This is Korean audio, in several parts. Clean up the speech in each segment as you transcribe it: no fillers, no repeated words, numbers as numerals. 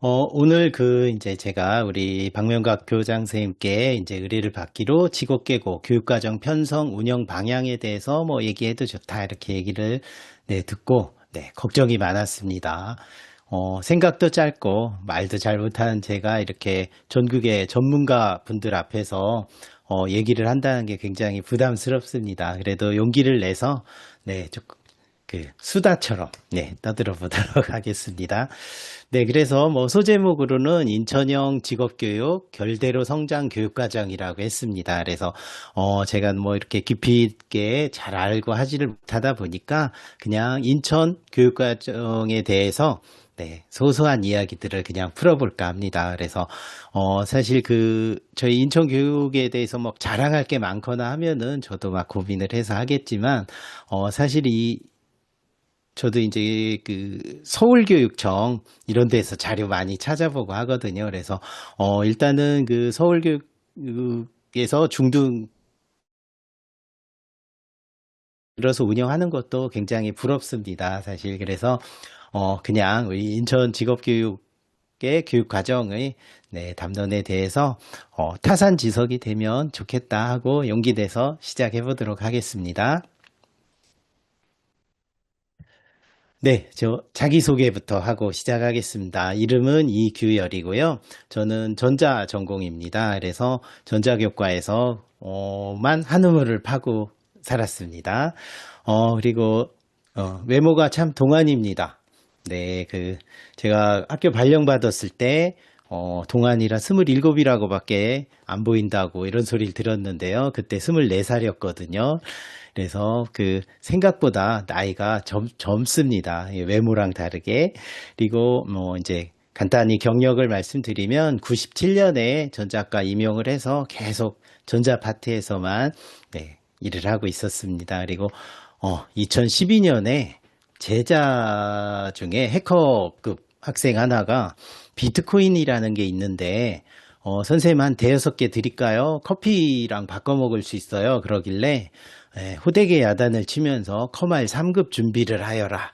오늘 이제 제가 우리 박명각 교장 선생님께 이제 의뢰를 받기로 직업계고 교육과정 편성 운영 방향에 대해서 뭐 얘기해도 좋다 이렇게 얘기를 듣고 걱정이 많았습니다. 생각도 짧고 말도 잘 못하는 제가 이렇게 전국의 전문가 분들 앞에서 얘기를 한다는 게 굉장히 부담스럽습니다. 그래도 용기를 내서 조금 수다처럼 떠들어 보도록 하겠습니다. 그래서 뭐 소제목으로는 인천형 직업교육 결대로 성장 교육과정이라고 했습니다. 그래서 제가 뭐 이렇게 깊이 있게 잘 알고 하지를 못하다 보니까 그냥 인천 교육과정에 대해서 소소한 이야기들을 그냥 풀어볼까 합니다. 그래서, 사실 저희 인천 교육에 대해서 뭐 자랑할 게 많거나 하면은 저도 막 고민을 해서 하겠지만, 사실 저도 이제 서울교육청 이런 데서 자료 많이 찾아보고 하거든요. 그래서, 일단은 서울교육에서 중등 들어서 운영하는 것도 굉장히 부럽습니다. 사실. 그래서, 그냥 우리 인천 직업교육의 교육과정의 담론에 대해서, 타산지석이 되면 좋겠다 하고 용기 내서 시작해 보도록 하겠습니다. 저 자기소개부터 하고 시작하겠습니다. 이름은 이규열이고요. 저는 전자 전공입니다. 그래서 전자교과에서 만 한우물을 파고 살았습니다. 그리고 외모가 참 동안입니다. 제가 학교 발령받았을 때 동안이라 27이라고밖에 안 보인다고 이런 소리를 들었는데요. 그때 24살이었거든요. 그래서 생각보다 나이가 젊습니다. 외모랑 다르게. 그리고 뭐 이제 간단히 경력을 말씀드리면 97년에 전자과 임용을 해서 계속 전자파트에서만 일을 하고 있었습니다. 그리고 2012년에 제자 중에 해커급 학생 하나가 비트코인이라는 게 있는데 선생님 한 대여섯 개 드릴까요? 커피랑 바꿔 먹을 수 있어요. 그러길래 호되게 야단을 치면서 커말 3급 준비를 하여라.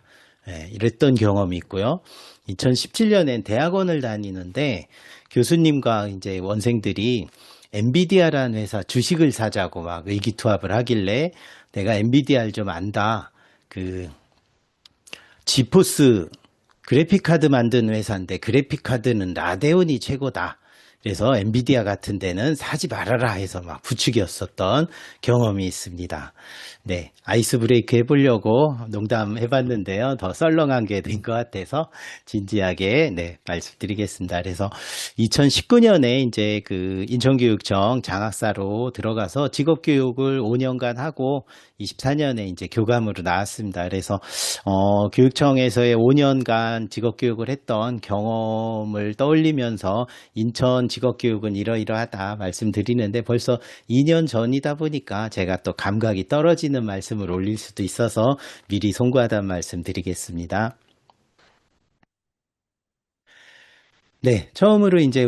이랬던 경험이 있고요. 2017년엔 대학원을 다니는데 교수님과 이제 원생들이 엔비디아라는 회사 주식을 사자고 막 의기투합을 하길래 내가 엔비디아를 좀 안다. 지포스 그래픽카드 만드는 회사인데 그래픽카드는 라데온이 최고다. 그래서 엔비디아 같은 데는 사지 말아라 해서 막 부추겼었던 경험이 있습니다. 아이스 브레이크 해보려고 농담 해봤는데요. 더 썰렁한 게 된 것 같아서 진지하게 말씀드리겠습니다. 그래서 2019년에 이제 인천교육청 장학사로 들어가서 직업교육을 5년간 하고 24년에 이제 교감으로 나왔습니다. 그래서 교육청에서의 5년간 직업교육을 했던 경험을 떠올리면서 인천 직업교육은 이러이러하다 말씀드리는데 벌써 2년 전이다 보니까 제가 또 감각이 떨어지는 말씀을 올릴 수도 있어서 미리 송구하다는 말씀 드리겠습니다. 처음으로 이제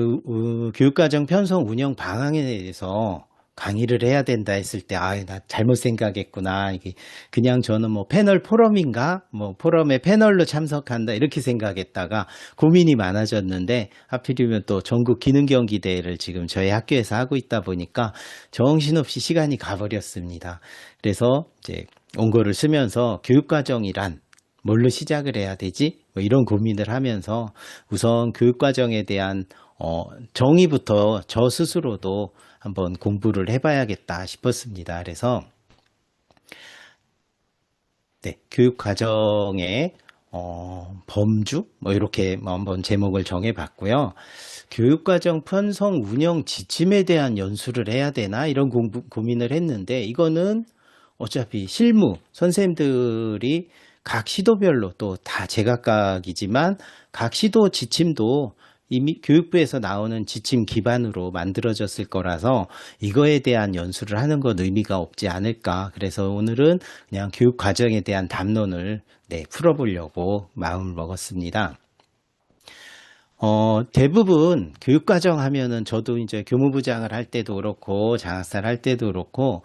교육과정 편성 운영 방향에 대해서 강의를 해야 된다 했을 때, 나 잘못 생각했구나. 이게 그냥 저는 뭐 패널 포럼인가? 뭐 포럼에 패널로 참석한다. 이렇게 생각했다가 고민이 많아졌는데, 하필이면 또 전국 기능경기대회를 지금 저희 학교에서 하고 있다 보니까 정신없이 시간이 가버렸습니다. 그래서 이제 원고를 쓰면서 교육과정이란 뭘로 시작을 해야 되지? 뭐 이런 고민을 하면서 우선 교육과정에 대한 정의부터 저 스스로도 한번 공부를 해봐야겠다 싶었습니다. 그래서 교육과정의 범주 뭐 이렇게 한번 제목을 정해봤고요. 교육과정 편성 운영 지침에 대한 연수를 해야 되나 이런 고민을 했는데 이거는 어차피 실무 선생님들이 각 시도별로 또 다 제각각이지만 각 시도 지침도 이미 교육부에서 나오는 지침 기반으로 만들어졌을 거라서 이거에 대한 연수를 하는 건 의미가 없지 않을까. 그래서 오늘은 그냥 교육 과정에 대한 담론을 풀어보려고 마음을 먹었습니다. 대부분 교육과정 하면은 저도 이제 교무부장을 할 때도 그렇고 장학사를 할 때도 그렇고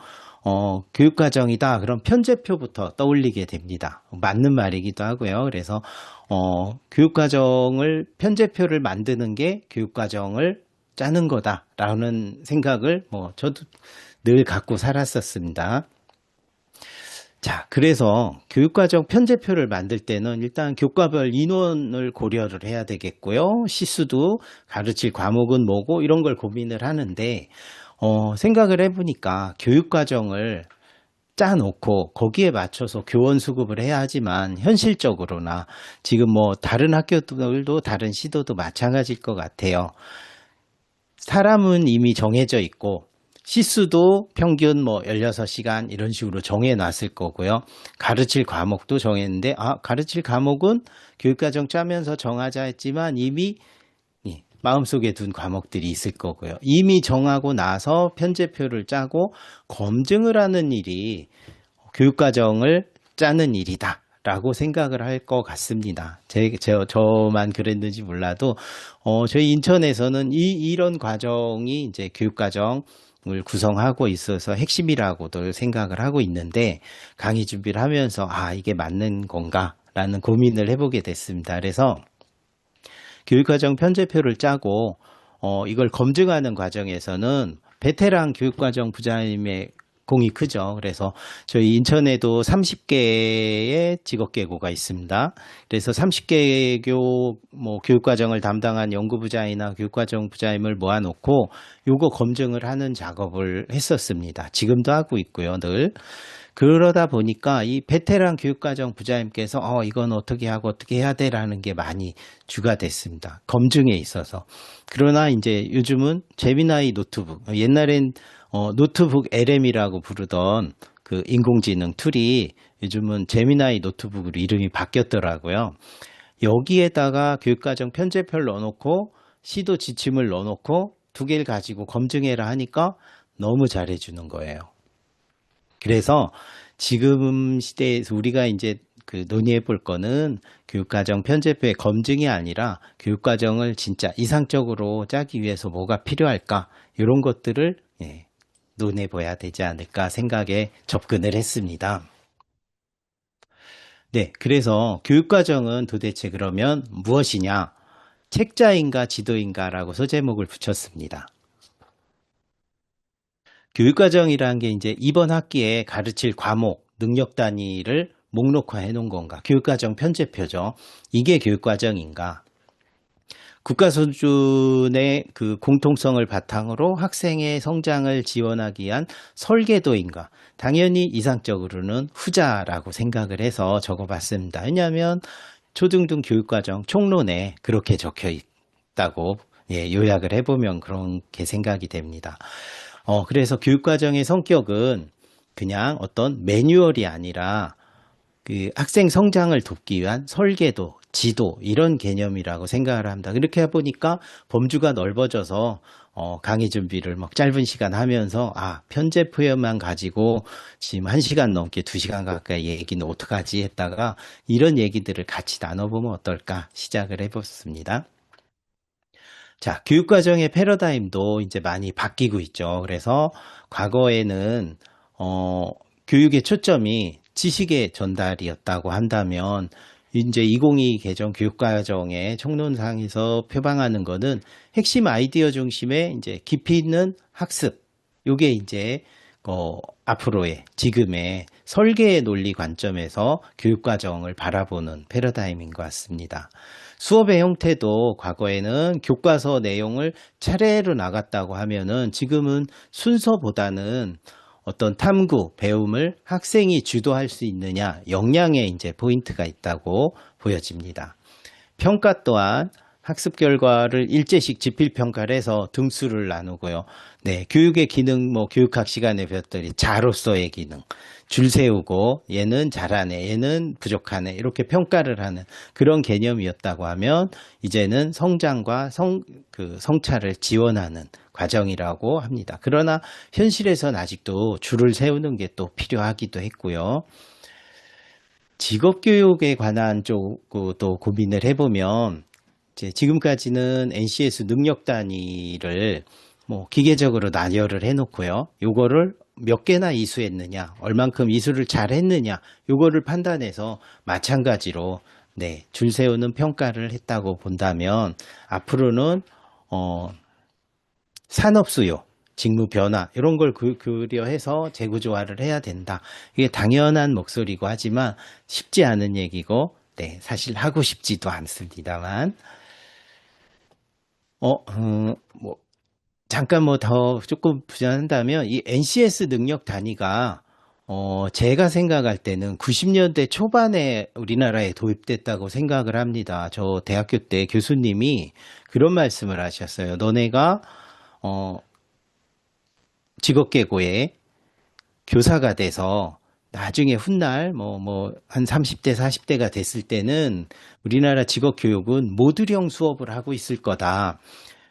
교육과정이다. 그럼 편제표부터 떠올리게 됩니다. 맞는 말이기도 하고요. 그래서, 교육과정을, 편제표를 만드는 게 교육과정을 짜는 거다라는 생각을 저도 늘 갖고 살았었습니다. 자, 그래서 교육과정 편제표를 만들 때는 일단 교과별 인원을 고려를 해야 되겠고요. 시수도 가르칠 과목은 뭐고 이런 걸 고민을 하는데, 생각을 해보니까 교육과정을 짜놓고 거기에 맞춰서 교원 수급을 해야 하지만 현실적으로나 지금 다른 학교들도 다른 시도도 마찬가지일 것 같아요. 사람은 이미 정해져 있고 시수도 평균 16시간 이런 식으로 정해 놨을 거고요. 가르칠 과목도 정했는데, 가르칠 과목은 교육과정 짜면서 정하자 했지만 이미 마음속에 둔 과목들이 있을 거고요. 이미 정하고 나서 편제표를 짜고 검증을 하는 일이 교육과정을 짜는 일이다. 라고 생각을 할 것 같습니다. 저만 그랬는지 몰라도, 저희 인천에서는 이런 과정이 이제 교육과정을 구성하고 있어서 핵심이라고도 생각을 하고 있는데, 강의 준비를 하면서, 이게 맞는 건가? 라는 고민을 해보게 됐습니다. 그래서 교육과정 편제표를 짜고, 이걸 검증하는 과정에서는 베테랑 교육과정 부장님의 공이 크죠. 그래서 저희 인천에도 30개의 직업계고가 있습니다. 그래서 30개 교육과정을 담당한 연구부장이나 교육과정 부장님을 모아놓고 요거 검증을 하는 작업을 했었습니다. 지금도 하고 있고요, 늘. 그러다 보니까 이 베테랑 교육과정 부장님께서 이건 어떻게 하고 어떻게 해야 돼라는 게 많이 주가 됐습니다. 검증에 있어서. 그러나 이제 요즘은 제미나이 노트북, 옛날엔 노트북 LM이라고 부르던 그 인공지능 툴이 요즘은 제미나이 노트북으로 이름이 바뀌었더라고요. 여기에다가 교육과정 편제표를 넣어놓고 시도 지침을 넣어놓고 두 개를 가지고 검증해라 하니까 너무 잘해주는 거예요. 그래서 지금 시대에서 우리가 이제 논의해 볼 거는 교육과정 편제표의 검증이 아니라 교육과정을 진짜 이상적으로 짜기 위해서 뭐가 필요할까? 이런 것들을 논해 봐야 되지 않을까 생각에 접근을 했습니다. 네, 그래서 교육과정은 도대체 그러면 무엇이냐? 책자인가 지도인가라고 소제목을 붙였습니다. 교육과정이라는 게 이제 이번 학기에 가르칠 과목, 능력 단위를 목록화해 놓은 건가? 교육과정 편제표죠. 이게 교육과정인가? 국가 수준의 그 공통성을 바탕으로 학생의 성장을 지원하기 위한 설계도인가? 당연히 이상적으로는 후자라고 생각을 해서 적어봤습니다. 왜냐하면 초등등 교육과정 총론에 그렇게 적혀 있다고 요약을 해보면 그렇게 생각이 됩니다. 그래서 교육과정의 성격은 그냥 어떤 매뉴얼이 아니라 그 학생 성장을 돕기 위한 설계도, 지도 이런 개념이라고 생각을 합니다. 그렇게 해보니까 범주가 넓어져서 강의 준비를 막 짧은 시간 하면서 편제표만 가지고 지금 1시간 넘게 2시간 가까이 얘기는 어떡하지 했다가 이런 얘기들을 같이 나눠보면 어떨까 시작을 해봤습니다. 자, 교육과정의 패러다임도 이제 많이 바뀌고 있죠. 그래서 과거에는 교육의 초점이 지식의 전달이었다고 한다면 이제 2022 개정 교육과정의 총론상에서 표방하는 거는 핵심 아이디어 중심의 이제 깊이 있는 학습. 요게 이제 앞으로의 지금의 설계의 논리 관점에서 교육과정을 바라보는 패러다임인 것 같습니다. 수업의 형태도 과거에는 교과서 내용을 차례로 나갔다고 하면은 지금은 순서보다는 어떤 탐구, 배움을 학생이 주도할 수 있느냐, 역량에 이제 포인트가 있다고 보여집니다. 평가 또한 학습 결과를 일제식 지필평가를 해서 등수를 나누고요. 네, 교육의 기능, 교육학 시간에 배웠더니 자로서의 기능, 줄 세우고 얘는 잘하네, 얘는 부족하네 이렇게 평가를 하는 그런 개념이었다고 하면 이제는 성장과 성찰을 지원하는 과정이라고 합니다. 그러나 현실에서는 아직도 줄을 세우는 게 또 필요하기도 했고요. 직업교육에 관한 쪽도 고민을 해보면 이제 지금까지는 NCS 능력 단위를 기계적으로 나열을 해놓고요. 요거를 몇 개나 이수했느냐, 얼만큼 이수를 잘 했느냐, 요거를 판단해서 마찬가지로 네, 줄 세우는 평가를 했다고 본다면 앞으로는 산업 수요, 직무 변화 이런 걸 고려해서 재구조화를 해야 된다. 이게 당연한 목소리고 하지만 쉽지 않은 얘기고 네, 사실 하고 싶지도 않습니다만 뭐 잠깐 뭐 더 조금 부연한다면 이 NCS 능력 단위가 제가 생각할 때는 90년대 초반에 우리나라에 도입됐다고 생각을 합니다. 저 대학교 때 교수님이 그런 말씀을 하셨어요. 너네가 직업계고에 교사가 돼서 나중에 훗날 한 30대, 40대가 됐을 때는 우리나라 직업교육은 모듈형 수업을 하고 있을 거다.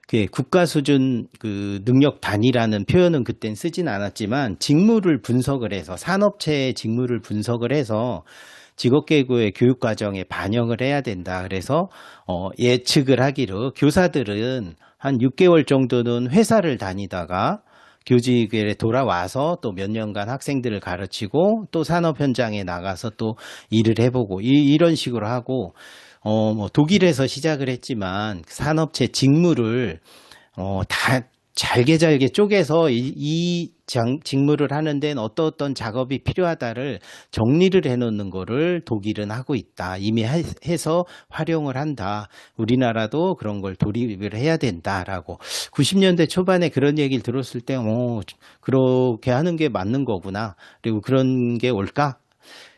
그 국가 수준 그 능력 단위라는 표현은 그땐 쓰진 않았지만 직무를 분석을 해서 산업체의 직무를 분석을 해서 직업계고의 교육 과정에 반영을 해야 된다. 그래서 예측을 하기로 교사들은 한 6개월 정도는 회사를 다니다가 교직에 돌아와서 또 몇 년간 학생들을 가르치고 또 산업 현장에 나가서 또 일을 해보고 이런 식으로 하고 뭐 독일에서 시작을 했지만 산업체 직무를 다 잘게 쪼개서 직무를 하는 데는 어떤 작업이 필요하다를 정리를 해놓는 거를 독일은 하고 있다. 이미 해서 활용을 한다. 우리나라도 그런 걸 도입을 해야 된다라고. 90년대 초반에 그런 얘기를 들었을 때, 그렇게 하는 게 맞는 거구나. 그리고 그런 게 올까?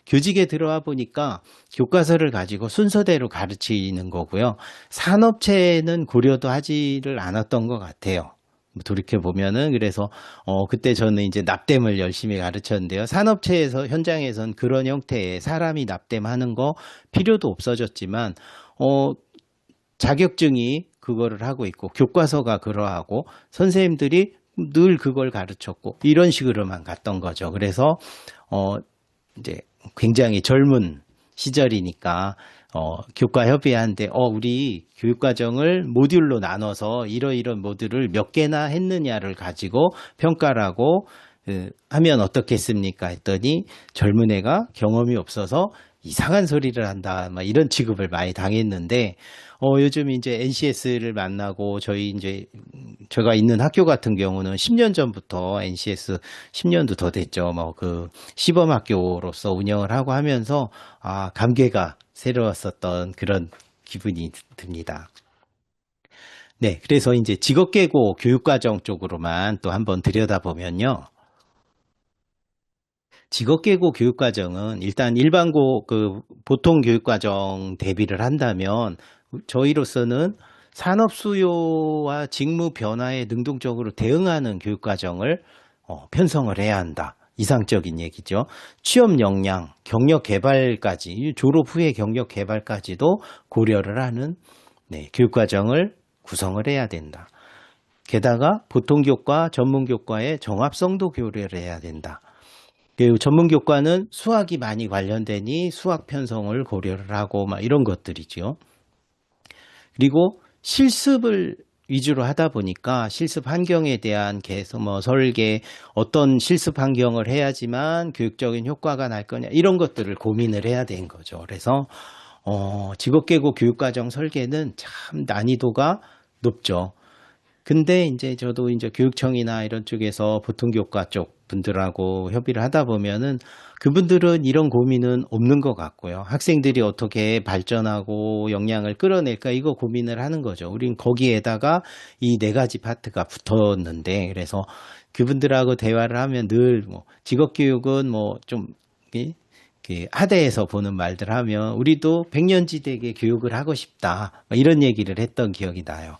교직에 들어와 보니까 교과서를 가지고 순서대로 가르치는 거고요. 산업체는 고려도 하지를 않았던 것 같아요. 돌이켜 보면은 그래서 그때 저는 이제 납땜을 열심히 가르쳤는데요. 산업체에서 현장에선 그런 형태의 사람이 납땜하는 거 필요도 없어졌지만 자격증이 그거를 하고 있고 교과서가 그러하고 선생님들이 늘 그걸 가르쳤고 이런 식으로만 갔던 거죠. 그래서 이제 굉장히 젊은 시절이니까 교과 협의하는데 우리 교육과정을 모듈로 나눠서 이런 모듈을 몇 개나 했느냐를 가지고 평가를 하고 하면 어떻겠습니까 했더니 젊은 애가 경험이 없어서 이상한 소리를 한다 막 이런 취급을 많이 당했는데 요즘 이제 NCS를 만나고 제가 있는 학교 같은 경우는 10년 전부터 NCS 10년도 더 됐죠. 뭐 그 시범 학교로서 운영을 하고 하면서 감개가 새로웠었던 그런 기분이 듭니다. 네, 그래서 이제 직업계고 교육과정 쪽으로만 또 한번 들여다보면요. 직업계고 교육과정은 일단 보통 교육과정 대비를 한다면 저희로서는 산업 수요와 직무 변화에 능동적으로 대응하는 교육과정을 편성을 해야 한다. 이상적인 얘기죠. 취업 역량, 경력 개발까지, 졸업 후의 경력 개발까지도 고려를 하는 교육과정을 구성을 해야 된다. 게다가 보통교과, 전문교과의 정합성도 고려를 해야 된다. 그리고 전문교과는 수학이 많이 관련되니 수학 편성을 고려를 하고 막 이런 것들이죠. 그리고 실습을 위주로 하다 보니까 실습 환경에 대한 설계, 어떤 실습 환경을 해야지만 교육적인 효과가 날 거냐 이런 것들을 고민을 해야 된 거죠. 그래서 직업계고 교육과정 설계는 참 난이도가 높죠. 근데 이제 저도 이제 교육청이나 이런 쪽에서 보통교과 쪽 분들하고 협의를 하다 보면은 그분들은 이런 고민은 없는 것 같고요. 학생들이 어떻게 발전하고 역량을 끌어낼까 이거 고민을 하는 거죠. 우린 거기에다가 이 네 가지 파트가 붙었는데 그래서 그분들하고 대화를 하면 늘 직업교육은 좀 하대에서 보는 말들 하면 우리도 백년지대계 교육을 하고 싶다 이런 얘기를 했던 기억이 나요.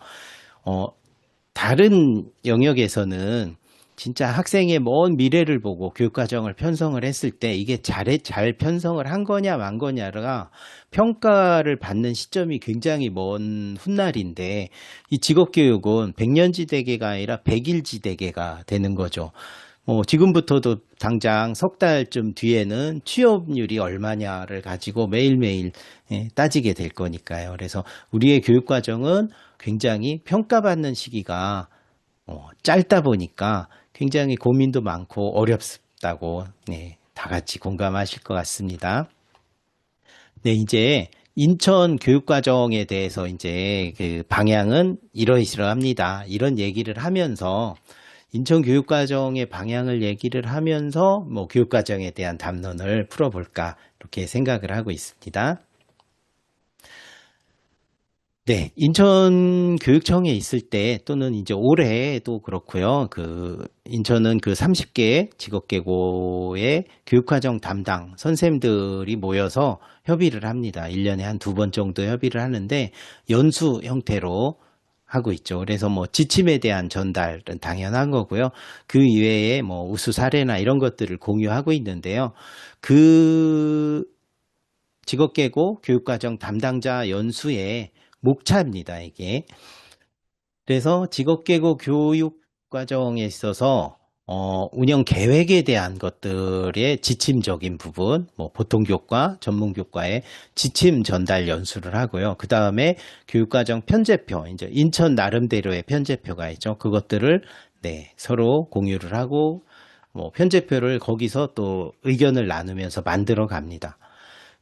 다른 영역에서는 진짜 학생의 먼 미래를 보고 교육과정을 편성을 했을 때 이게 잘 편성을 한 거냐 만 거냐가 평가를 받는 시점이 굉장히 먼 훗날인데 이 직업교육은 백년지대계가 아니라 백일지대계가 되는 거죠. 지금부터도 당장 석 달쯤 뒤에는 취업률이 얼마냐를 가지고 매일매일 따지게 될 거니까요. 그래서 우리의 교육과정은 굉장히 평가받는 시기가 짧다 보니까 굉장히 고민도 많고 어렵다고 네, 다 같이 공감하실 것 같습니다. 네, 이제 인천 교육과정에 대해서 이제 그 방향은 이러이러합니다. 이런 얘기를 하면서 인천 교육과정의 방향을 얘기를 하면서 뭐 교육과정에 대한 담론을 풀어볼까 이렇게 생각을 하고 있습니다. 네, 인천교육청에 있을 때 또는 이제 올해도 그렇고요. 인천은 그 30개 직업계고의 교육과정 담당 선생님들이 모여서 협의를 합니다. 1년에 한 두 번 정도 협의를 하는데 연수 형태로 하고 있죠. 그래서 뭐 지침에 대한 전달은 당연한 거고요. 그 이외에 뭐 우수 사례나 이런 것들을 공유하고 있는데요. 그 직업계고 교육과정 담당자 연수에 목차입니다, 이게. 그래서 직업계고 교육과정에 있어서 운영 계획에 대한 것들의 지침적인 부분, 뭐 보통교과, 전문교과의 지침 전달 연수를 하고요. 그 다음에 교육과정 편제표, 이제 인천 나름대로의 편제표가 있죠. 그것들을 네, 서로 공유를 하고 뭐 편제표를 거기서 또 의견을 나누면서 만들어 갑니다.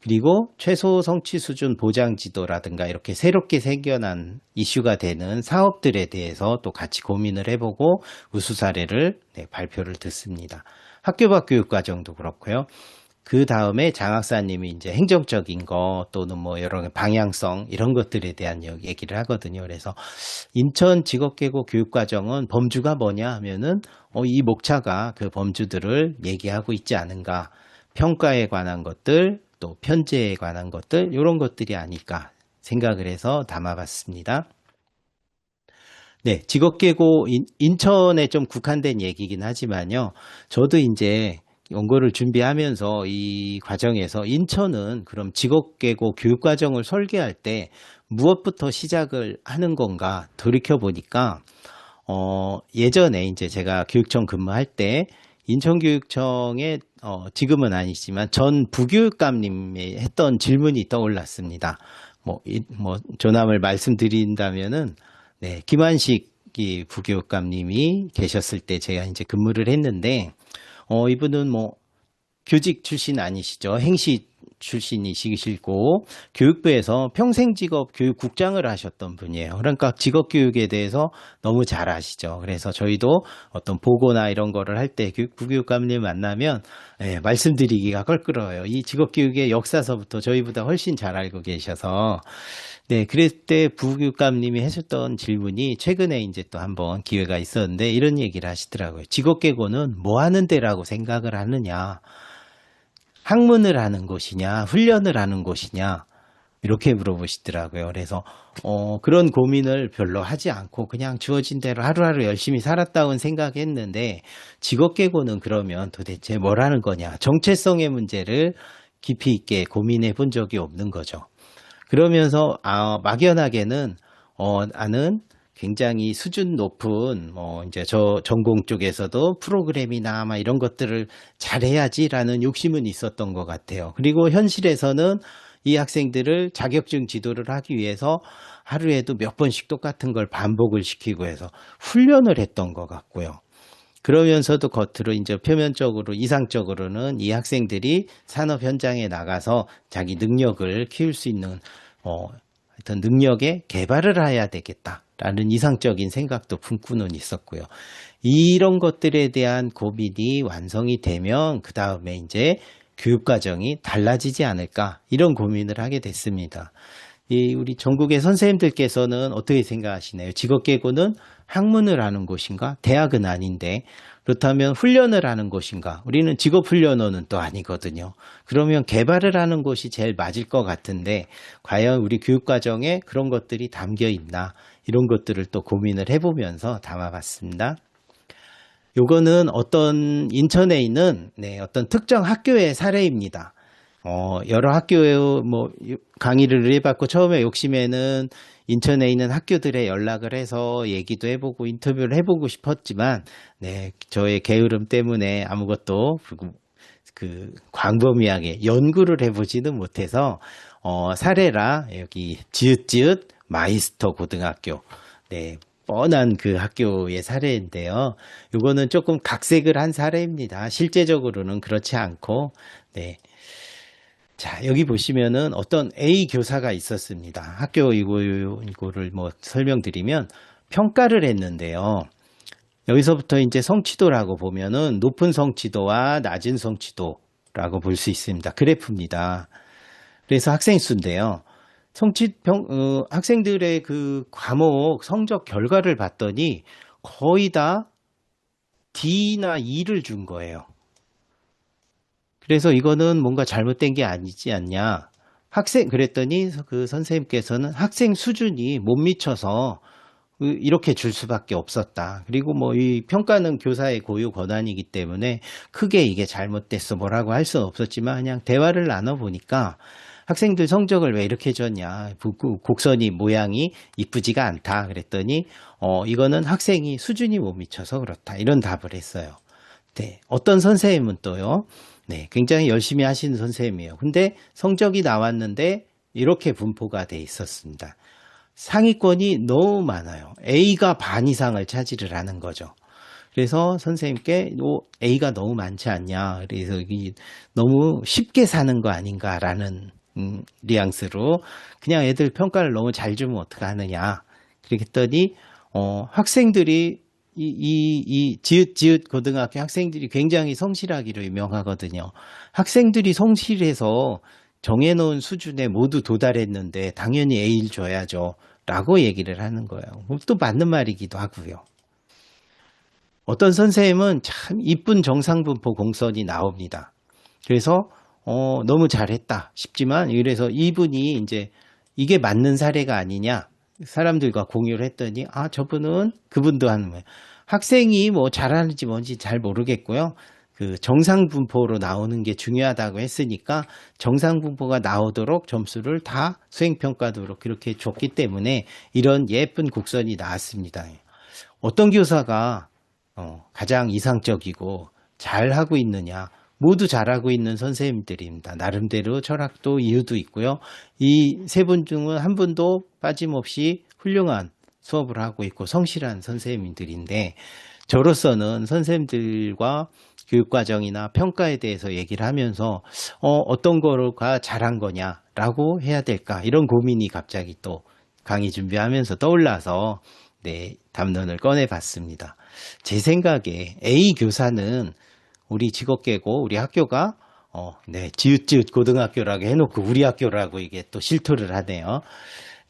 그리고 최소 성취 수준 보장 지도라든가 이렇게 새롭게 생겨난 이슈가 되는 사업들에 대해서 또 같이 고민을 해보고 우수 사례를 네, 발표를 듣습니다. 학교 밖 교육 과정도 그렇고요. 그 다음에 장학사님이 이제 행정적인 거 또는 뭐 여러 방향성 이런 것들에 대한 얘기를 하거든요. 그래서 인천 직업계고 교육과정은 범주가 뭐냐 하면은 이 목차가 그 범주들을 얘기하고 있지 않은가. 평가에 관한 것들, 또 편제에 관한 것들, 이런 것들이 아닐까 생각을 해서 담아봤습니다. 네, 직업계고 인천에 좀 국한된 얘기긴 하지만요. 저도 이제 연구를 준비하면서 이 과정에서 인천은 그럼 직업계고 교육과정을 설계할 때 무엇부터 시작을 하는 건가 돌이켜 보니까 예전에 이제 제가 교육청 근무할 때 인천교육청에 지금은 아니지만 전 부교육감님이 했던 질문이 떠올랐습니다. 뭐 조남을 말씀드린다면은 네, 김한식 부교육감님이 계셨을 때 제가 이제 근무를 했는데 이분은 뭐 교직 출신 아니시죠. 행시 출신이시고 교육부에서 평생직업 교육국장을 하셨던 분이에요. 그러니까 직업교육에 대해서 너무 잘 아시죠. 그래서 저희도 어떤 보고나 이런 거를 할 때 부교육감님 만나면 말씀드리기가 껄끄러워요. 이 직업교육의 역사서부터 저희보다 훨씬 잘 알고 계셔서 네, 그럴 때 부교육감님이 하셨던 질문이 최근에 이제 또 한번 기회가 있었는데 이런 얘기를 하시더라고요. 직업계고는 뭐 하는 데라고 생각을 하느냐. 학문을 하는 곳이냐, 훈련을 하는 곳이냐, 이렇게 물어보시더라고요. 그래서, 그런 고민을 별로 하지 않고 그냥 주어진 대로 하루하루 열심히 살았다고 생각했는데, 직업계고는 그러면 도대체 뭘 하는 거냐, 정체성의 문제를 깊이 있게 고민해 본 적이 없는 거죠. 그러면서, 막연하게는, 나는 굉장히 수준 높은 이제 저 전공 쪽에서도 프로그램이나 아마 이런 것들을 잘해야지라는 욕심은 있었던 것 같아요. 그리고 현실에서는 이 학생들을 자격증 지도를 하기 위해서 하루에도 몇 번씩 똑같은 걸 반복을 시키고 해서 훈련을 했던 것 같고요. 그러면서도 겉으로 이제 표면적으로 이상적으로는 이 학생들이 산업 현장에 나가서 자기 능력을 키울 수 있는 하여튼 능력의 개발을 해야 되겠다라는 이상적인 생각도 품고는 있었고요. 이런 것들에 대한 고민이 완성이 되면 그 다음에 이제 교육과정이 달라지지 않을까 이런 고민을 하게 됐습니다. 우리 전국의 선생님들께서는 어떻게 생각하시나요? 직업계고는 학문을 하는 곳인가? 대학은 아닌데 그렇다면 훈련을 하는 곳인가? 우리는 직업훈련원은 또 아니거든요. 그러면 개발을 하는 곳이 제일 맞을 것 같은데 과연 우리 교육과정에 그런 것들이 담겨 있나? 이런 것들을 또 고민을 해보면서 담아봤습니다. 요거는 어떤 인천에 있는 어떤 특정 학교의 사례입니다. 여러 학교에 뭐 강의를 해봤고 처음에 욕심에는 인천에 있는 학교들에 연락을 해서 얘기도 해보고 인터뷰를 해보고 싶었지만 저의 게으름 때문에 아무것도 광범위하게 연구를 해보지는 못해서 사례라 여기 지읒지읒 마이스터 고등학교 뻔한 그 학교의 사례인데요. 요거는 조금 각색을 한 사례입니다. 실제적으로는 그렇지 않고, 네. 자, 여기 보시면은 어떤 A 교사가 있었습니다. 학교 이거를 뭐 설명드리면 평가를 했는데요. 여기서부터 이제 성취도라고 보면은 높은 성취도와 낮은 성취도라고 볼 수 있습니다. 그래프입니다. 그래서 학생 수인데요. 학생들의 그 과목 성적 결과를 봤더니 거의 다 D나 E를 준 거예요. 그래서 이거는 뭔가 잘못된 게 아니지 않냐. 그랬더니 그 선생님께서는 학생 수준이 못 미쳐서 이렇게 줄 수밖에 없었다. 그리고 뭐 이 평가는 교사의 고유 권한이기 때문에 크게 이게 잘못됐어 뭐라고 할 수는 없었지만 그냥 대화를 나눠보니까 학생들 성적을 왜 이렇게 줬냐. 곡선이 모양이 이쁘지가 않다. 그랬더니 이거는 학생이 수준이 못 미쳐서 그렇다. 이런 답을 했어요. 네. 어떤 선생님은 또요. 네, 굉장히 열심히 하시는 선생님이에요. 근데 성적이 나왔는데 이렇게 분포가 돼 있었습니다. 상위권이 너무 많아요. A가 반 이상을 차지를 하는 거죠. 그래서 선생님께 A가 너무 많지 않냐. 그래서 너무 쉽게 사는 거 아닌가라는 뉘앙스로 그냥 애들 평가를 너무 잘 주면 어떡하느냐. 그랬더니 학생들이 지읒 고등학교 학생들이 굉장히 성실하기로 유명하거든요. 학생들이 성실해서 정해놓은 수준에 모두 도달했는데 당연히 A를 줘야죠. 라고 얘기를 하는 거예요. 또 맞는 말이기도 하고요. 어떤 선생님은 참 이쁜 정상분포 공선이 나옵니다. 그래서 너무 잘했다 싶지만 이래서 이분이 이제 이게 맞는 사례가 아니냐 사람들과 공유를 했더니 저분은 그분도 하는 거예요. 학생이 뭐 잘하는지 뭔지 잘 모르겠고요. 그 정상분포로 나오는 게 중요하다고 했으니까 정상분포가 나오도록 점수를 다 수행평가도록 그렇게 줬기 때문에 이런 예쁜 곡선이 나왔습니다. 어떤 교사가 가장 이상적이고 잘하고 있느냐? 모두 잘하고 있는 선생님들입니다. 나름대로 철학도 이유도 있고요. 이 세 분 중은 한 분도 빠짐없이 훌륭한 수업을 하고 있고 성실한 선생님들인데 저로서는 선생님들과 교육과정이나 평가에 대해서 얘기를 하면서 어떤 거가 잘한 거냐라고 해야 될까 이런 고민이 갑자기 또 강의 준비하면서 떠올라서 네, 담론을 꺼내봤습니다. 제 생각에 A 교사는 우리 직업계고 우리 학교가 네, 지읒지읒 고등학교라고 해놓고 우리 학교라고 이게 또 실토를 하네요.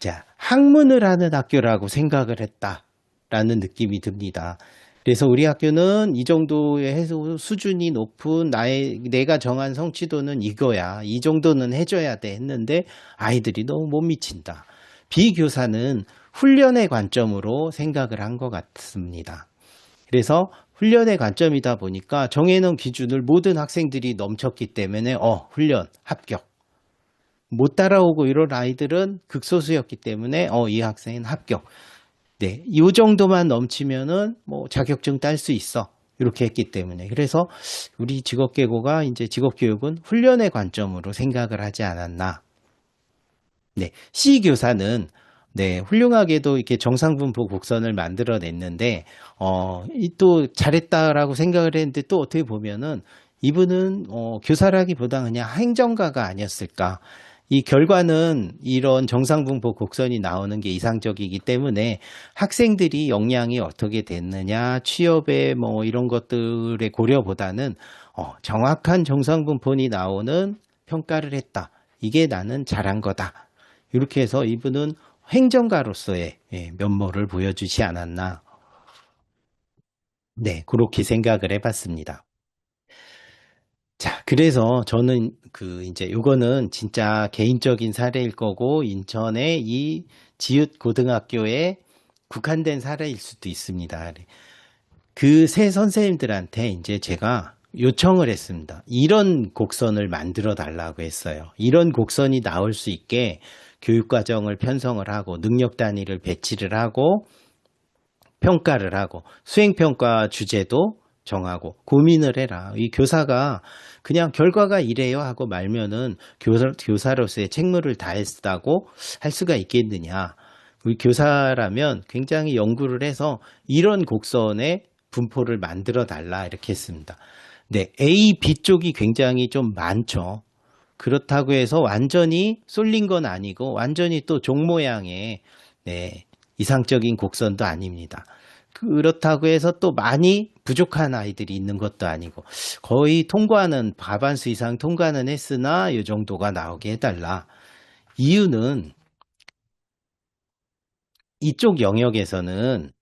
자, 학문을 하는 학교라고 생각을 했다라는 느낌이 듭니다. 그래서 우리 학교는 이 정도의 해소 수준이 높은 내가 정한 성취도는 이거야. 이 정도는 해줘야 돼 했는데 아이들이 너무 못 미친다. B 교사는 훈련의 관점으로 생각을 한 것 같습니다. 그래서 훈련의 관점이다 보니까 정해놓은 기준을 모든 학생들이 넘쳤기 때문에 훈련 합격. 못 따라오고 이런 아이들은 극소수였기 때문에 이 학생은 합격. 네, 이 정도만 넘치면은 뭐 자격증 딸 수 있어. 이렇게 했기 때문에 그래서 우리 직업계고가 이제 직업교육은 훈련의 관점으로 생각을 하지 않았나. 네, C 교사는 네, 훌륭하게도 이렇게 정상분포 곡선을 만들어냈는데, 또 잘했다라고 생각을 했는데 또 어떻게 보면은 이분은, 교사라기보다 그냥 행정가가 아니었을까. 이 결과는 이런 정상분포 곡선이 나오는 게 이상적이기 때문에 학생들이 역량이 어떻게 됐느냐, 취업에 뭐 이런 것들의 고려보다는, 정확한 정상분포이 나오는 평가를 했다. 이게 나는 잘한 거다. 이렇게 해서 이분은 행정가로서의 면모를 보여주지 않았나. 네, 그렇게 생각을 해봤습니다. 자, 그래서 저는 이제 요거는 진짜 개인적인 사례일 거고, 인천의 이 지읒 고등학교에 국한된 사례일 수도 있습니다. 그 세 선생님들한테 이제 제가 요청을 했습니다. 이런 곡선을 만들어 달라고 했어요. 이런 곡선이 나올 수 있게 교육과정을 편성을 하고 능력 단위를 배치를 하고 평가를 하고 수행평가 주제도 정하고 고민을 해라. 이 교사가 그냥 결과가 이래요 하고 말면은 교사로서의 책무를 다했다고 할 수가 있겠느냐. 우리 교사라면 굉장히 연구를 해서 이런 곡선의 분포를 만들어 달라 이렇게 했습니다. 네, A, B 쪽이 굉장히 좀 많죠. 그렇다고 해서 완전히 쏠린 건 아니고 완전히 또 종 모양의 네, 이상적인 곡선도 아닙니다. 그렇다고 해서 또 많이 부족한 아이들이 있는 것도 아니고 거의 통과는 과반수 이상 통과는 했으나 이 정도가 나오게 해달라. 이유는 이쪽 영역에서는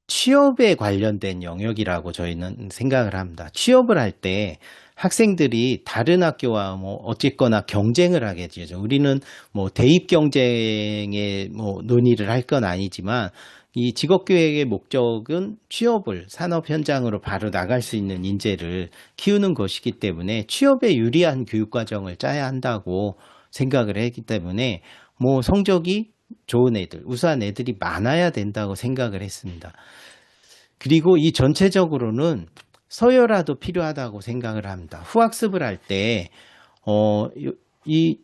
취업에 관련된 영역이라고 저희는 생각을 합니다. 취업을 할 때 학생들이 다른 학교와 뭐 어쨌거나 경쟁을 하게 되죠. 우리는 뭐 대입 경쟁에 뭐 논의를 할 건 아니지만 이 직업교육의 목적은 취업을 산업 현장으로 바로 나갈 수 있는 인재를 키우는 것이기 때문에 취업에 유리한 교육 과정을 짜야 한다고 생각을 했기 때문에 뭐 성적이 좋은 애들, 우수한 애들이 많아야 된다고 생각을 했습니다. 그리고 이 전체적으로는 서열화도 필요하다고 생각을 합니다. 후학습을 할 때, 이,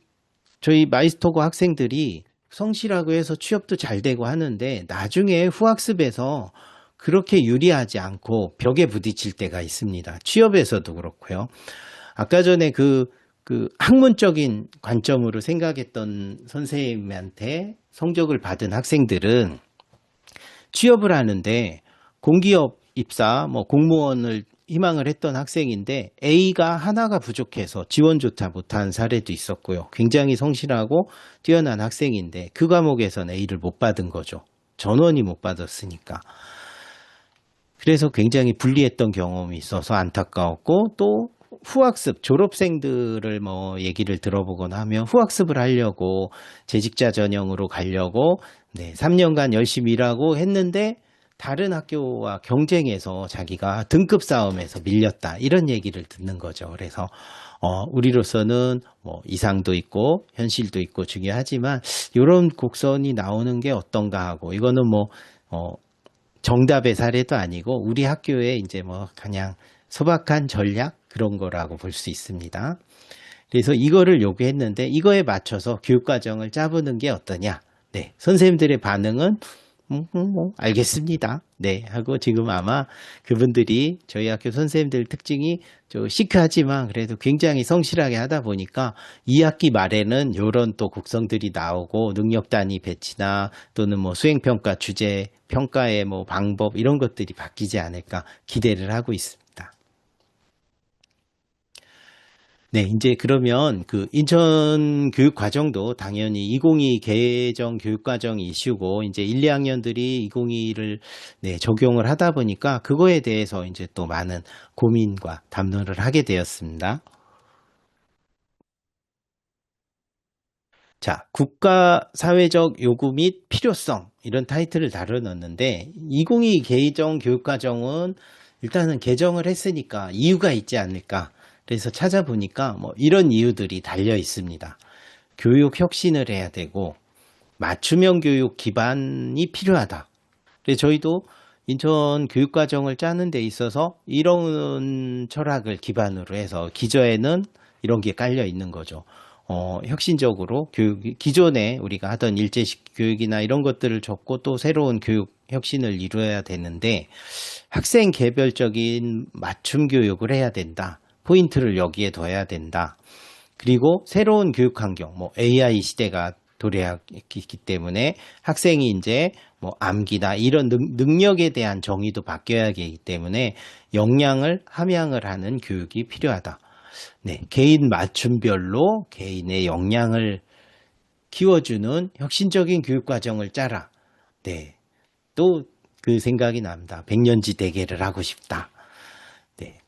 저희 마이스터고 학생들이 성실하고 해서 취업도 잘 되고 하는데 나중에 후학습에서 그렇게 유리하지 않고 벽에 부딪힐 때가 있습니다. 취업에서도 그렇고요. 아까 전에 그 학문적인 관점으로 생각했던 선생님한테 성적을 받은 학생들은 취업을 하는데 공기업 입사, 뭐 공무원을 희망을 했던 학생인데 A가 하나가 부족해서 지원조차 못한 사례도 있었고요. 굉장히 성실하고 뛰어난 학생인데 그 과목에서는 A를 못 받은 거죠. 전원이 못 받았으니까. 그래서 굉장히 불리했던 경험이 있어서 안타까웠고 또 후학습, 졸업생들을 뭐 얘기를 들어보거나 하면 후학습을 하려고 재직자 전형으로 가려고 네, 3년간 열심히 일하고 했는데 다른 학교와 경쟁해서 자기가 등급 싸움에서 밀렸다. 이런 얘기를 듣는 거죠. 그래서 우리로서는 뭐 이상도 있고 현실도 있고 중요하지만 이런 곡선이 나오는 게 어떤가 하고 이거는 뭐 정답의 사례도 아니고 우리 학교에 이제 뭐 그냥 소박한 전략 그런 거라고 볼 수 있습니다. 그래서 이거를 요구했는데 이거에 맞춰서 교육과정을 짜보는 게 어떠냐. 네, 선생님들의 반응은 뭐 알겠습니다. 네, 하고 지금 아마 그분들이 저희 학교 선생님들 특징이 좀 시크하지만 그래도 굉장히 성실하게 하다 보니까 2학기 말에는 이런 또 곡선들이 나오고 능력 단위 배치나 또는 뭐 수행평가 주제, 평가의 뭐 방법 이런 것들이 바뀌지 않을까 기대를 하고 있습니다. 네, 이제 그러면 그 인천 교육과정도 당연히 2022 개정 교육과정 이슈고 이제 1, 2학년들이 2022를 네, 적용을 하다 보니까 그거에 대해서 이제 또 많은 고민과 담론을 하게 되었습니다. 자, 국가 사회적 요구 및 필요성 이런 타이틀을 다뤄놨는데 2022 개정 교육과정은 일단은 개정을 했으니까 이유가 있지 않을까. 그래서 찾아보니까 뭐 이런 이유들이 달려 있습니다. 교육 혁신을 해야 되고 맞춤형 교육 기반이 필요하다. 그래서 저희도 인천 교육과정을 짜는 데 있어서 이런 철학을 기반으로 해서 기저에는 이런 게 깔려 있는 거죠. 혁신적으로 기존에 우리가 하던 일제식 교육이나 이런 것들을 접고 또 새로운 교육 혁신을 이루어야 되는데 학생 개별적인 맞춤 교육을 해야 된다. 포인트를 여기에 둬야 된다. 그리고 새로운 교육 환경, 뭐 AI 시대가 도래하기 때문에 학생이 이제 뭐 암기나 이런 능력에 대한 정의도 바뀌어야 하기 때문에 역량을 함양을 하는 교육이 필요하다. 네, 개인 맞춤별로 개인의 역량을 키워주는 혁신적인 교육 과정을 짜라. 네, 또 그 생각이 납니다. 백년지 대계를 하고 싶다. 네,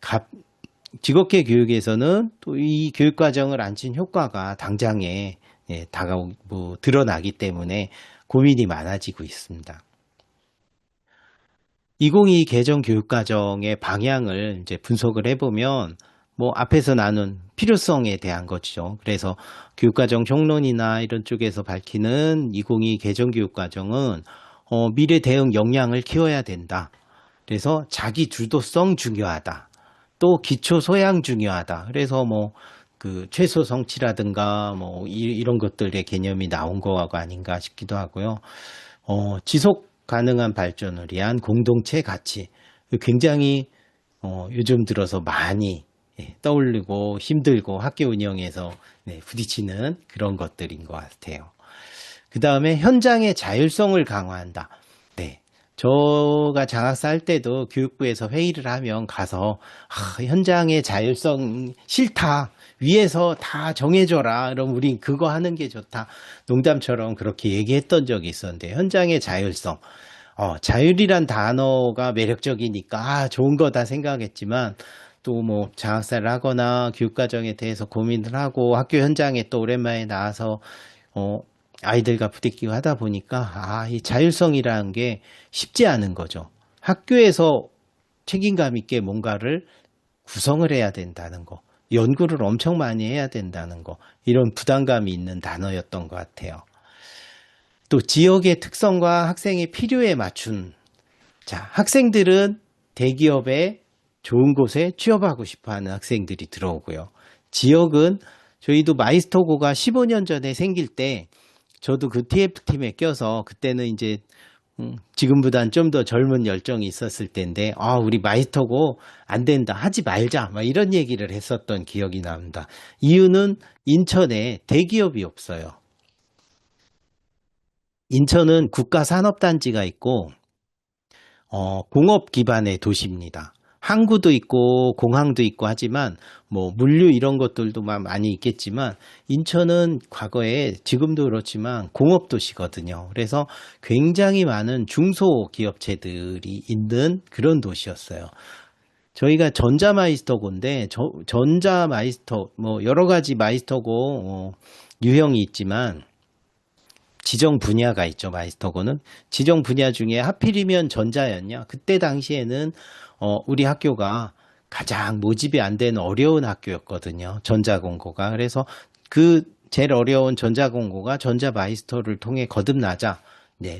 직업계 교육에서는 또 이 교육 과정을 안친 효과가 당장에 드러나기 때문에 고민이 많아지고 있습니다. 2022 개정 교육 과정의 방향을 이제 분석을 해보면 뭐 앞에서 나눈 필요성에 대한 것이죠. 그래서 교육과정 총론이나 이런 쪽에서 밝히는 2022 개정 교육과정은 미래 대응 역량을 키워야 된다. 그래서 자기 주도성 중요하다. 또 기초 소양 중요하다. 그래서 뭐 그 최소 성취라든가 뭐 이런 것들의 개념이 나온 거가 아닌가 싶기도 하고요. 지속 가능한 발전을 위한 공동체 가치. 굉장히 요즘 들어서 많이 떠올리고 힘들고 학교 운영에서 부딪히는 그런 것들인 것 같아요. 그 다음에 현장의 자율성을 강화한다. 네. 저가 장학사 할 때도 교육부에서 회의를 하면 가서 현장의 자율성 싫다. 위에서 다 정해줘라. 그럼 우린 그거 하는 게 좋다. 농담처럼 그렇게 얘기했던 적이 있었는데 현장의 자율성. 자율이란 단어가 매력적이니까 좋은 거다 생각했지만 또 뭐 장학사를 하거나 교육과정에 대해서 고민을 하고 학교 현장에 또 오랜만에 나와서 아이들과 부딪히고 하다 보니까 이 자율성이라는 게 쉽지 않은 거죠. 학교에서 책임감 있게 뭔가를 구성을 해야 된다는 거, 연구를 엄청 많이 해야 된다는 거, 이런 부담감이 있는 단어였던 것 같아요. 또 지역의 특성과 학생의 필요에 맞춘, 자, 학생들은 대기업에 좋은 곳에 취업하고 싶어 하는 학생들이 들어오고요. 지역은 저희도 마이스터고가 15년 전에 생길 때 저도 그 TF팀에 껴서 그때는 이제 지금보단 좀 더 젊은 열정이 있었을 텐데 우리 마이스터고 안 된다 하지 말자 막 이런 얘기를 했었던 기억이 납니다. 이유는 인천에 대기업이 없어요. 인천은 국가산업단지가 있고 공업 기반의 도시입니다. 항구도 있고 공항도 있고 하지만 뭐 물류 이런 것들도 많이 있겠지만 인천은 과거에 지금도 그렇지만 공업 도시거든요. 그래서 굉장히 많은 중소기업체들이 있는 그런 도시였어요. 저희가 전자마이스터고인데 전자마이스터 뭐 여러 가지 마이스터고 유형이 있지만 지정 분야가 있죠. 마이스터고는 지정 분야 중에 하필이면 전자였냐. 그때 당시에는 우리 학교가 가장 모집이 안 되는 어려운 학교였거든요. 전자공고가. 그래서 그 제일 어려운 전자공고가 전자마이스터를 통해 거듭나자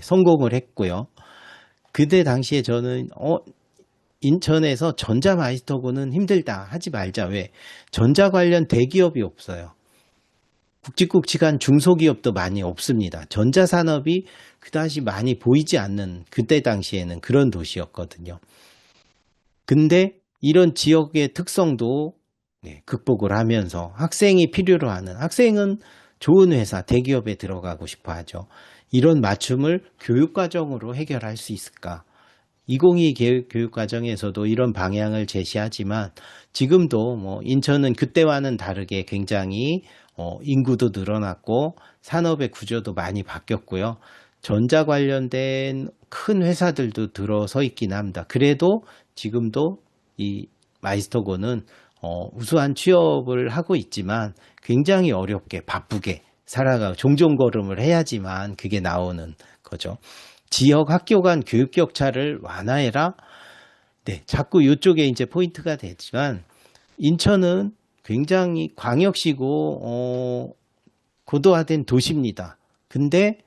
성공을 했고요. 그때 당시에 저는 인천에서 전자마이스터고는 힘들다. 하지 말자. 왜? 전자 관련 대기업이 없어요. 굵직굵직한 중소기업도 많이 없습니다. 전자산업이 그다지 많이 보이지 않는 그때 당시에는 그런 도시였거든요. 근데 이런 지역의 특성도 극복을 하면서 학생이 필요로 하는 학생은 좋은 회사, 대기업에 들어가고 싶어 하죠. 이런 맞춤을 교육과정으로 해결할 수 있을까? 2022 교육과정에서도 이런 방향을 제시하지만 지금도 뭐 인천은 그때와는 다르게 굉장히 인구도 늘어났고 산업의 구조도 많이 바뀌었고요. 전자 관련된 큰 회사들도 들어서 있긴 합니다. 그래도 지금도 이 마이스터고는 우수한 취업을 하고 있지만 굉장히 어렵게 바쁘게 살아가고 종종 걸음을 해야지만 그게 나오는 거죠. 지역 학교 간 교육 격차를 완화해라. 네, 자꾸 이쪽에 이제 포인트가 되지만 인천은 굉장히 광역시고 고도화된 도시입니다. 근데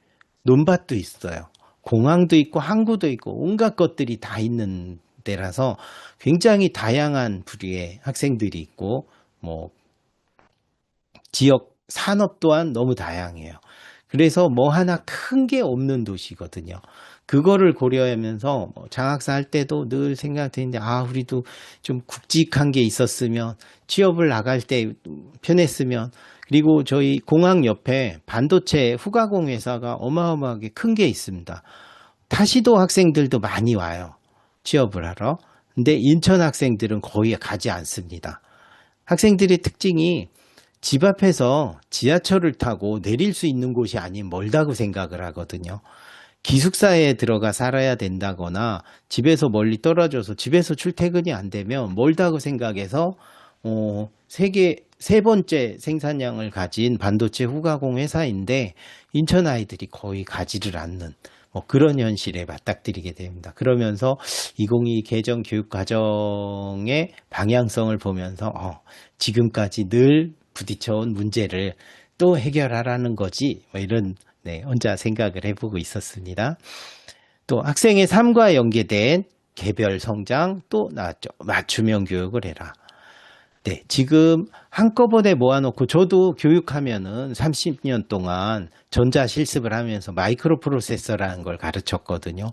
논밭도 있어요. 공항도 있고 항구도 있고 온갖 것들이 다 있는 데라서 굉장히 다양한 부류의 학생들이 있고 뭐 지역 산업 또한 너무 다양해요. 그래서 뭐 하나 큰 게 없는 도시거든요. 그거를 고려하면서 장학사 할 때도 늘 생각했는데 우리도 좀 굵직한 게 있었으면 취업을 나갈 때 편했으면 그리고 저희 공항 옆에 반도체 후가공 회사가 어마어마하게 큰 게 있습니다. 타시도 학생들도 많이 와요. 취업을 하러. 근데 인천 학생들은 거의 가지 않습니다. 학생들의 특징이 집 앞에서 지하철을 타고 내릴 수 있는 곳이 아닌 멀다고 생각을 하거든요. 기숙사에 들어가 살아야 된다거나 집에서 멀리 떨어져서 집에서 출퇴근이 안 되면 멀다고 생각해서 세 번째 생산량을 가진 반도체 후가공 회사인데 인천 아이들이 거의 가지를 않는 그런 현실에 맞닥뜨리게 됩니다. 그러면서 2022 개정 교육과정의 방향성을 보면서 지금까지 늘 부딪혀온 문제를 또 해결하라는 거지 이런 혼자 생각을 해보고 있었습니다. 또 학생의 삶과 연계된 개별 성장 또 나왔죠. 맞춤형 교육을 해라. 네, 지금 한꺼번에 모아놓고 저도 교육하면은 30년 동안 전자 실습을 하면서 마이크로 프로세서라는 걸 가르쳤거든요.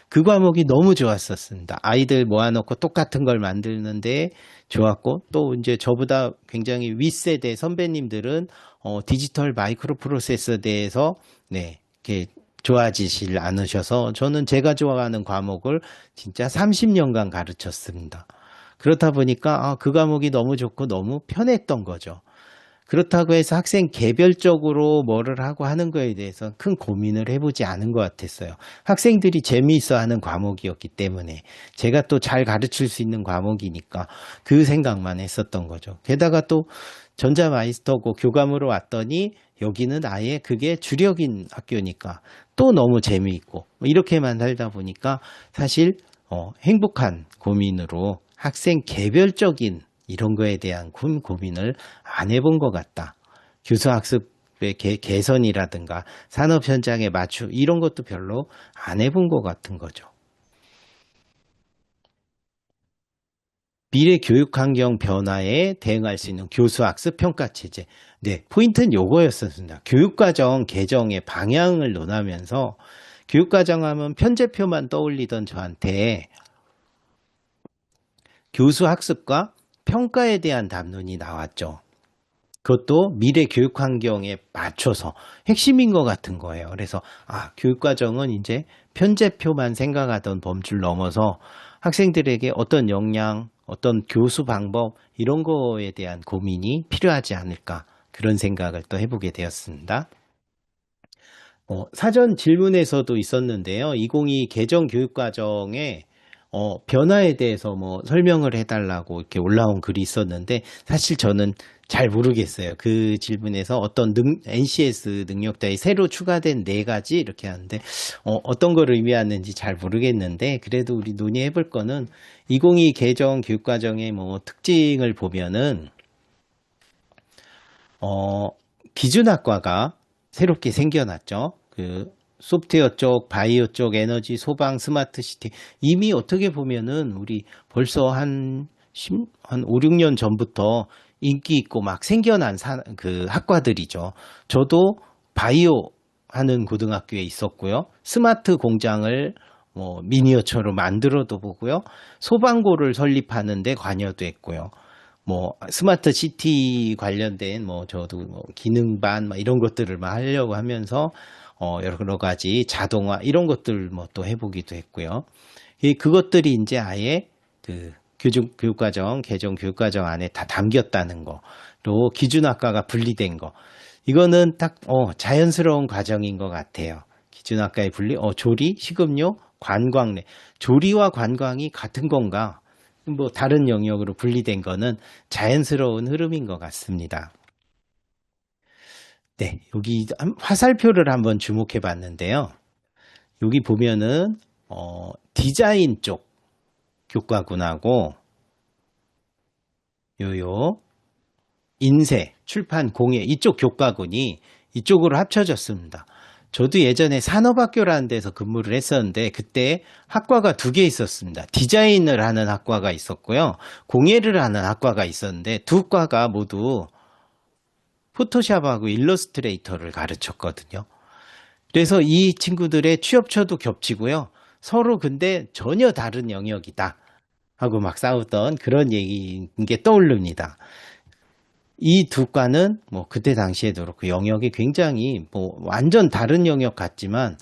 그 과목이 너무 좋았었습니다. 아이들 모아놓고 똑같은 걸 만드는데 좋았고, 또 이제 저보다 굉장히 윗세대 선배님들은 디지털 마이크로 프로세서에 대해서 네, 이렇게 좋아지질 않으셔서 저는 제가 좋아하는 과목을 진짜 30년간 가르쳤습니다. 그렇다 보니까 그 과목이 너무 좋고 너무 편했던 거죠. 그렇다고 해서 학생 개별적으로 뭐를 하고 하는 거에 대해서 큰 고민을 해보지 않은 것 같았어요. 학생들이 재미있어 하는 과목이었기 때문에 제가 또 잘 가르칠 수 있는 과목이니까 그 생각만 했었던 거죠. 게다가 또 전자마이스터고 교감으로 왔더니 여기는 아예 그게 주력인 학교니까 또 너무 재미있고 이렇게만 살다 보니까 사실 행복한 고민으로 학생 개별적인 이런 거에 대한 고민을 안 해본 것 같다. 교수학습의 개선이라든가 산업 현장에 맞추 이런 것도 별로 안 해본 것 같은 거죠. 미래 교육 환경 변화에 대응할 수 있는 교수학습 평가 체제. 네, 포인트는 요거였습니다. 교육과정 개정의 방향을 논하면서 교육과정 하면 편제표만 떠올리던 저한테 교수학습과 평가에 대한 담론이 나왔죠. 그것도 미래 교육 환경에 맞춰서 핵심인 것 같은 거예요. 그래서 교육과정은 이제 편제표만 생각하던 범주를 넘어서 학생들에게 어떤 역량, 어떤 교수 방법 이런 거에 대한 고민이 필요하지 않을까 그런 생각을 또 해보게 되었습니다. 사전 질문에서도 있었는데요. 2022 개정 교육과정에 변화에 대해서 뭐 설명을 해달라고 이렇게 올라온 글이 있었는데 사실 저는 잘 모르겠어요. 그 질문에서 어떤 NCS 능력자에 새로 추가된 네 가지 이렇게 하는데 어떤 걸 의미하는지 잘 모르겠는데 그래도 우리 논의해 볼 거는 2022 개정 교육과정의 뭐 특징을 보면은 기준학과가 새롭게 생겨났죠. 그 소프트웨어 쪽, 바이오 쪽, 에너지, 소방, 스마트 시티. 이미 어떻게 보면은 우리 벌써 한 5, 6년 전부터 인기 있고 막 생겨난 그 학과들이죠. 저도 바이오 하는 고등학교에 있었고요. 스마트 공장을 뭐 미니어처로 만들어도 보고요. 소방고를 설립하는데 관여도 했고요. 뭐 스마트 시티 관련된 뭐 저도 뭐 기능반 막 이런 것들을 막 하려고 하면서 여러 가지 자동화 이런 것들 뭐 또 해보기도 했고요. 그것들이 이제 아예 그 교육과정 개정 교육과정 안에 다 담겼다는 거로 기준학과가 분리된 거 이거는 딱 자연스러운 과정인 것 같아요. 기준학과의 분리 조리 식음료 관광 조리와 관광이 같은 건가? 뭐 다른 영역으로 분리된 거는 자연스러운 흐름인 것 같습니다. 네, 여기 화살표를 한번 주목해 봤는데요. 여기 보면은 디자인 쪽 교과군하고 요요 인쇄, 출판, 공예 이쪽 교과군이 이쪽으로 합쳐졌습니다. 저도 예전에 산업학교라는 데서 근무를 했었는데 그때 학과가 두 개 있었습니다. 디자인을 하는 학과가 있었고요. 공예를 하는 학과가 있었는데 두 과가 모두 포토샵하고 일러스트레이터를 가르쳤거든요. 그래서 이 친구들의 취업처도 겹치고요. 서로 근데 전혀 다른 영역이다 하고 막 싸웠던 그런 얘기인 게 떠오릅니다. 이 두 과는 뭐 그때 당시에도 그렇고 영역이 굉장히 뭐 완전 다른 영역 같지만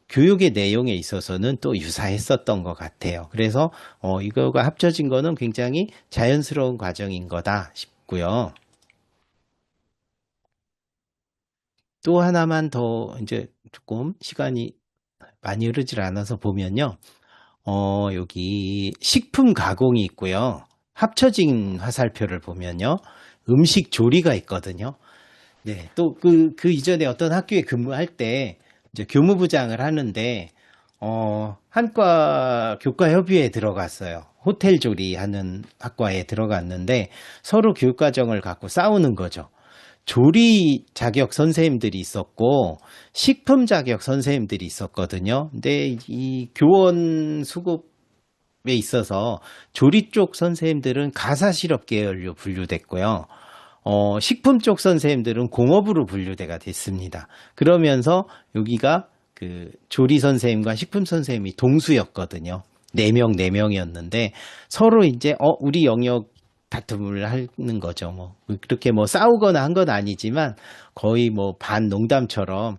교육의 내용에 있어서는 또 유사했었던 것 같아요. 그래서 이거가 합쳐진 거는 굉장히 자연스러운 과정인 거다 싶고요. 또 하나만 더 이제 조금 시간이 많이 흐르질 않아서 보면요. 여기 식품 가공이 있고요. 합쳐진 화살표를 보면요. 음식 조리가 있거든요. 네. 또 그 이전에 어떤 학교에 근무할 때 이제 교무부장을 하는데, 한과 교과협의회에 들어갔어요. 호텔 조리하는 학과에 들어갔는데 서로 교육과정을 갖고 싸우는 거죠. 조리 자격 선생님들이 있었고 식품 자격 선생님들이 있었거든요. 근데 이 교원 수급 있어서 조리 쪽 선생님들은 가사실업 계열로 분류됐고요. 식품 쪽 선생님들은 공업으로 분류대가 됐습니다. 그러면서 여기가 그 조리 선생님과 식품 선생님이 동수였거든요. 4명, 4명이었는데 서로 이제 우리 영역 다툼을 하는 거죠. 뭐 그렇게 뭐 싸우거나 한 건 아니지만 거의 뭐 반 농담처럼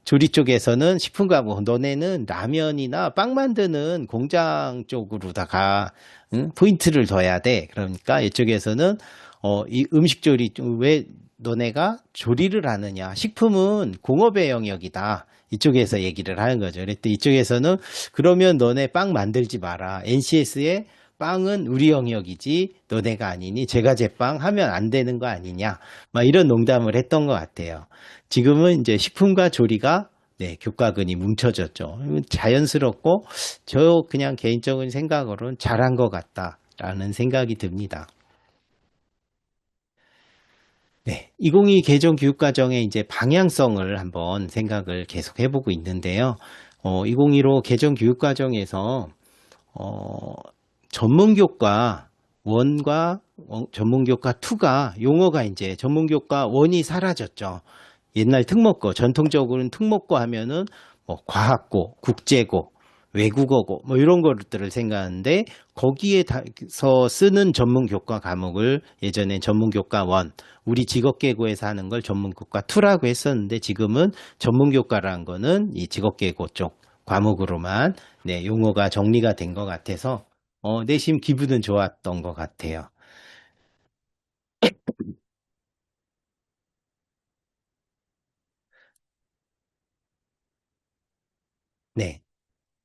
조리 쪽에서는 식품가공, 너네는 라면이나 빵 만드는 공장 쪽으로다가 응? 포인트를 둬야 돼. 그러니까 이쪽에서는 이 음식 조리 왜 너네가 조리를 하느냐? 식품은 공업의 영역이다. 이쪽에서 얘기를 하는 거죠. 그랬더니 이쪽에서는 그러면 너네 빵 만들지 마라. NCS의 빵은 우리 영역이지 너네가 아니니 제가 제빵 하면 안 되는 거 아니냐. 막 이런 농담을 했던 것 같아요. 지금은 이제 식품과 조리가 네, 교과근이 뭉쳐졌죠. 자연스럽고 저 그냥 개인적인 생각으로는 잘한 것 같다라는 생각이 듭니다. 네, 2022 개정 교육과정의 이제 방향성을 한번 생각을 계속 해보고 있는데요. 2015 개정 교육과정에서 어, 전문교과 1과 전문교과 2가 용어가 이제 전문교과 1이 사라졌죠. 옛날 특목고, 전통적으로는 특목고 하면은 뭐 과학고, 국제고, 외국어고, 뭐 이런 것들을 생각하는데 거기에서 쓰는 전문교과 과목을 예전에 전문교과 1, 우리 직업계고에서 하는 걸 전문교과 2라고 했었는데 지금은 전문교과라는 거는 이 직업계고 쪽 과목으로만 네, 용어가 정리가 된 것 같아서 내심 기분은 좋았던 것 같아요. 네.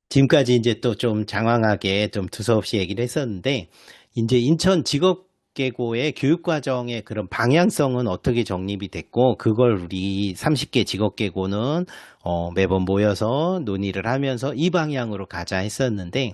지금까지 이제 또 좀 장황하게 좀 두서없이 얘기를 했었는데, 이제 인천 직업계고의 교육과정의 그런 방향성은 어떻게 정립이 됐고, 그걸 우리 30개 직업계고는 매번 모여서 논의를 하면서 이 방향으로 가자 했었는데,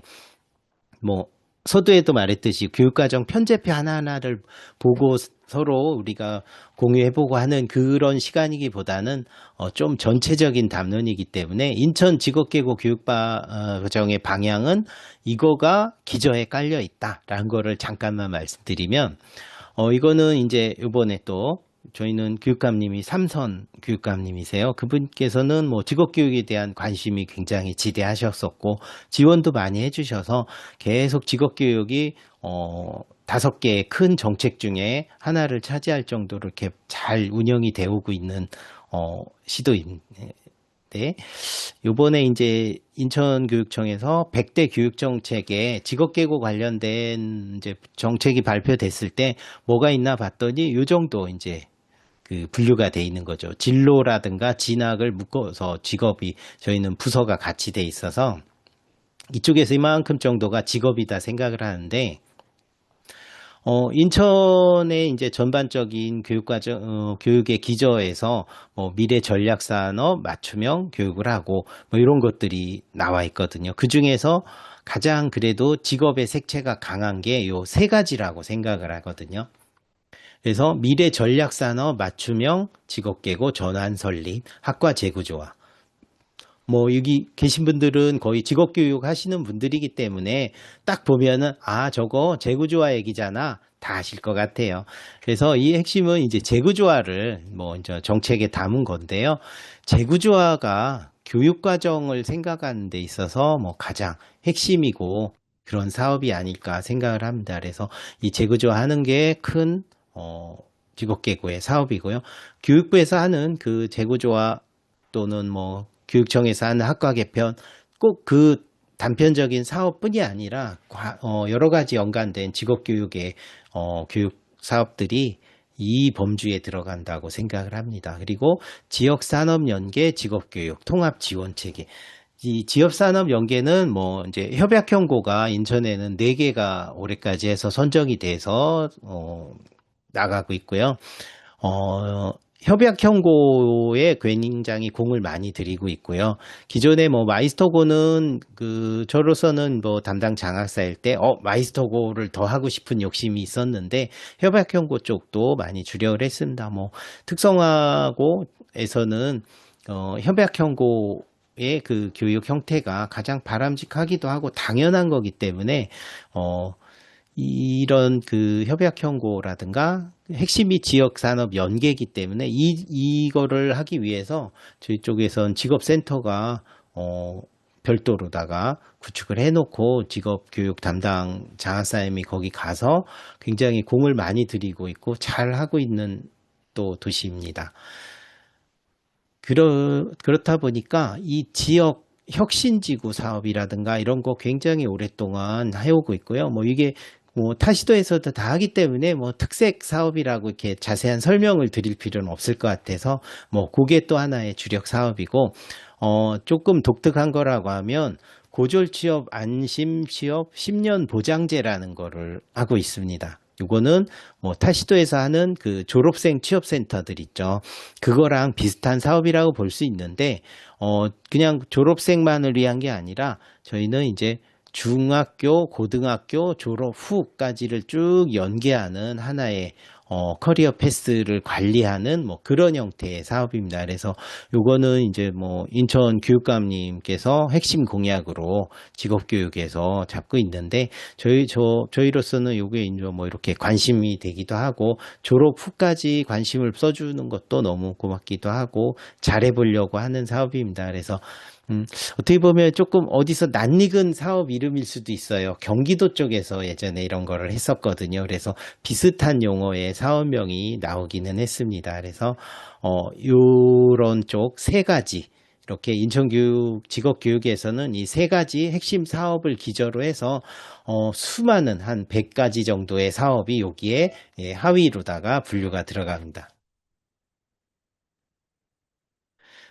뭐 서두에도 말했듯이 교육과정 편제표 하나하나를 보고 서로 우리가 공유해보고 하는 그런 시간이기보다는 좀 전체적인 담론이기 때문에 인천 직업계고 교육과정의 방향은 이거가 기저에 깔려 있다라는 거를 잠깐만 말씀드리면 이거는 이제 이번에 또 저희는 교육감님이 삼선 교육감님이세요. 그분께서는 뭐 직업교육에 대한 관심이 굉장히 지대하셨었고 지원도 많이 해주셔서 계속 직업교육이 5개의 큰 정책 중에 하나를 차지할 정도로 이렇게 잘 운영이 되고 있는 시도인데 요번에 이제 인천교육청에서 100대 교육정책에 직업계고 관련된 이제 정책이 발표됐을 때 뭐가 있나 봤더니 요 정도 이제 그 분류가 돼 있는 거죠. 진로라든가 진학을 묶어서 직업이 저희는 부서가 같이 돼 있어서 이쪽에서 이만큼 정도가 직업이다 생각을 하는데 인천의 이제 전반적인 교육과정, 교육의 기저에서 뭐 미래 전략 산업 맞춤형 교육을 하고 뭐 이런 것들이 나와 있거든요. 그 중에서 가장 그래도 직업의 색채가 강한 게 요 세 가지라고 생각을 하거든요. 그래서 미래 전략 산업 맞춤형 직업계고 전환 설립, 학과 재구조화. 뭐 여기 계신 분들은 거의 직업교육 하시는 분들이기 때문에 딱 보면은 저거 재구조화 얘기잖아 다 아실 것 같아요. 그래서 이 핵심은 이제 재구조화를 뭐 이제 정책에 담은 건데요. 재구조화가 교육 과정을 생각하는 데 있어서 뭐 가장 핵심이고 그런 사업이 아닐까 생각을 합니다. 그래서 이 재구조화하는 게 큰 직업계고의 사업이고요. 교육부에서 하는 그 재구조화 또는 뭐 교육청에서 하는 학과 개편 꼭 그 단편적인 사업뿐이 아니라 여러 가지 연관된 직업교육의 교육 사업들이 이 범주에 들어간다고 생각을 합니다. 그리고 지역산업연계 직업교육 통합지원체계 이 지역산업연계는 뭐 이제 협약형고가 인천에는 4개가 올해까지 해서 선정이 돼서 나가고 있고요. 협약형고에 굉장히 공을 많이 들이고 있고요. 기존에 뭐 마이스터고는 저로서는 뭐 담당 장학사일 때 마이스터고를 더 하고 싶은 욕심이 있었는데 협약형고 쪽도 많이 주력을 했습니다. 뭐 특성화고에서는 협약형고 정도의 그 교육 형태가 가장 바람직하기도 하고 당연한 거기 때문에 이런 그 협약형고라든가 핵심이 지역산업 연계이기 때문에 이거를 하기 위해서 저희 쪽에선 직업센터가 별도로다가 구축을 해놓고 직업교육 담당 장학사님이 거기 가서 굉장히 공을 많이 들이고 있고 잘 하고 있는 또 도시입니다. 그렇다 보니까 이 지역 혁신지구 사업이라든가 이런 거 굉장히 오랫동안 해오고 있고요. 뭐 이게 뭐 타시도에서도 다 하기 때문에 뭐 특색 사업이라고 이렇게 자세한 설명을 드릴 필요는 없을 것 같아서 뭐 그게 또 하나의 주력 사업이고 조금 독특한 거라고 하면 고졸 취업 안심 취업 10년 보장제라는 거를 하고 있습니다. 이거는 뭐 타시도에서 하는 그 졸업생 취업센터들 있죠. 그거랑 비슷한 사업이라고 볼 수 있는데 그냥 졸업생만을 위한 게 아니라 저희는 이제 중학교, 고등학교 졸업 후까지를 쭉 연계하는 하나의 커리어 패스를 관리하는 뭐 그런 형태의 사업입니다. 그래서 요거는 이제 뭐 인천 교육감님께서 핵심 공약으로 직업교육에서 잡고 있는데 저희로서는 요게 이제 뭐 이렇게 관심이 되기도 하고 졸업 후까지 관심을 써주는 것도 너무 고맙기도 하고 잘해보려고 하는 사업입니다. 그래서 어떻게 보면 조금 어디서 낯익은 사업 이름일 수도 있어요. 경기도 쪽에서 예전에 이런 거를 했었거든요. 그래서 비슷한 용어의 사업명이 나오기는 했습니다. 그래서, 요런 쪽 세 가지, 이렇게 인천교육, 직업교육에서는 이 세 가지 핵심 사업을 기저로 해서, 수많은 한 100가지 정도의 사업이 여기에 하위로다가 분류가 들어갑니다.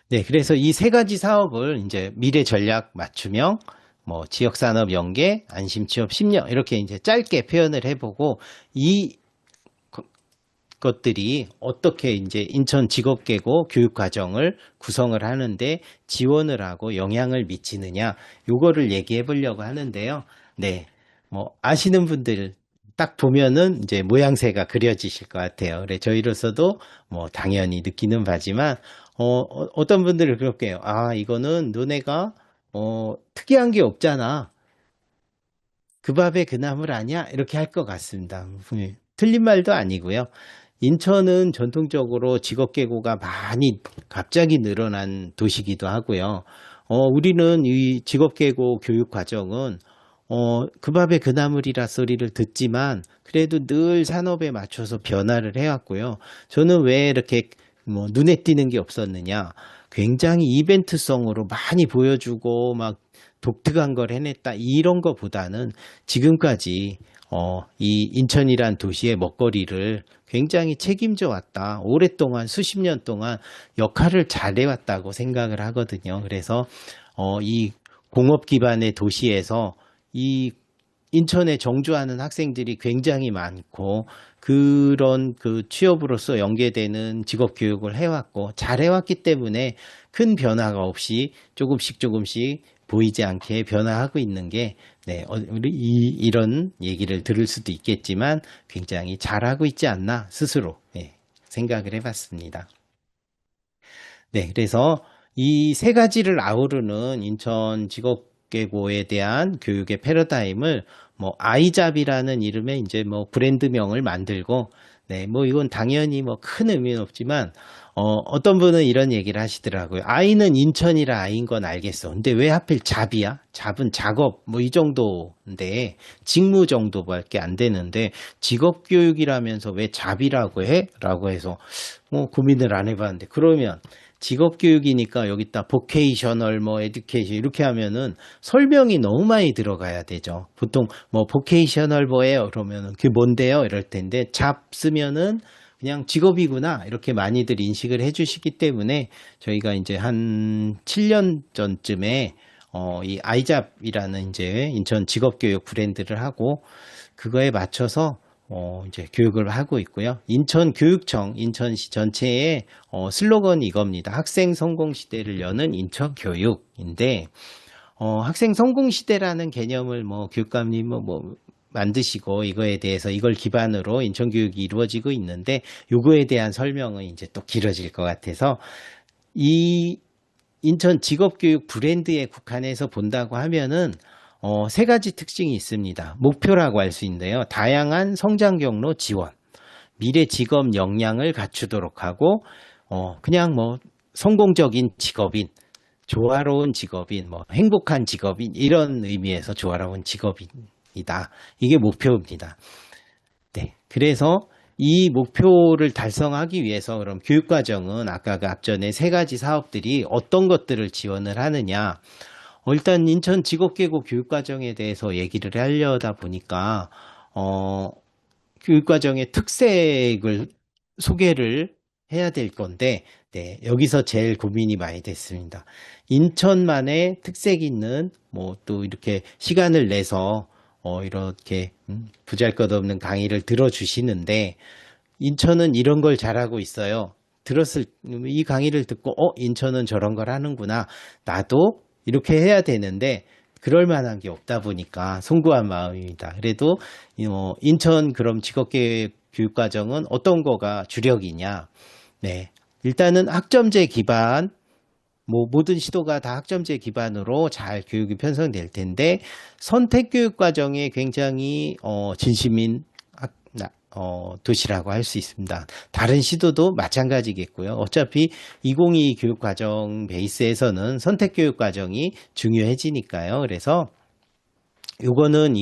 네, 그래서 이 세 가지 사업을 이제 미래 전략 맞춤형, 뭐 지역산업 연계, 안심 취업 10년 이렇게 이제 짧게 표현을 해보고 이 것들이 어떻게 이제 인천 직업계고 교육 과정을 구성을 하는데 지원을 하고 영향을 미치느냐, 요거를 얘기해 보려고 하는데요. 네, 뭐 아시는 분들 딱 보면은 이제 모양새가 그려지실 것 같아요. 그래 저희로서도 뭐 당연히 느끼는 바지만 어떤 분들은 그렇게 해요. 아, 이거는 너네가 특이한 게 없잖아. 그 밥에 그 나물 아니야? 이렇게 할 것 같습니다. 틀린 말도 아니고요. 인천은 전통적으로 직업계고가 많이 갑자기 늘어난 도시기도 하고요. 우리는 이 직업계고 교육 과정은 그 밥에 그 나물이라 소리를 듣지만 그래도 늘 산업에 맞춰서 변화를 해왔고요. 저는 왜 이렇게 뭐 눈에 띄는 게 없었느냐? 굉장히 이벤트성으로 많이 보여주고 막 독특한 걸 해냈다 이런 거보다는 지금까지 이 인천이란 도시의 먹거리를 굉장히 책임져 왔다. 오랫동안 수십 년 동안 역할을 잘해왔다고 생각을 하거든요. 그래서 이 공업 기반의 도시에서 이 인천에 정주하는 학생들이 굉장히 많고 그런 그 취업으로서 연계되는 직업 교육을 해왔고 잘 해왔기 때문에 큰 변화가 없이 조금씩 보이지 않게 변화하고 있는 게 네, 우리 이런 얘기를 들을 수도 있겠지만 굉장히 잘하고 있지 않나 스스로 생각을 해봤습니다. 네, 그래서 이 세 가지를 아우르는 인천 직업계고에 대한 교육의 패러다임을 뭐 아이잡이라는 이름의 이제 뭐 브랜드명을 만들고 네, 뭐 이건 당연히 뭐 큰 의미는 없지만 어떤 분은 이런 얘기를 하시더라고요. 아이는 인천이라 아이인 건 알겠어. 근데 왜 하필 잡이야? 잡은 작업 뭐 이 정도인데 직무 정도밖에 안 되는데 직업교육이라면서 왜 잡이라고 해? 라고 해서 뭐 고민을 안 해봤는데 그러면 직업교육이니까 여기다 보케이셔널 뭐 에듀케이션 이렇게 하면은 설명이 너무 많이 들어가야 되죠. 보통 뭐 보케이셔널 뭐예요? 그러면은 그게 뭔데요? 이럴 텐데 잡 쓰면은 그냥 직업이구나 이렇게 많이들 인식을 해주시기 때문에 저희가 이제 한 7년 전쯤에 이 아이잡이라는 이제 인천 직업교육 브랜드를 하고 그거에 맞춰서 이제 교육을 하고 있고요. 인천교육청, 인천시 전체의 슬로건이 이겁니다. 학생 성공 시대를 여는 인천교육인데 학생 성공 시대라는 개념을 뭐 교육감님 뭐 만드시고 이거에 대해서 이걸 기반으로 인천교육이 이루어지고 있는데 요거에 대한 설명은 이제 또 길어질 것 같아서 이 인천 직업교육 브랜드에 국한해서 본다고 하면은 세 가지 특징이 있습니다. 목표라고 할 수 있는데요. 다양한 성장 경로 지원, 미래 직업 역량을 갖추도록 하고, 그냥 뭐 성공적인 직업인, 조화로운 직업인, 뭐 행복한 직업인 이런 의미에서 조화로운 직업인이다. 이게 목표입니다. 네. 그래서 이 목표를 달성하기 위해서 그럼 교육과정은 아까 그 앞전에 세 가지 사업들이 어떤 것들을 지원을 하느냐. 일단 인천 직업계고 교육과정에 대해서 얘기를 하려다 보니까, 교육과정의 특색을 소개를 해야 될 건데, 네, 여기서 제일 고민이 많이 됐습니다. 인천만의 특색 있는, 뭐, 또 이렇게 시간을 내서, 이렇게, 보잘것없는 강의를 들어주시는데, 인천은 이런 걸 잘하고 있어요. 이 강의를 듣고, 인천은 저런 걸 하는구나. 나도 이렇게 해야 되는데, 그럴 만한 게 없다 보니까 송구한 마음입니다. 그래도 인천 그럼 직업계획 교육과정은 어떤 거가 주력이냐? 네, 일단은 학점제 기반, 뭐 모든 시도가 다 학점제 기반으로 잘 교육이 편성될 텐데 선택교육과정에 굉장히 진심인 도시라고 할 수 있습니다. 다른 시도도 마찬가지겠고요. 어차피 2022 교육과정 베이스에서는 선택교육과정이 중요해지니까요. 그래서 요거는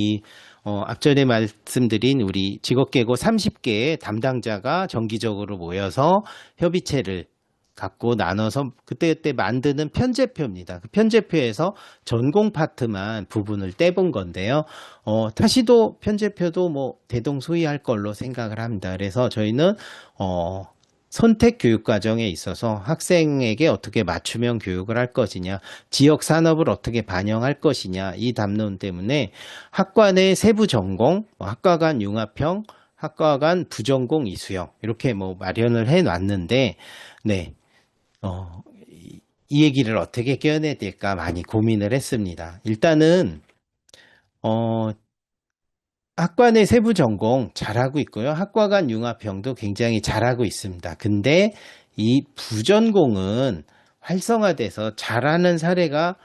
앞전에 말씀드린 우리 직업계고 30개의 담당자가 정기적으로 모여서 협의체를 갖고 나눠서 그때그때 만드는 편제표입니다. 그 편제표에서 전공 파트만 부분을 떼본 건데요. 타시도 편제표도 뭐 대동소이할 걸로 생각을 합니다. 그래서 저희는 선택 교육 과정에 있어서 학생에게 어떻게 맞춤형 교육을 할 것이냐, 지역 산업을 어떻게 반영할 것이냐 이 담론 때문에 학과 내 세부 전공, 학과 간 융합형, 학과 간 부전공 이수형 이렇게 뭐 마련을 해 놨는데 네. 이 얘기를 어떻게 껴내야 될까 많이 고민을 했습니다. 일단은, 학과 내 세부 전공 잘하고 있고요. 학과 간 융합형도 굉장히 잘하고 있습니다. 근데 이 부전공은 활성화돼서 잘하는 사례가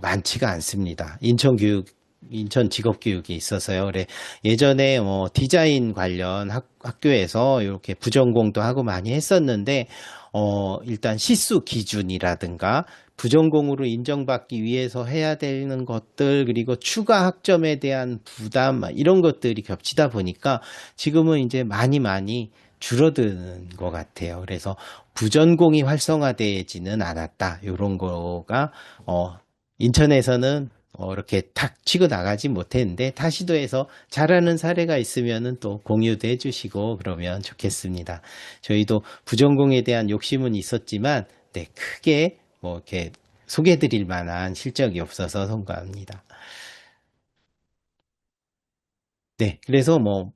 많지가 않습니다. 인천 직업교육에 있어서요. 그래 예전에 디자인 관련 학교에서 이렇게 부전공도 하고 많이 했었는데 일단 시수 기준이라든가 부전공으로 인정받기 위해서 해야 되는 것들 그리고 추가 학점에 대한 부담 이런 것들이 겹치다 보니까 지금은 이제 많이 줄어드는 것 같아요. 그래서 부전공이 활성화되지는 않았다. 이런 거가 인천에서는 이렇게 탁 치고 나가지 못했는데 타시도에서 잘하는 사례가 있으면은 또 공유도 해주시고 그러면 좋겠습니다. 저희도 부전공에 대한 욕심은 있었지만 네, 크게 뭐 이렇게 소개드릴 만한 실적이 없어서 송구합니다. 네, 그래서 뭐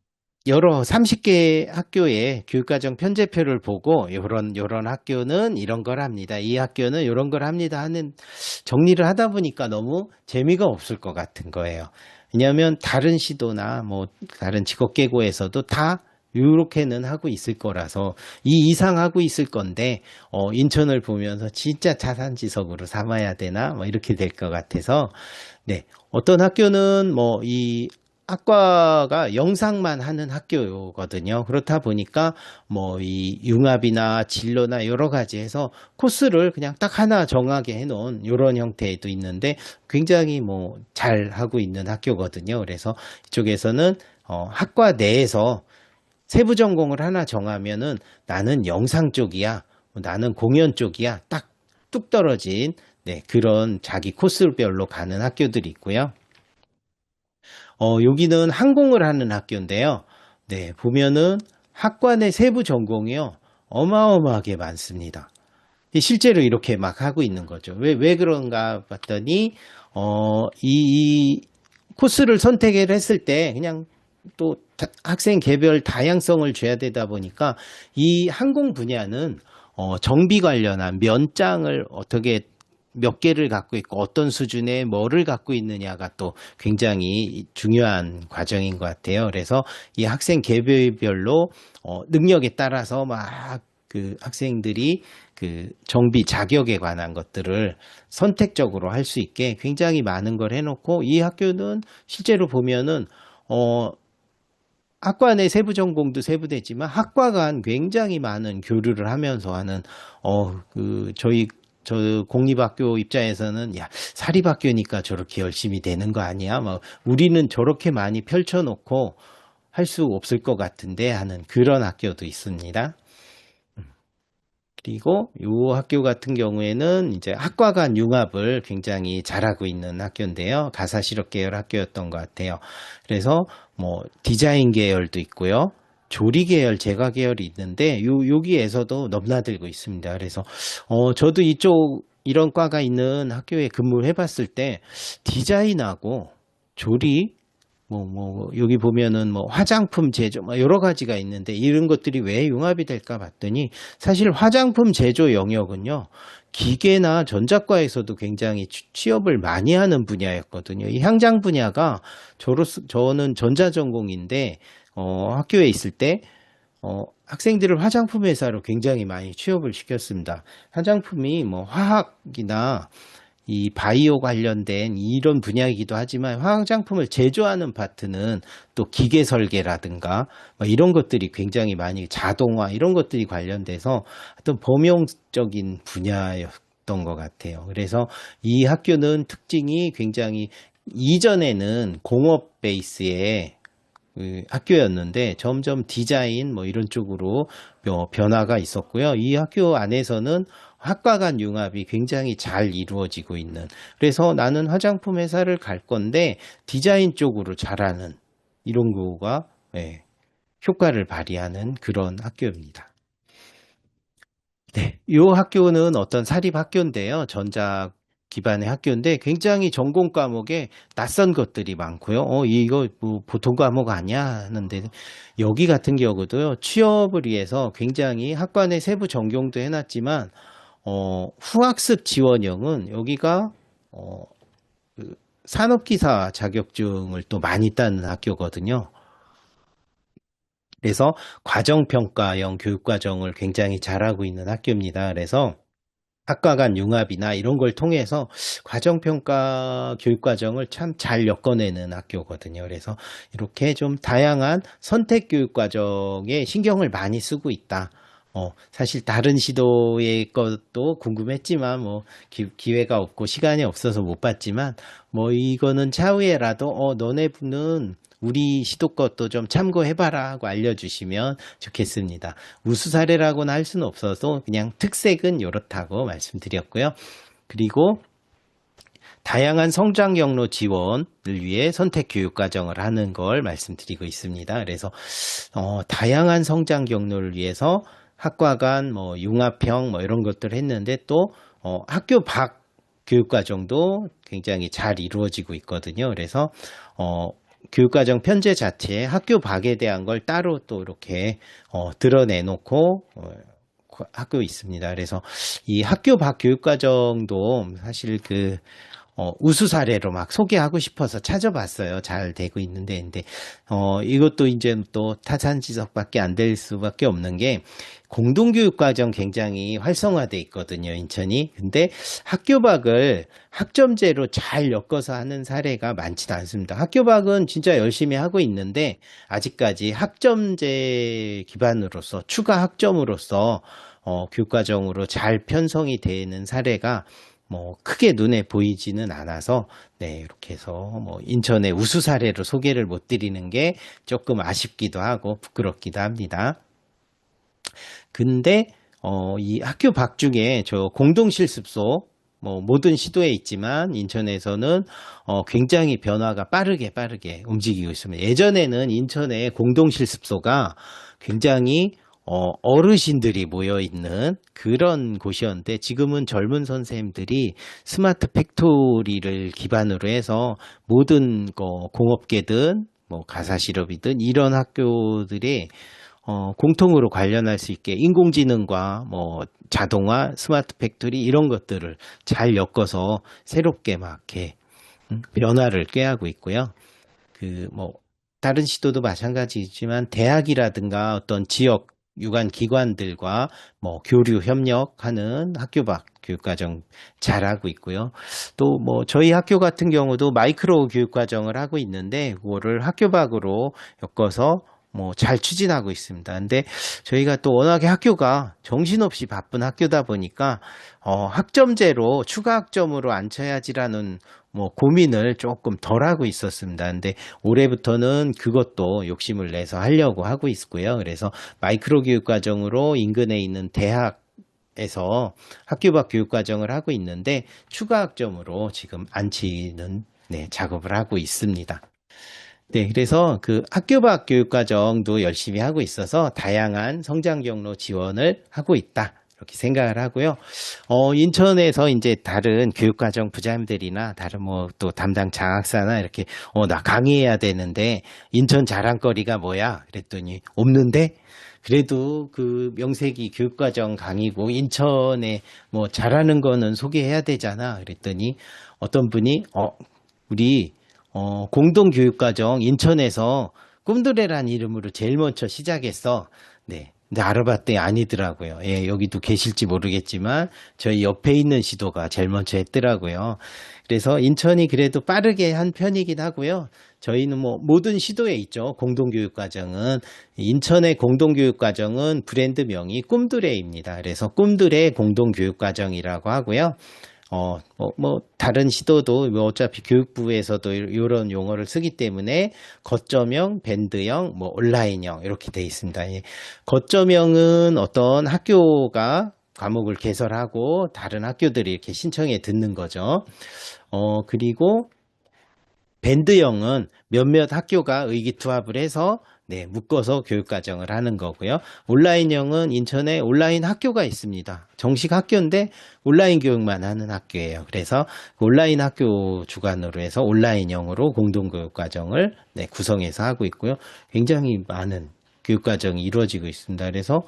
여러 30개 학교의 교육과정 편제표를 보고 요런 학교는 이런 걸 합니다. 이 학교는 이런 걸 합니다 하는 정리를 하다 보니까 너무 재미가 없을 것 같은 거예요. 왜냐하면 다른 시도나 뭐 다른 직업계고에서도 다 이렇게는 하고 있을 거라서 이 이상 하고 있을 건데 인천을 보면서 진짜 자산지석으로 삼아야 되나 뭐 이렇게 될 것 같아서 네, 어떤 학교는 뭐이 학과가 영상만 하는 학교거든요. 그렇다 보니까 뭐 이 융합이나 진로나 여러 가지 해서 코스를 그냥 딱 하나 정하게 해놓은 이런 형태도 있는데 굉장히 뭐 잘 하고 있는 학교거든요. 그래서 이쪽에서는 학과 내에서 세부 전공을 하나 정하면은 나는 영상 쪽이야, 나는 공연 쪽이야, 딱 뚝 떨어진 네, 그런 자기 코스별로 가는 학교들이 있고요. 여기는 항공을 하는 학교인데요. 네, 보면은 학과 내 세부 전공이요. 어마어마하게 많습니다. 실제로 이렇게 막 하고 있는 거죠. 왜 그런가 봤더니, 이 코스를 선택을 했을 때 그냥 또 학생 개별 다양성을 줘야 되다 보니까 이 항공 분야는 정비 관련한 면장을 어떻게 몇 개를 갖고 있고 어떤 수준의 뭐를 갖고 있느냐가 또 굉장히 중요한 과정인 것 같아요. 그래서 이 학생 개별별로 능력에 따라서 막 그 학생들이 그 정비 자격에 관한 것들을 선택적으로 할 수 있게 굉장히 많은 걸 해놓고 이 학교는 실제로 보면은 학과 내 세부 전공도 세부되지만 학과 간 굉장히 많은 교류를 하면서 하는 저 공립학교 입장에서는 야 사립학교니까 저렇게 열심히 되는 거 아니야? 뭐 우리는 저렇게 많이 펼쳐놓고 할 수 없을 것 같은데 하는 그런 학교도 있습니다. 그리고 이 학교 같은 경우에는 이제 학과 간 융합을 굉장히 잘하고 있는 학교인데요. 가사 실업 계열 학교였던 것 같아요. 그래서 뭐 디자인 계열도 있고요. 조리 계열, 제과 계열이 있는데 여기에서도 넘나들고 있습니다. 그래서 저도 이런 과가 있는 학교에 근무를 해봤을 때 디자인하고 조리 여기 보면은 뭐 화장품 제조, 뭐 여러 가지가 있는데 이런 것들이 왜 융합이 될까 봤더니 사실 화장품 제조 영역은요, 기계나 전자과에서도 굉장히 취업을 많이 하는 분야였거든요. 이 향장 분야가 저는 전자전공인데, 학교에 있을 때, 학생들을 화장품 회사로 굉장히 많이 취업을 시켰습니다. 화장품이 뭐 화학이나 이 바이오 관련된 이런 분야이기도 하지만 화장품을 제조하는 파트는 또 기계 설계라든가 뭐 이런 것들이 굉장히 많이 자동화 이런 것들이 관련돼서 어떤 범용적인 분야였던 것 같아요. 그래서 이 학교는 특징이 굉장히 이전에는 공업 베이스의 그 학교였는데 점점 디자인 뭐 이런 쪽으로 변화가 있었고요. 이 학교 안에서는 학과 간 융합이 굉장히 잘 이루어지고 있는. 그래서 나는 화장품 회사를 갈 건데 디자인 쪽으로 잘하는 이런 거가 효과를 발휘하는 그런 학교입니다. 네, 이 학교는 어떤 사립 학교인데요. 전자 기반의 학교인데 굉장히 전공 과목에 낯선 것들이 많고요. 이거 뭐 보통 과목 아니야 하는데 여기 같은 경우도요. 취업을 위해서 굉장히 학과 내 세부 전공도 해놨지만 후학습 지원형은 여기가 그 산업기사 자격증을 또 많이 따는 학교거든요. 그래서 과정평가형 교육과정을 굉장히 잘하고 있는 학교입니다. 그래서 학과 간 융합이나 이런 걸 통해서 과정평가 교육과정을 참 잘 엮어내는 학교거든요. 그래서 이렇게 좀 다양한 선택 교육과정에 신경을 많이 쓰고 있다. 사실 다른 시도의 것도 궁금했지만, 기회가 없고 시간이 없어서 못 봤지만, 이거는 차후에라도, 너네는 우리 시도 것도 좀 참고해봐라 하고 알려주시면 좋겠습니다. 우수 사례라고는 할 수는 없어서 그냥 특색은 이렇다고 말씀드렸고요. 그리고 다양한 성장 경로 지원을 위해 선택 교육 과정을 하는 걸 말씀드리고 있습니다. 그래서 다양한 성장 경로를 위해서 학과 간 융합형 이런 것들을 했는데 또 학교 밖 교육 과정도 굉장히 잘 이루어지고 있거든요. 그래서 교육과정 편제 자체에 학교 밖에 대한 걸 따로 또 이렇게 드러내놓고 학교 있습니다. 그래서 이 학교 밖 교육과정도 사실 우수 사례로 막 소개하고 싶어서 찾아봤어요. 잘 되고 있는데, 근데, 이것도 이제 또 타산지석밖에 안 될 수밖에 없는 게, 공동교육과정 굉장히 활성화돼 있거든요, 인천이. 근데 학교 밖을 학점제로 잘 엮어서 하는 사례가 많지는 않습니다. 학교 밖은 진짜 열심히 하고 있는데, 아직까지 학점제 기반으로서, 추가 학점으로서, 교육과정으로 잘 편성이 되는 사례가 크게 눈에 보이지는 않아서, 이렇게 해서, 인천의 우수 사례로 소개를 못 드리는 게 조금 아쉽기도 하고 부끄럽기도 합니다. 근데, 이 학교 밖 중에 저 공동실습소, 모든 시도에 있지만 인천에서는 굉장히 변화가 빠르게 움직이고 있습니다. 예전에는 인천의 공동실습소가 굉장히 어르신들이 모여있는 그런 곳이었는데 지금은 젊은 선생님들이 스마트 팩토리를 기반으로 해서 모든 공업계든 가사실업이든 이런 학교들이 공통으로 관련할 수 있게 인공지능과 자동화, 스마트 팩토리 이런 것들을 잘 엮어서 새롭게 막 이렇게 변화를 꾀하고 있고요. 다른 시도도 마찬가지지만 대학이라든가 어떤 지역 유관 기관들과 뭐 교류 협력하는 학교 밖 교육과정 잘하고 있고요. 또 뭐 저희 학교 같은 경우도 마이크로 교육과정을 하고 있는데 그거를 학교 밖으로 엮어서 뭐 잘 추진하고 있습니다. 근데 저희가 또 워낙에 학교가 정신없이 바쁜 학교다 보니까 학점제로 추가 학점으로 안 쳐야지라는 뭐 고민을 조금 덜 하고 있었습니다. 근데 올해부터는 그것도 욕심을 내서 하려고 하고 있고요. 그래서 마이크로 교육 과정으로 인근에 있는 대학에서 학교 밖 교육 과정을 하고 있는데 추가 학점으로 지금 안 치는 작업을 하고 있습니다. 네, 그래서 그 학교 밖 교육과정도 열심히 하고 있어서 다양한 성장 경로 지원을 하고 있다. 이렇게 생각을 하고요. 인천에서 이제 다른 교육과정 부장님들이나 다른 뭐 또 담당 장학사나 이렇게, 나 강의해야 되는데 인천 자랑거리가 뭐야? 그랬더니 없는데? 그래도 그 명색이 교육과정 강의고 인천에 뭐 잘하는 거는 소개해야 되잖아. 그랬더니 어떤 분이, 우리 공동교육과정 인천에서 꿈드레란 이름으로 제일 먼저 시작했어. 네. 근데 알아봤더니 아니더라고요. 예, 여기도 계실지 모르겠지만 저희 옆에 있는 시도가 제일 먼저 했더라고요. 그래서 인천이 그래도 빠르게 한 편이긴 하고요. 저희는 뭐 모든 시도에 있죠. 공동교육과정은. 인천의 공동교육과정은 브랜드명이 꿈드레입니다. 그래서 꿈드레 공동교육과정이라고 하고요. 다른 시도도, 뭐, 어차피 교육부에서도 이런 용어를 쓰기 때문에, 거점형, 밴드형, 뭐, 온라인형, 이렇게 돼 있습니다. 예. 거점형은 어떤 학교가 과목을 개설하고, 다른 학교들이 이렇게 신청해 듣는 거죠. 그리고, 밴드형은 몇몇 학교가 의기투합을 해서 묶어서 교육과정을 하는 거고요. 온라인형은 인천에 온라인 학교가 있습니다. 정식 학교인데 온라인 교육만 하는 학교예요. 그래서 온라인 학교 주관으로 해서 온라인형으로 공동교육과정을 구성해서 하고 있고요. 굉장히 많은 교육과정이 이루어지고 있습니다. 그래서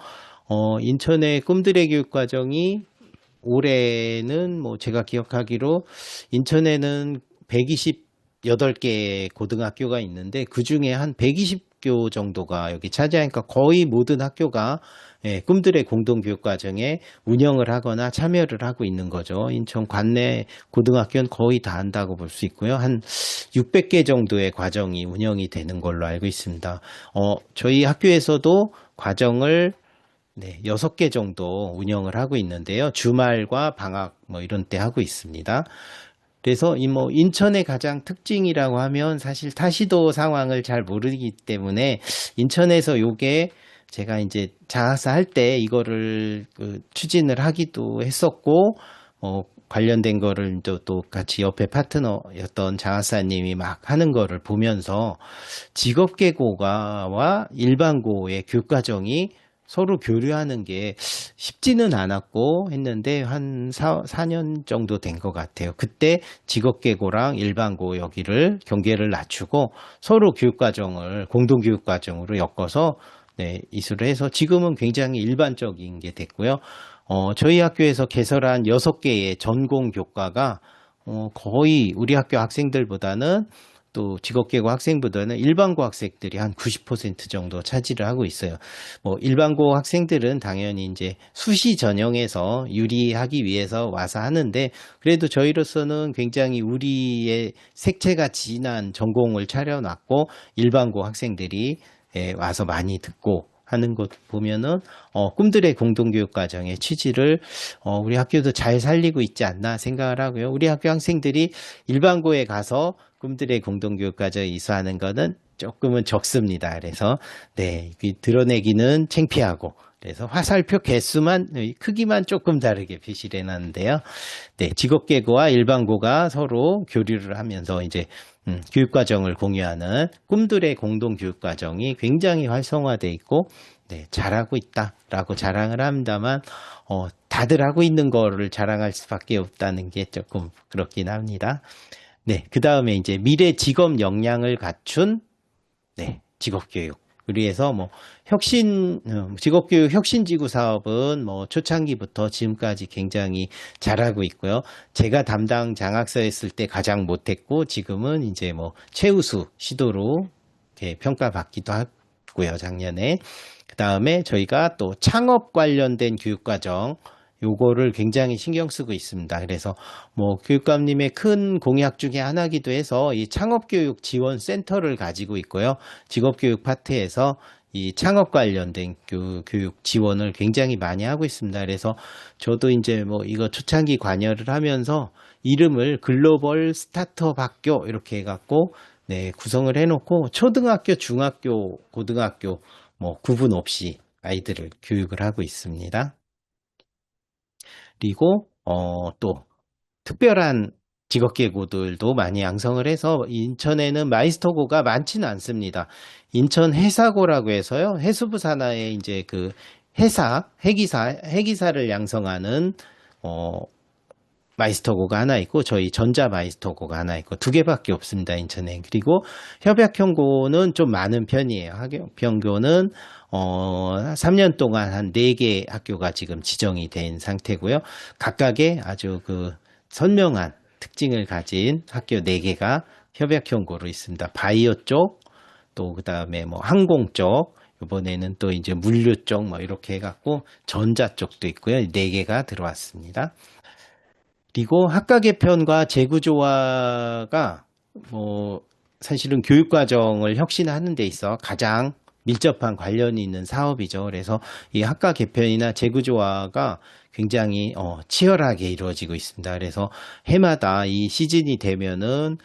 인천의 꿈들의 교육과정이 올해는 뭐 제가 기억하기로 인천에는 128개 고등학교가 있는데 그 중에 한 120교 정도가 여기 차지하니까 거의 모든 학교가 꿈들의 공동교육과정에 운영을 하거나 참여를 하고 있는 거죠. 인천 관내 고등학교는 거의 다 한다고 볼 수 있고요. 한 600개 정도의 과정이 운영이 되는 걸로 알고 있습니다. 저희 학교에서도 과정을 6개 정도 운영을 하고 있는데요. 주말과 방학 뭐 이런 때 하고 있습니다. 그래서 인천의 가장 특징이라고 하면 사실 타시도 상황을 잘 모르기 때문에 인천에서 요게 제가 이제 장학사 할 때 이거를 추진을 하기도 했었고, 관련된 거를 또 같이 옆에 파트너였던 장학사님이 막 하는 거를 보면서 직업계고와 일반고의 교육과정이 서로 교류하는 게 쉽지는 않았고 했는데 한 4년 정도 된 것 같아요. 그때 직업계고랑 일반고 여기를 경계를 낮추고 서로 교육과정을 공동교육과정으로 엮어서 이수를 해서 지금은 굉장히 일반적인 게 됐고요. 저희 학교에서 개설한 6개의 전공 교과가 거의 우리 학교 학생들보다는 또 직업계고 학생보다는 일반고 학생들이 한 90% 정도 차지를 하고 있어요. 뭐 일반고 학생들은 당연히 이제 수시 전형에서 유리하기 위해서 와서 하는데 그래도 저희로서는 굉장히 우리의 색채가 진한 전공을 차려놨고 일반고 학생들이 와서 많이 듣고 하는 것 보면은 꿈들의 공동교육과정의 취지를 우리 학교도 잘 살리고 있지 않나 생각을 하고요. 우리 학교 학생들이 일반고에 가서 꿈들의 공동교육과정에 이수하는 거는 조금은 적습니다. 그래서 드러내기는 창피하고 그래서 화살표 개수만 크기만 조금 다르게 표시를 해놨는데요. 직업계고와 일반고가 서로 교류를 하면서 이제 교육과정을 공유하는 꿈들의 공동교육과정이 굉장히 활성화되어 있고 잘하고 있다라고 자랑을 합니다만 다들 하고 있는 거를 자랑할 수밖에 없다는 게 조금 그렇긴 합니다. 그 다음에 이제 미래 직업 역량을 갖춘 직업교육. 그래서 뭐 직업교육 혁신지구 사업은 뭐 초창기부터 지금까지 굉장히 잘하고 있고요. 제가 담당 장학사였을 때 가장 못했고 지금은 이제 뭐 최우수 시도로 이렇게 평가받기도 했고요, 작년에. 그 다음에 저희가 또 창업 관련된 교육과정, 요거를 굉장히 신경 쓰고 있습니다. 그래서 뭐 교육감님의 큰 공약 중에 하나기도 해서 이 창업교육 지원 센터를 가지고 있고요. 직업교육 파트에서 이 창업 관련된 교육 지원을 굉장히 많이 하고 있습니다. 그래서 저도 이제 뭐 이거 초창기 관여를 하면서 이름을 글로벌 스타트업 학교 이렇게 해갖고 네, 구성을 해놓고 초등학교, 중학교, 고등학교 뭐 구분 없이 아이들을 교육을 하고 있습니다. 그리고 또 특별한 직업계고들도 많이 양성을 해서 인천에는 마이스터고가 많지는 않습니다. 인천 해사고라고 해서요. 해수부 산하에 이제 그 해기사를 양성하는 어, 마이스터고가 하나 있고 저희 전자 마이스터고가 하나 있고 두 개밖에 없습니다. 인천에. 그리고 협약형고는 좀 많은 편이에요. 협약형고는 3년 동안 한 4개 학교가 지금 지정이 된 상태고요. 각각의 아주 그 선명한 특징을 가진 학교 4개가 협약형고로 있습니다. 바이오 쪽, 또 그다음에 뭐 항공 쪽, 이번에는 또 이제 물류 쪽 뭐 이렇게 해갖고 전자 쪽도 있고요. 4개가 들어왔습니다. 그리고 학과 개편과 재구조화가 뭐 사실은 교육 과정을 혁신하는 데 있어 가장 밀접한 관련이 있는 사업이죠. 그래서 이 학과 개편이나 재구조화가 굉장히 치열하게 이루어지고 있습니다. 그래서 해마다 이 시즌이 되면은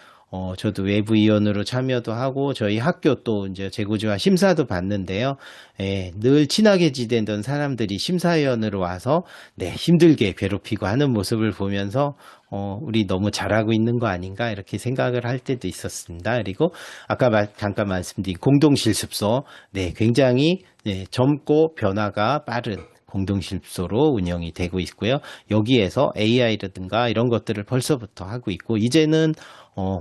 저도 외부위원으로 참여도 하고 저희 학교 또 이제 재구조화 심사도 받는데요. 예, 늘 친하게 지내던 사람들이 심사위원으로 와서 네, 힘들게 괴롭히고 하는 모습을 보면서 우리 너무 잘하고 있는 거 아닌가 이렇게 생각을 할 때도 있었습니다. 그리고 아까 잠깐 말씀드린 공동실습소, 네, 굉장히 네, 젊고 변화가 빠른 공동실습소로 운영이 되고 있고요. 여기에서 AI라든가 이런 것들을 벌써부터 하고 있고 이제는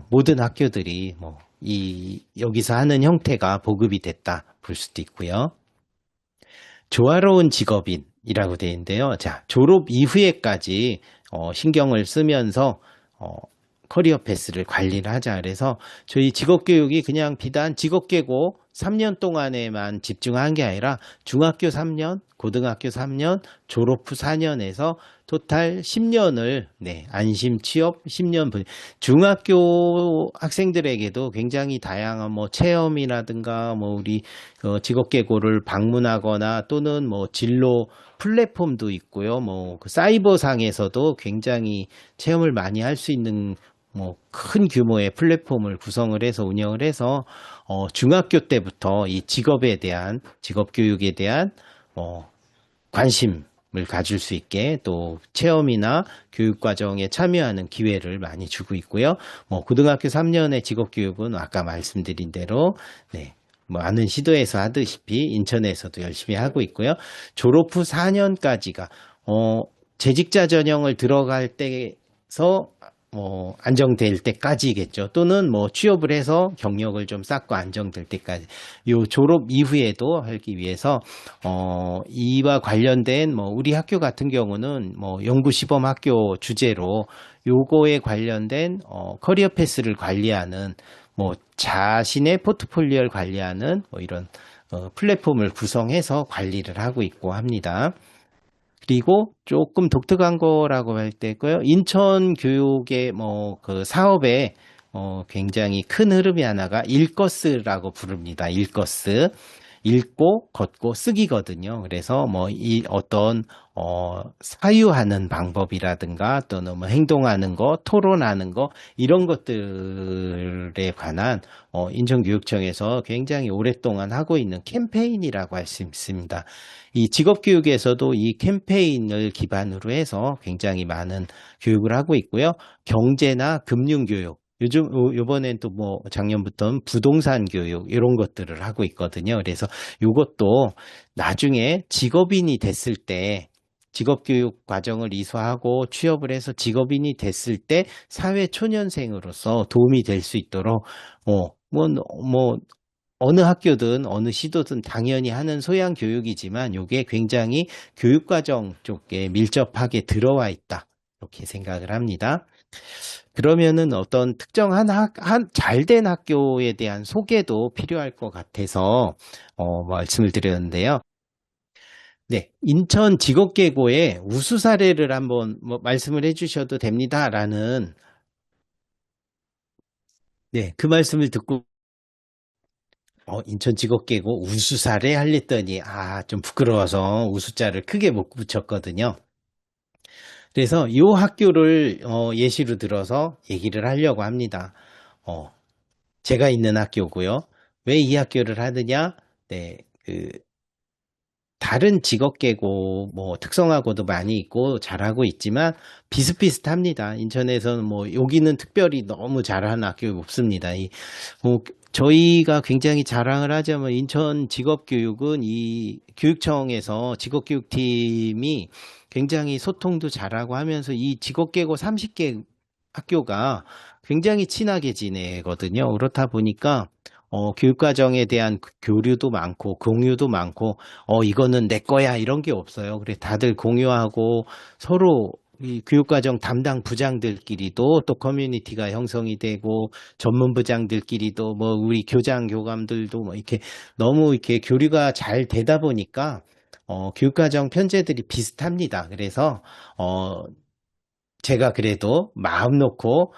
모든 학교들이 뭐 여기서 하는 형태가 보급이 됐다 볼 수도 있고요. 조화로운 직업인이라고 되어 있는데요. 자, 졸업 이후에까지 신경을 쓰면서 커리어 패스를 관리를 하자. 그래서 저희 직업교육이 그냥 비단 직업계고 3년 동안에만 집중한 게 아니라 중학교 3년, 고등학교 3년, 졸업 후 4년에서 토탈 10년을 네, 안심 취업 10년 중학교 학생들에게도 굉장히 다양한 뭐 체험이라든가 뭐 우리 직업계고를 방문하거나 또는 뭐 진로 플랫폼도 있고요. 뭐 그 사이버상에서도 굉장히 체험을 많이 할 수 있는 뭐 큰 규모의 플랫폼을 구성을 해서 운영을 해서 중학교 때부터 이 직업에 대한 직업 교육에 대한 관심을 가질 수 있게 또 체험이나 교육 과정에 참여하는 기회를 많이 주고 있고요. 뭐 고등학교 3년의 직업 교육은 아까 말씀드린 대로 네. 뭐 아는 시도에서 하듯이 인천에서도 열심히 하고 있고요. 졸업 후 4년까지가 재직자 전형을 들어갈 때서 안정될 때까지겠죠. 또는 뭐 취업을 해서 경력을 좀 쌓고 안정될 때까지. 요 졸업 이후에도 하기 위해서 이와 관련된 뭐 우리 학교 같은 경우는 뭐 연구 시범 학교 주제로 요거에 관련된 커리어 패스를 관리하는 뭐 자신의 포트폴리오를 관리하는 뭐 이런 플랫폼을 구성해서 관리를 하고 있고 합니다. 그리고 조금 독특한 거라고 할 때고요. 인천 교육의 뭐 그 사업에 굉장히 큰 흐름이 하나가 일거스라고 부릅니다. 일거스. 읽고 걷고 쓰기거든요. 그래서 뭐 이 어떤 사유하는 방법이라든가 또는 뭐 행동하는 거, 토론하는 거 이런 것들에 관한 인천교육청에서 굉장히 오랫동안 하고 있는 캠페인이라고 할 수 있습니다. 이 직업교육에서도 이 캠페인을 기반으로 해서 굉장히 많은 교육을 하고 있고요. 경제나 금융교육 요번엔 또 뭐 작년부터는 부동산 교육 이런 것들을 하고 있거든요. 그래서 이것도 나중에 직업인이 됐을 때 직업교육 과정을 이수하고 취업을 해서 직업인이 됐을 때 사회 초년생으로서 도움이 될 수 있도록 뭐 어느 학교든 어느 시도든 당연히 하는 소양 교육이지만 이게 굉장히 교육과정 쪽에 밀접하게 들어와 있다. 이렇게 생각을 합니다. 그러면은 어떤 특정한 잘된 학교에 대한 소개도 필요할 것 같아서, 말씀을 드렸는데요. 네, 인천 직업계고의 우수 사례를 한번 뭐 말씀을 해주셔도 됩니다라는, 네, 그 말씀을 듣고, 인천 직업계고 우수 사례 하랬더니, 좀 부끄러워서 우수자를 크게 못 붙였거든요. 그래서 이 학교를 예시로 들어서 얘기를 하려고 합니다. 어, 제가 있는 학교고요. 왜 이 학교를 하느냐? 네, 다른 직업계고 뭐 특성화고도 많이 있고 잘하고 있지만 비슷비슷합니다. 인천에서는 뭐 여기는 특별히 너무 잘하는 학교 없습니다. 뭐 저희가 굉장히 자랑을 하자면 인천 직업교육은 이 교육청에서 직업교육팀이 굉장히 소통도 잘하고 하면서 이 직업계고 30개 학교가 굉장히 친하게 지내거든요. 그렇다 보니까 교육과정에 대한 교류도 많고 공유도 많고 이거는 내 거야 이런 게 없어요. 그래 다들 공유하고 서로 이 교육과정 담당 부장들끼리도 또 커뮤니티가 형성이 되고 전문 부장들끼리도 뭐 우리 교장 교감들도 뭐 이렇게 너무 이렇게 교류가 잘 되다 보니까 교육과정 편제들이 비슷합니다. 그래서 제가 그래도 마음 놓고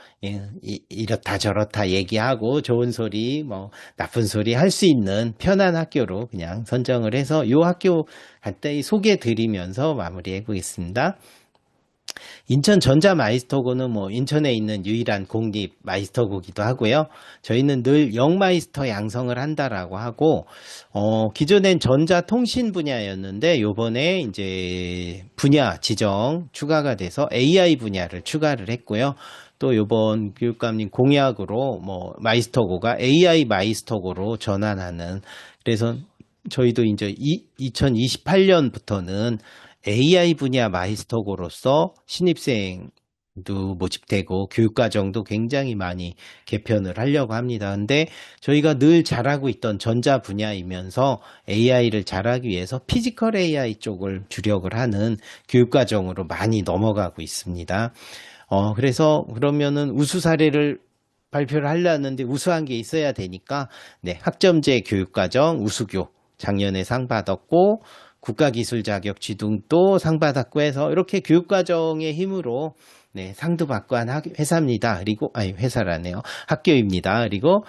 이렇다 저렇다 얘기하고 좋은 소리 뭐 나쁜 소리 할 수 있는 편한 학교로 그냥 선정을 해서 이 학교 간단히 소개 드리면서 마무리해 보겠습니다. 인천 전자 마이스터고는 뭐 인천에 있는 유일한 공립 마이스터고기도 하고요. 저희는 늘 영마이스터 양성을 한다라고 하고 기존엔 전자통신 분야였는데 요번에 이제 분야 지정 추가가 돼서 AI 분야를 추가를 했고요. 또 요번 교육감님 공약으로 뭐 마이스터고가 AI 마이스터고로 전환하는 그래서 저희도 이제 2028년부터는 AI 분야 마이스터고로서 신입생도 모집되고 교육과정도 굉장히 많이 개편을 하려고 합니다. 근데 저희가 늘 잘하고 있던 전자 분야이면서 AI를 잘하기 위해서 피지컬 AI 쪽을 주력을 하는 교육과정으로 많이 넘어가고 있습니다. 그래서 그러면은 우수 사례를 발표를 하려는데 우수한 게 있어야 되니까 네, 학점제 교육과정 우수교 작년에 상 받았고 국가기술 자격 취등도 상 받았고 해서 이렇게 교육과정의 힘으로 네, 상도 받고 한 회사입니다. 그리고 아니 회사라네요. 학교입니다. 그리고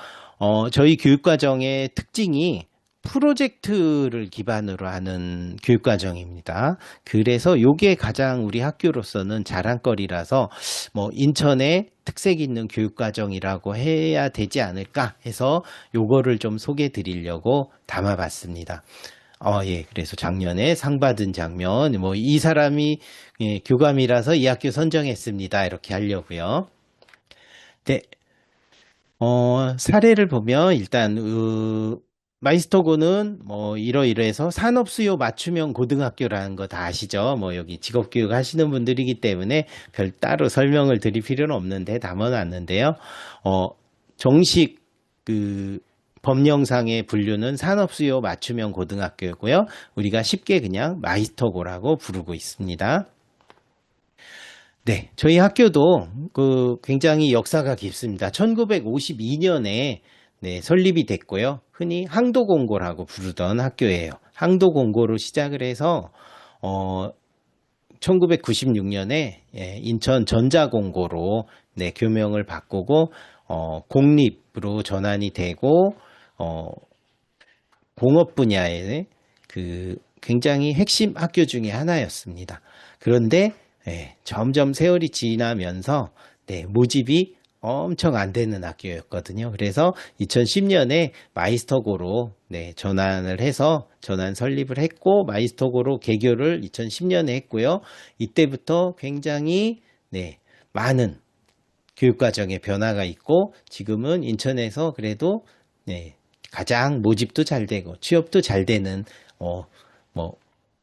저희 교육과정의 특징이 프로젝트를 기반으로 하는 교육과정입니다. 그래서 요게 가장 우리 학교로서는 자랑거리라서 뭐 인천에 특색 있는 교육과정이라고 해야 되지 않을까 해서 요거를 좀 소개해 드리려고 담아봤습니다. 예. 그래서 작년에 상 받은 장면, 뭐, 이 사람이, 예, 교감이라서 이 학교 선정했습니다. 이렇게 하려고요. 네. 사례를 보면, 일단, 마이스터고는 뭐, 이러이러해서 산업수요 맞춤형 고등학교라는 거 다 아시죠? 뭐, 여기 직업교육 하시는 분들이기 때문에 별 따로 설명을 드릴 필요는 없는데 담아놨는데요. 정식, 법령상의 분류는 산업수요 맞춤형 고등학교고요. 우리가 쉽게 그냥 마이스터고라고 부르고 있습니다. 네, 저희 학교도 굉장히 역사가 깊습니다. 1952년에 네, 설립이 됐고요. 흔히 항도공고라고 부르던 학교예요. 항도공고로 시작을 해서 1996년에 인천 전자공고로 네, 교명을 바꾸고 공립으로 전환이 되고 공업 분야의 굉장히 핵심 학교 중에 하나였습니다. 그런데 점점 세월이 지나면서 네, 모집이 엄청 안 되는 학교였거든요. 그래서 2010년에 마이스터고로 네, 전환을 해서 전환 설립을 했고 마이스터고로 개교를 2010년에 했고요. 이때부터 굉장히 네, 많은 교육과정의 변화가 있고 지금은 인천에서 그래도 네, 가장 모집도 잘 되고 취업도 잘 되는 뭐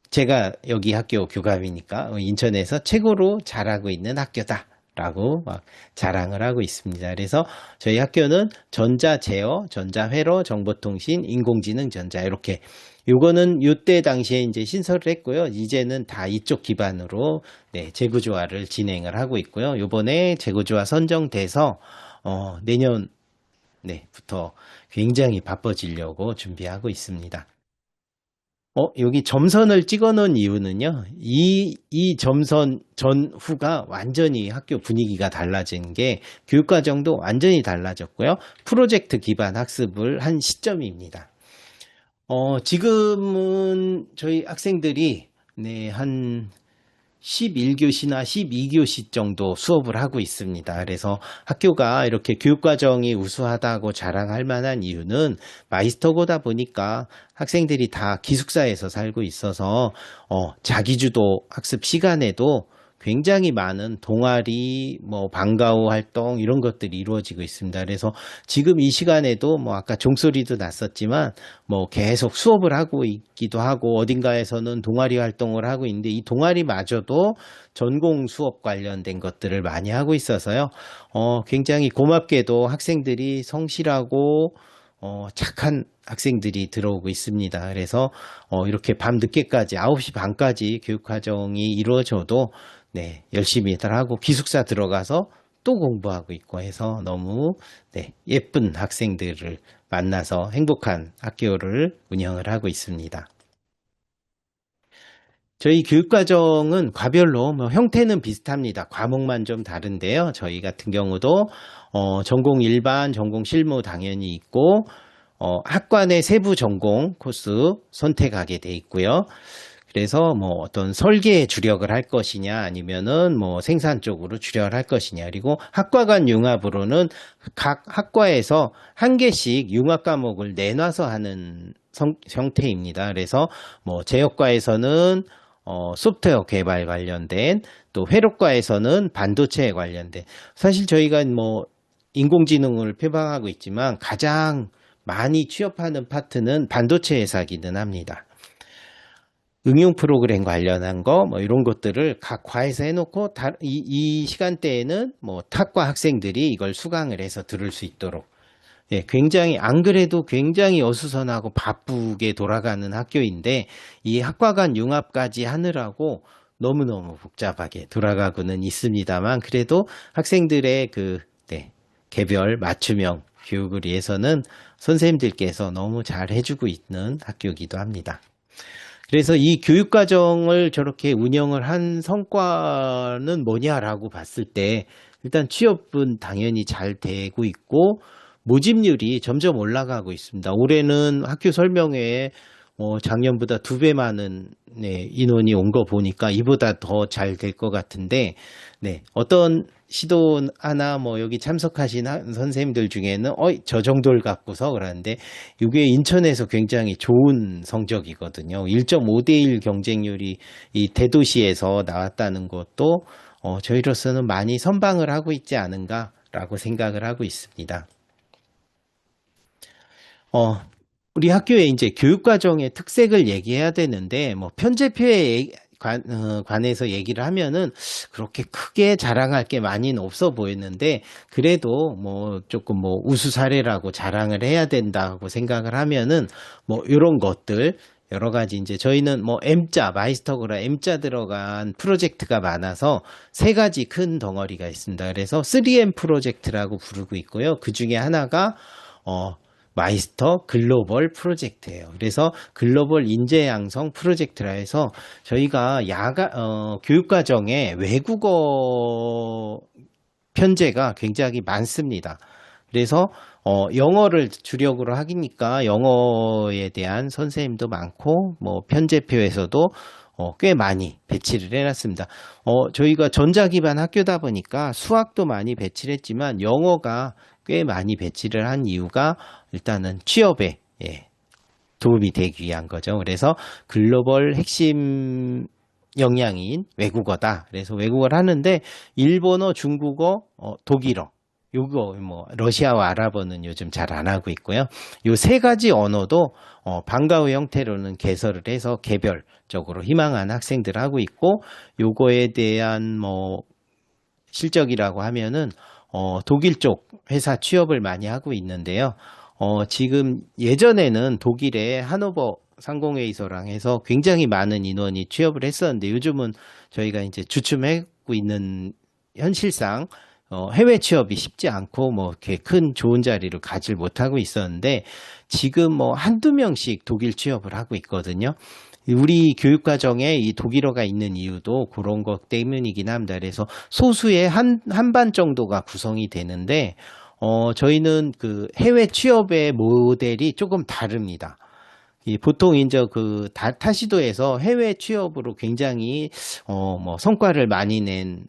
제가 여기 학교 교감이니까 인천에서 최고로 잘하고 있는 학교다. 라고 막 자랑을 하고 있습니다. 그래서 저희 학교는 전자 제어, 전자 회로, 정보통신, 인공지능, 전자 이렇게 요거는 요때 당시에 이제 신설을 했고요. 이제는 다 이쪽 기반으로 네, 재구조화를 진행을 하고 있고요. 요번에 재구조화 선정돼서 내년 부터 굉장히 바빠지려고 준비하고 있습니다. 여기 점선을 찍어 놓은 이유는요, 이 점선 전후가 완전히 학교 분위기가 달라진 게 교육과정도 완전히 달라졌고요. 프로젝트 기반 학습을 한 시점입니다. 지금은 저희 학생들이 한 11교시나 12교시 정도 수업을 하고 있습니다. 그래서 학교가 이렇게 교육과정이 우수하다고 자랑할 만한 이유는 마이스터고다 보니까 학생들이 다 기숙사에서 살고 있어서 자기주도 학습 시간에도 굉장히 많은 동아리, 방과후 활동 이런 것들이 이루어지고 있습니다. 그래서 지금 이 시간에도 아까 종소리도 났었지만 계속 수업을 하고 있기도 하고 어딘가에서는 동아리 활동을 하고 있는데 이 동아리마저도 전공 수업 관련된 것들을 많이 하고 있어서요. 굉장히 고맙게도 학생들이 성실하고 착한 학생들이 들어오고 있습니다. 그래서 이렇게 밤 늦게까지 9시 반까지 교육과정이 이루어져도 열심히들 하고 기숙사 들어가서 또 공부하고 있고 해서 너무 예쁜 학생들을 만나서 행복한 학교를 운영을 하고 있습니다. 저희 교육과정은 과별로 형태는 비슷합니다. 과목만 좀 다른데요. 저희 같은 경우도 전공 일반, 전공 실무 당연히 있고 학과내 세부 전공 코스 선택하게 돼 있고요. 그래서 어떤 설계에 주력을 할 것이냐 아니면은 생산 쪽으로 주력을 할 것이냐 그리고 학과 간 융합으로는 각 학과에서 한 개씩 융합 과목을 내놔서 하는 형태입니다. 그래서 제역과에서는 소프트웨어 개발 관련된 또 회로과에서는 반도체에 관련된 사실 저희가 인공지능을 표방하고 있지만 가장 많이 취업하는 파트는 반도체 회사기는 합니다. 응용 프로그램 관련한 거 이런 것들을 각 과에서 해놓고 이 시간대에는 학과 학생들이 이걸 수강을 해서 들을 수 있도록 굉장히 안 그래도 굉장히 어수선하고 바쁘게 돌아가는 학교인데 이 학과 간 융합까지 하느라고 너무너무 복잡하게 돌아가고는 있습니다만 그래도 학생들의 개별 맞춤형 교육을 위해서는 선생님들께서 너무 잘 해주고 있는 학교이기도 합니다. 그래서 이 교육과정을 저렇게 운영을 한 성과는 뭐냐라고 봤을 때 일단 취업은 당연히 잘 되고 있고 모집률이 점점 올라가고 있습니다. 올해는 학교 설명회에 작년보다 2배 많은 인원이 온 거 보니까 이보다 더 잘 될 것 같은데 어떤 시도 하나 여기 참석하신 선생님들 중에는 저 정도를 갖고서 그러는데 이게 인천에서 굉장히 좋은 성적이거든요. 1.5대1 경쟁률이 이 대도시에서 나왔다는 것도 저희로서는 많이 선방을 하고 있지 않은가라고 생각을 하고 있습니다. 우리 학교에 이제 교육과정의 특색을 얘기해야 되는데, 편제표에 관해서 얘기를 하면은 그렇게 크게 자랑할 게 많이는 없어 보였는데, 그래도 조금 우수 사례라고 자랑을 해야 된다고 생각을 하면은, 이런 것들, 여러 가지 이제 저희는 M자, 마이스터그라 M자 들어간 프로젝트가 많아서 3가지 큰 덩어리가 있습니다. 그래서 3M 프로젝트라고 부르고 있고요. 그 중에 하나가, 마이스터 글로벌 프로젝트예요. 그래서 글로벌 인재 양성 프로젝트라 해서 저희가 교육과정에 외국어 편제가 굉장히 많습니다. 그래서 영어를 주력으로 하기니까 영어에 대한 선생님도 많고 편제표에서도 꽤 많이 배치를 해놨습니다. 저희가 전자기반 학교다 보니까 수학도 많이 배치를 했지만 영어가 꽤 많이 배치를 한 이유가 일단은 취업에 도움이 되기 위한 거죠. 그래서 글로벌 핵심 역량인 외국어다. 그래서 외국어를 하는데 일본어, 중국어, 독일어 요거 러시아와 아랍어는 요즘 잘 안 하고 있고요. 요 3가지 언어도 방과후 형태로는 개설을 해서 개별적으로 희망하는 학생들 하고 있고 요거에 대한 실적이라고 하면은 독일 쪽 회사 취업을 많이 하고 있는데요. 지금 예전에는 독일의 하노버 상공회의소랑 해서 굉장히 많은 인원이 취업을 했었는데 요즘은 저희가 이제 주춤하고 있는 현실상 해외 취업이 쉽지 않고 뭐 이렇게 큰 좋은 자리를 가질 못하고 있었는데 지금 뭐 한두 명씩 독일 취업을 하고 있거든요. 우리 교육과정에 이 독일어가 있는 이유도 그런 것 때문이긴 합니다. 그래서 소수의 한반 정도가 구성이 되는데, 저희는 그 해외 취업의 모델이 조금 다릅니다. 보통 이제 그 타시도에서 해외 취업으로 굉장히 뭐 성과를 많이 낸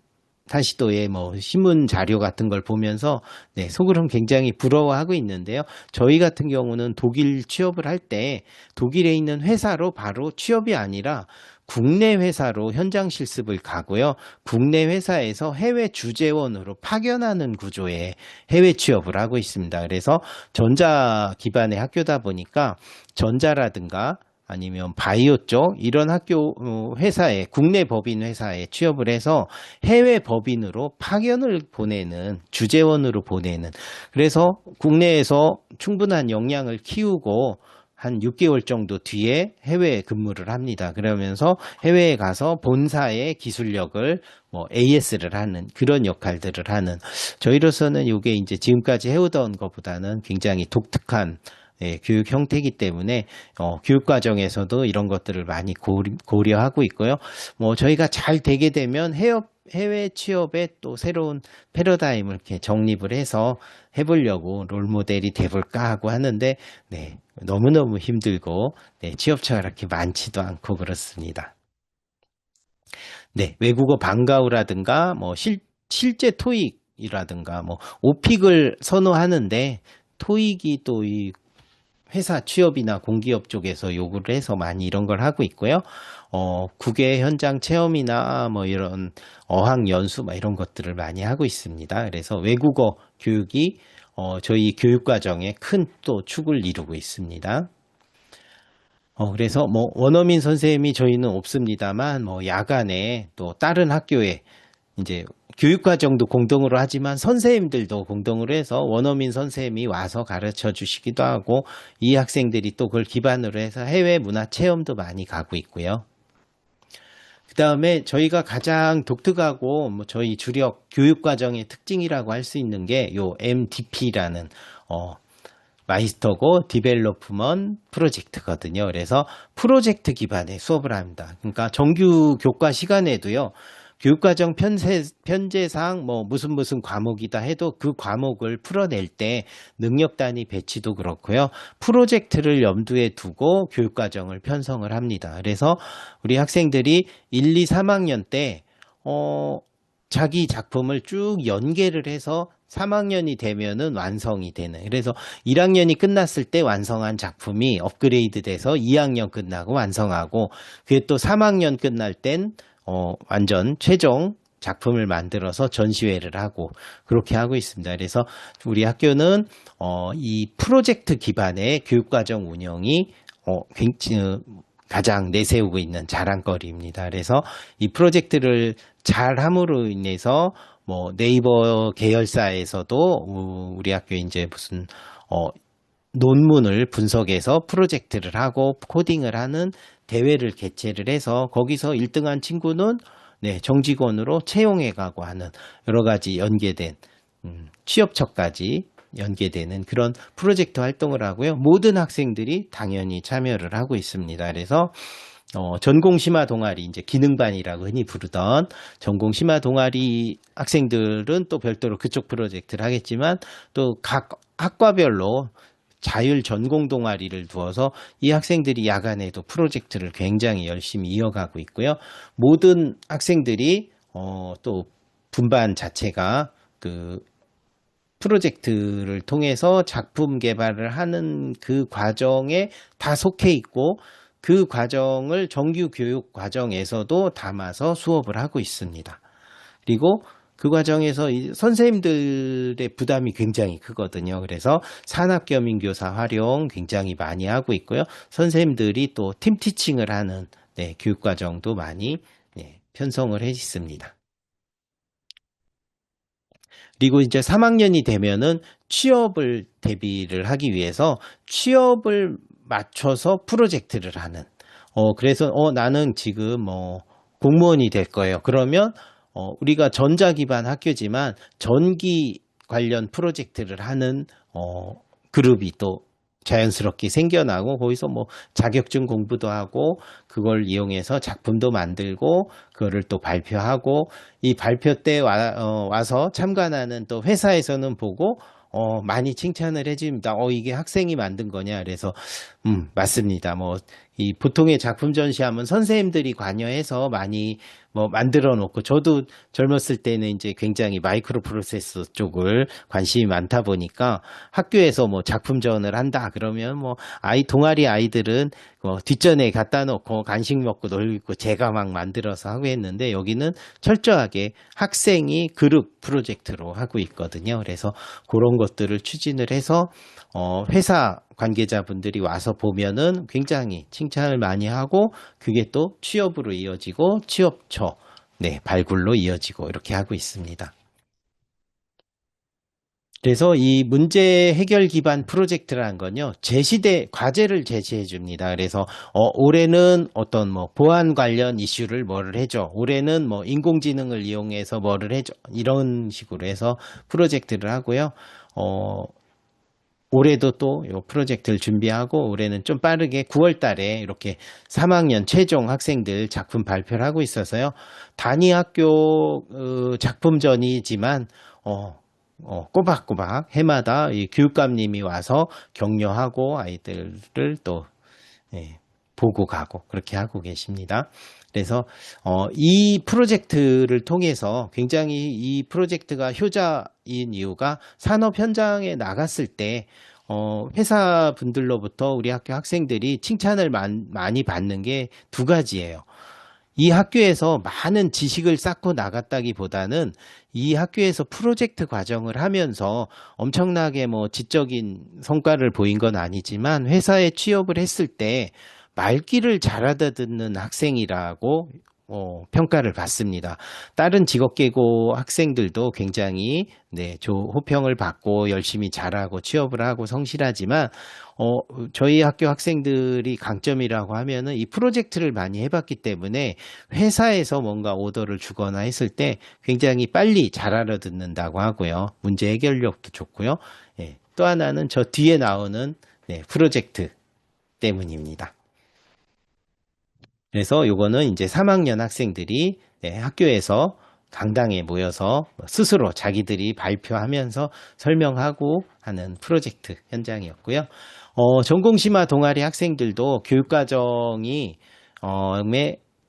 타시도의 뭐 신문 자료 같은 걸 보면서 네, 속으로는 굉장히 부러워하고 있는데요. 저희 같은 경우는 독일 취업을 할 때 독일에 있는 회사로 바로 취업이 아니라 국내 회사로 현장 실습을 가고요. 국내 회사에서 해외 주재원으로 파견하는 구조의 해외 취업을 하고 있습니다. 그래서 전자 기반의 학교다 보니까 전자라든가 아니면 바이오 쪽 이런 학교 회사에 국내 법인 회사에 취업을 해서 해외 법인으로 파견을 보내는 주재원으로 보내는 그래서 국내에서 충분한 역량을 키우고 한 6개월 정도 뒤에 해외에 근무를 합니다. 그러면서 해외에 가서 본사의 기술력을 뭐 AS를 하는 그런 역할들을 하는 저희로서는 이게 이제 지금까지 해오던 것보다는 굉장히 독특한 교육 형태이기 때문에 교육 과정에서도 이런 것들을 많이 고려하고 있고요. 뭐 저희가 잘 되게 되면 해외 취업에 또 새로운 패러다임을 이렇게 정립을 해서 해보려고 롤 모델이 돼볼까 하고 하는데 네, 너무너무 힘들고 네, 취업처가 그렇게 많지도 않고 그렇습니다. 네, 외국어 방과후라든가 뭐 실제 토익이라든가 뭐 오픽을 선호하는데 토익이 또 이 회사 취업이나 공기업 쪽에서 요구를 해서 많이 이런 걸 하고 있고요. 국외 현장 체험이나 뭐 이런 어학 연수 막 이런 것들을 많이 하고 있습니다. 그래서 외국어 교육이 저희 교육 과정에 큰 또 축을 이루고 있습니다. 그래서 뭐 원어민 선생님이 저희는 없습니다만 뭐 야간에 또 다른 학교에 이제 교육과정도 공동으로 하지만 선생님들도 공동으로 해서 원어민 선생님이 와서 가르쳐 주시기도 하고 이 학생들이 또 그걸 기반으로 해서 해외 문화 체험도 많이 가고 있고요. 그 다음에 저희가 가장 독특하고 뭐 저희 주력 교육과정의 특징이라고 할 수 있는 게 요 MDP라는 마이스터고 디벨로프먼 프로젝트거든요. 그래서 프로젝트 기반의 수업을 합니다. 그러니까 정규 교과 시간에도요. 교육과정 편제상 뭐 무슨 과목이다 해도 그 과목을 풀어낼 때 능력단위 배치도 그렇고요. 프로젝트를 염두에 두고 교육과정을 편성을 합니다. 그래서 우리 학생들이 1, 2, 3학년 때 자기 작품을 쭉 연계를 해서 3학년이 되면은 완성이 되는. 그래서 1학년이 끝났을 때 완성한 작품이 업그레이드 돼서 2학년 끝나고 완성하고, 그게 또 3학년 끝날 땐, 완전 최종 작품을 만들어서 전시회를 하고, 그렇게 하고 있습니다. 그래서 우리 학교는, 이 프로젝트 기반의 교육과정 운영이, 가장 내세우고 있는 자랑거리입니다. 그래서 이 프로젝트를 잘 함으로 인해서 뭐 네이버 계열사에서도 우리 학교에 이제 무슨 논문을 분석해서 프로젝트를 하고 코딩을 하는 대회를 개최를 해서 거기서 1등한 친구는 네, 정직원으로 채용해 가고 하는 여러 가지 연계된 취업처까지 연계되는 그런 프로젝트 활동을 하고요. 모든 학생들이 당연히 참여를 하고 있습니다. 그래서 전공 심화 동아리, 이제 기능반이라고 흔히 부르던 전공 심화 동아리 학생들은 또 별도로 그쪽 프로젝트를 하겠지만 또 각 학과별로 자율 전공 동아리를 두어서 이 학생들이 야간에도 프로젝트를 굉장히 열심히 이어가고 있고요. 모든 학생들이 또 분반 자체가 그 프로젝트를 통해서 작품 개발을 하는 그 과정에 다 속해 있고 그 과정을 정규 교육 과정에서도 담아서 수업을 하고 있습니다. 그리고 그 과정에서 선생님들의 부담이 굉장히 크거든요. 그래서 산학겸임교사 활용 굉장히 많이 하고 있고요. 선생님들이 또 팀티칭을 하는 교육 과정도 많이 편성을 해 있습니다. 그리고 이제 3학년이 되면은 취업을 대비를 하기 위해서 취업을 맞춰서 프로젝트를 하는. 그래서 나는 지금 공무원이 될 거예요. 그러면 우리가 전자 기반 학교지만 전기 관련 프로젝트를 하는 그룹이 또 자연스럽게 생겨나고 거기서 뭐 자격증 공부도 하고 그걸 이용해서 작품도 만들고 그거를 또 발표하고 이 발표 때 와서 참관하는 또 회사에서는 보고 많이 칭찬을 해줍니다. 이게 학생이 만든 거냐? 그래서 맞습니다. 뭐 이 보통의 작품 전시하면 선생님들이 관여해서 많이 뭐 만들어 놓고 저도 젊었을 때는 이제 굉장히 마이크로 프로세서 쪽을 관심이 많다 보니까 학교에서 뭐 작품전을 한다 그러면 뭐 동아리 아이들은 뒷전에 갖다 놓고 간식 먹고 놀고 제가 막 만들어서 하고 했는데 여기는 철저하게 학생이 그룹 프로젝트로 하고 있거든요. 그래서 그런 것들을 추진을 해서 회사 관계자분들이 와서 보면은 굉장히 칭찬을 많이 하고 그게 또 취업으로 이어지고 취업처 발굴로 이어지고 이렇게 하고 있습니다. 그래서 이 문제 해결 기반 프로젝트라는 건요, 과제를 제시해 줍니다. 그래서, 올해는 어떤 뭐 보안 관련 이슈를 뭐를 해줘. 올해는 뭐 인공지능을 이용해서 뭐를 해줘. 이런 식으로 해서 프로젝트를 하고요. 올해도 또 이 프로젝트를 준비하고 올해는 좀 빠르게 9월 달에 이렇게 3학년 최종 학생들 작품 발표를 하고 있어서요. 단위 학교 작품전이지만 꼬박꼬박 해마다 이 교육감님이 와서 격려하고 아이들을 또 보고 가고 그렇게 하고 계십니다. 그래서 이 프로젝트를 통해서 굉장히 이 프로젝트가 효자인 이유가 산업 현장에 나갔을 때 회사 분들로부터 우리 학교 학생들이 칭찬을 많이 받는 게 두 가지예요. 이 학교에서 많은 지식을 쌓고 나갔다기보다는 이 학교에서 프로젝트 과정을 하면서 엄청나게 뭐 지적인 성과를 보인 건 아니지만 회사에 취업을 했을 때 말귀를 잘 알아듣는 학생이라고 평가를 받습니다. 다른 직업계고 학생들도 굉장히 호평을 받고 열심히 잘하고 취업을 하고 성실하지만 저희 학교 학생들이 강점이라고 하면은 이 프로젝트를 많이 해봤기 때문에 회사에서 뭔가 오더를 주거나 했을 때 굉장히 빨리 잘 알아듣는다고 하고요. 문제 해결력도 좋고요. 또 하나는 저 뒤에 나오는 프로젝트 때문입니다. 그래서 요거는 이제 3학년 학생들이 학교에서 강당에 모여서 스스로 자기들이 발표하면서 설명하고 하는 프로젝트 현장이었고요. 전공심화 동아리 학생들도 교육과정이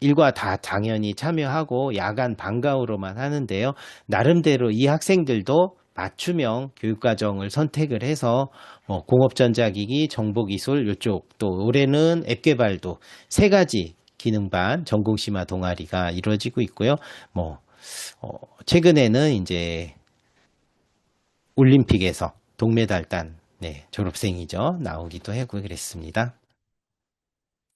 일과 다 당연히 참여하고 야간 방과후로만 하는데요. 나름대로 이 학생들도 맞춤형 교육과정을 선택을 해서 공업전자기기, 정보기술 이쪽 또 올해는 앱개발도 세 가지 기능반 전공심화 동아리가 이루어지고 있고요. 최근에는 이제 올림픽에서 동메달 딴 졸업생이죠. 나오기도 하고 그랬습니다.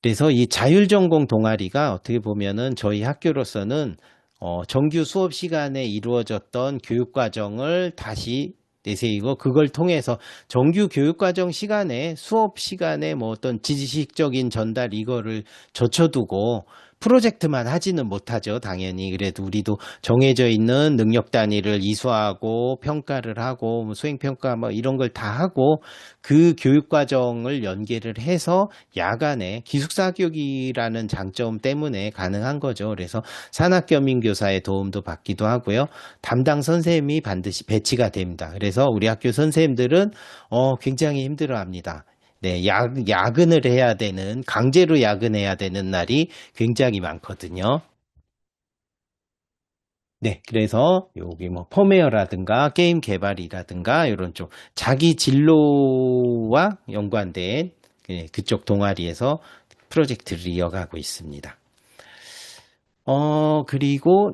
그래서 이 자율전공 동아리가 어떻게 보면은 저희 학교로서는 정규 수업 시간에 이루어졌던 교육과정을 다시 내세이고 그걸 통해서 정규 교육과정 시간에 수업 시간에 뭐 어떤 지식적인 전달 이거를 젖혀두고 프로젝트만 하지는 못하죠. 당연히. 그래도 우리도 정해져 있는 능력 단위를 이수하고 평가를 하고 뭐 수행평가 뭐 이런 걸 다 하고 그 교육과정을 연계를 해서 야간에 기숙사 교육이라는 장점 때문에 가능한 거죠. 그래서 산학겸임교사의 도움도 받기도 하고요. 담당 선생님이 반드시 배치가 됩니다. 그래서 우리 학교 선생님들은 굉장히 힘들어합니다. 야근을 해야 되는, 강제로 야근해야 되는 날이 굉장히 많거든요. 그래서 여기 뭐 펌웨어라든가 게임 개발이라든가 이런 쪽 자기 진로와 연관된 그쪽 동아리에서 프로젝트를 이어가고 있습니다. 그리고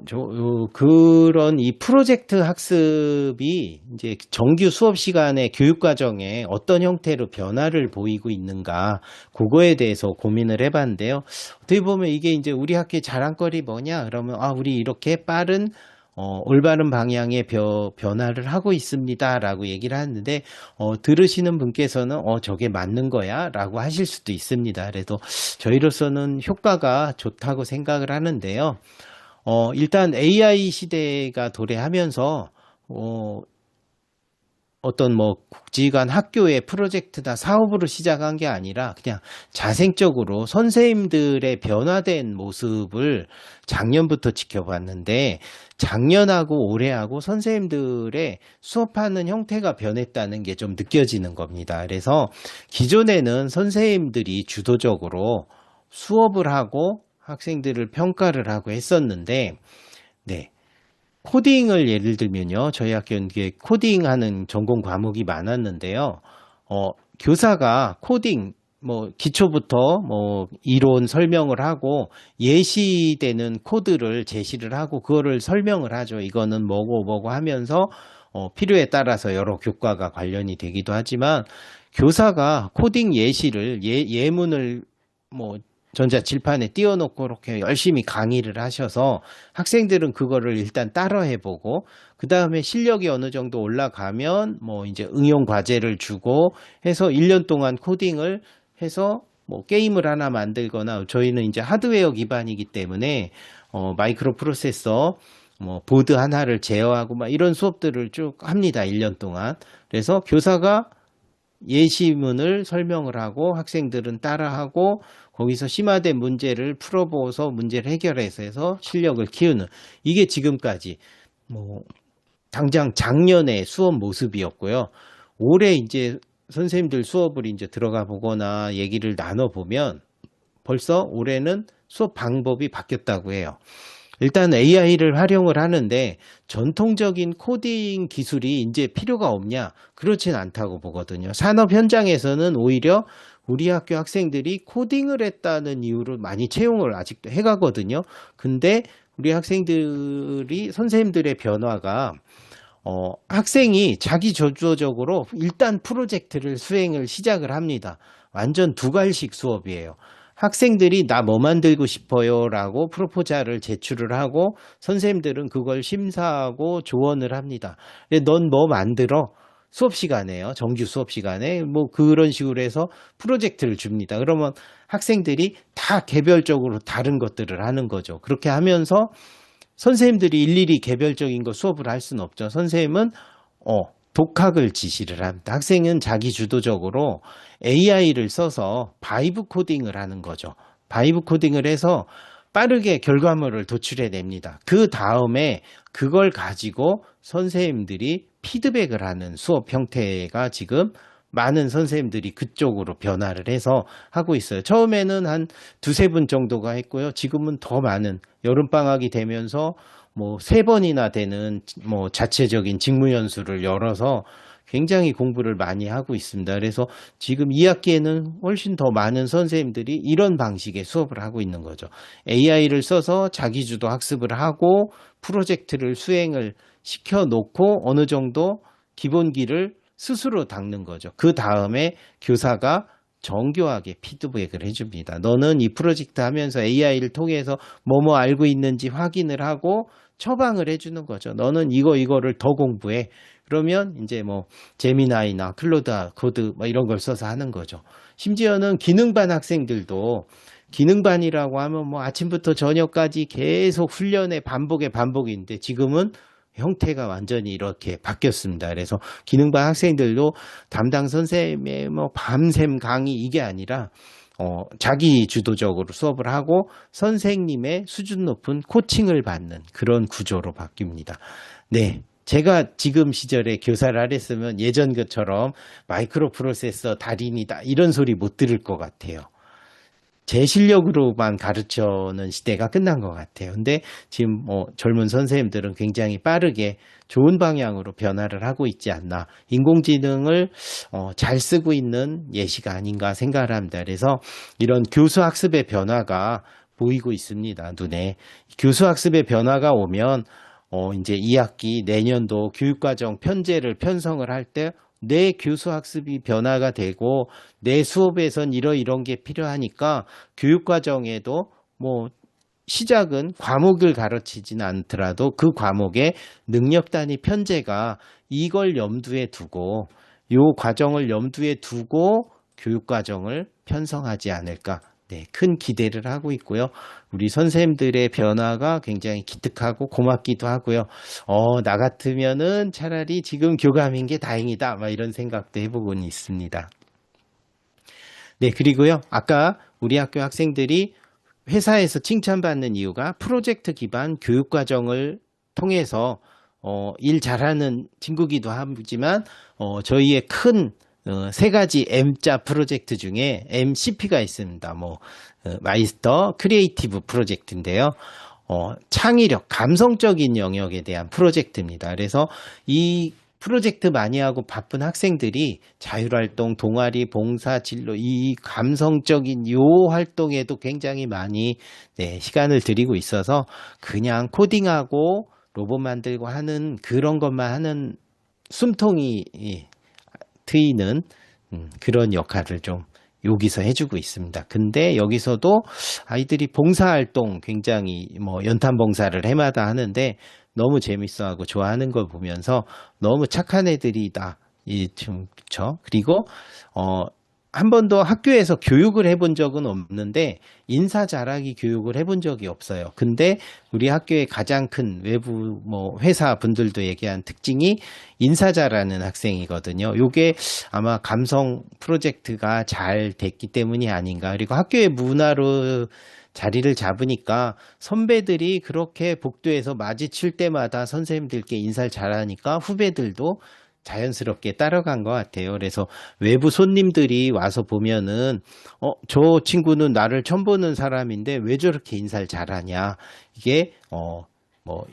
그런 이 프로젝트 학습이 이제 정규 수업 시간에 교육 과정에 어떤 형태로 변화를 보이고 있는가, 그거에 대해서 고민을 해봤는데요. 어떻게 보면 이게 이제 우리 학교의 자랑거리 뭐냐? 그러면, 우리 이렇게 빠른, 올바른 방향의 변화를 하고 있습니다라고 얘기를 하는데 들으시는 분께서는 저게 맞는 거야라고 하실 수도 있습니다. 그래도 저희로서는 효과가 좋다고 생각을 하는데요. 일단 AI 시대가 도래하면서 어떤 뭐 국지관 학교의 프로젝트나 사업으로 시작한 게 아니라 그냥 자생적으로 선생님들의 변화된 모습을 작년부터 지켜봤는데 작년하고 올해하고 선생님들의 수업하는 형태가 변했다는 게 좀 느껴지는 겁니다. 그래서 기존에는 선생님들이 주도적으로 수업을 하고 학생들을 평가를 하고 했었는데 네. 코딩을 예를 들면요. 저희 학교는 코딩하는 전공 과목이 많았는데요. 교사가 코딩, 뭐, 기초부터 뭐, 이론 설명을 하고 예시되는 코드를 제시를 하고 그거를 설명을 하죠. 이거는 뭐고 하면서 필요에 따라서 여러 교과가 관련이 되기도 하지만 교사가 코딩 예시를 예문을 뭐 전자칠판에 띄워놓고 이렇게 열심히 강의를 하셔서 학생들은 그거를 일단 따라해보고 그 다음에 실력이 어느 정도 올라가면 뭐 이제 응용 과제를 주고 해서 1년 동안 코딩을 해서 뭐 게임을 하나 만들거나 저희는 이제 하드웨어 기반이기 때문에 마이크로 프로세서 뭐 보드 하나를 제어하고 막 이런 수업들을 쭉 합니다. 1년 동안. 그래서 교사가 예시문을 설명을 하고 학생들은 따라하고 거기서 심화된 문제를 풀어보어서 문제를 해결해서 실력을 키우는 이게 지금까지 뭐 당장 작년의 수업 모습이었고요. 올해 이제 선생님들 수업을 이제 들어가 보거나 얘기를 나눠 보면 벌써 올해는 수업 방법이 바뀌었다고 해요. 일단 AI를 활용을 하는데 전통적인 코딩 기술이 이제 필요가 없냐? 그렇진 않다고 보거든요. 산업 현장에서는 오히려 우리 학교 학생들이 코딩을 했다는 이유로 많이 채용을 아직도 해가거든요. 근데 우리 학생들이 선생님들의 변화가 학생이 자기 주도적으로 일단 프로젝트를 수행을 시작을 합니다. 완전 두갈식 수업이에요. 학생들이 나 뭐 만들고 싶어요 라고 프로포자를 제출을 하고 선생님들은 그걸 심사하고 조언을 합니다. 넌 뭐 만들어? 수업 시간에요. 정규 수업 시간에 뭐 그런 식으로 해서 프로젝트를 줍니다. 그러면 학생들이 다 개별적으로 다른 것들을 하는 거죠. 그렇게 하면서 선생님들이 일일이 개별적인 거 수업을 할 수는 없죠. 선생님은 독학을 지시를 합니다. 학생은 자기 주도적으로 AI를 써서 바이브 코딩을 하는 거죠. 바이브 코딩을 해서 빠르게 결과물을 도출해 냅니다. 그 다음에 그걸 가지고 선생님들이 피드백을 하는 수업 형태가 지금 많은 선생님들이 그쪽으로 변화를 해서 하고 있어요. 처음에는 한 두세 분 정도가 했고요. 지금은 더 많은 여름방학이 되면서 뭐 3번이나 되는 뭐 자체적인 직무연수를 열어서 굉장히 공부를 많이 하고 있습니다. 그래서 지금 2학기에는 훨씬 더 많은 선생님들이 이런 방식의 수업을 하고 있는 거죠. AI를 써서 자기주도 학습을 하고 프로젝트를 수행을 시켜놓고 어느 정도 기본기를 스스로 닦는 거죠. 그 다음에 교사가 정교하게 피드백을 해줍니다. 너는 이 프로젝트 하면서 AI를 통해서 뭐뭐 알고 있는지 확인을 하고 처방을 해주는 거죠. 너는 이거를 더 공부해. 그러면 이제 뭐 제미나이나 클로드 코드 뭐 이런 걸 써서 하는 거죠. 심지어는 기능반 학생들도 기능반이라고 하면 뭐 아침부터 저녁까지 계속 훈련의 반복인데 지금은 형태가 완전히 이렇게 바뀌었습니다. 그래서 기능반 학생들도 담당 선생님의 뭐 밤샘 강의 이게 아니라 자기 주도적으로 수업을 하고 선생님의 수준 높은 코칭을 받는 그런 구조로 바뀝니다. 네. 제가 지금 시절에 교사를 하랬으면 예전 것처럼 마이크로 프로세서 달인이다 이런 소리 못 들을 것 같아요. 제 실력으로만 가르쳐는 시대가 끝난 것 같아요. 근데 지금 젊은 선생님들은 굉장히 빠르게 좋은 방향으로 변화를 하고 있지 않나. 인공지능을 잘 쓰고 있는 예시가 아닌가 생각을 합니다. 그래서 이런 교수학습의 변화가 보이고 있습니다. 눈에. 교수학습의 변화가 오면 이제 2학기 내년도 교육과정 편제를 편성을 할 때 내 교수학습이 변화가 되고 내 수업에선 이런 게 필요하니까 교육과정에도 뭐 시작은 과목을 가르치진 않더라도 그 과목의 능력 단위 편제가 이걸 염두에 두고 요 과정을 염두에 두고 교육 과정을 편성하지 않을까. 네, 큰 기대를 하고 있고요. 우리 선생님들의 변화가 굉장히 기특하고 고맙기도 하고요. 나 같으면은 차라리 지금 교감인 게 다행이다. 막 이런 생각도 해보곤 있습니다. 네, 그리고요. 아까 우리 학교 학생들이 회사에서 칭찬받는 이유가 프로젝트 기반 교육 과정을 통해서 일 잘하는 친구기도 하지만 저희의 큰 세 가지 M자 프로젝트 중에 MCP가 있습니다. 마이스터 크리에이티브 프로젝트인데요. 창의력, 감성적인 영역에 대한 프로젝트입니다. 그래서 이 프로젝트 많이 하고 바쁜 학생들이 자율활동, 동아리, 봉사, 진로, 이 감성적인 요 활동에도 굉장히 많이 시간을 들이고 있어서 그냥 코딩하고 로봇 만들고 하는 그런 것만 하는 숨통이 트이는 그런 역할을 좀 여기서 해주고 있습니다. 근데 여기서도 아이들이 봉사활동 굉장히 연탄 봉사를 해마다 하는데 너무 재밌어하고 좋아하는 걸 보면서 너무 착한 애들이다. 그렇죠? 그리고 한 번도 학교에서 교육을 해본 적은 없는데 인사 잘하기 교육을 해본 적이 없어요. 근데 우리 학교의 가장 큰 외부 회사 분들도 얘기한 특징이 인사 잘하는 학생이거든요. 요게 아마 감성 프로젝트가 잘 됐기 때문이 아닌가. 그리고 학교의 문화로 자리를 잡으니까 선배들이 그렇게 복도에서 마주칠 때마다 선생님들께 인사를 잘하니까 후배들도 자연스럽게 따라간 것 같아요. 그래서 외부 손님들이 와서 보면은 저 친구는 나를 처음 보는 사람인데 왜 저렇게 인사를 잘하냐. 이게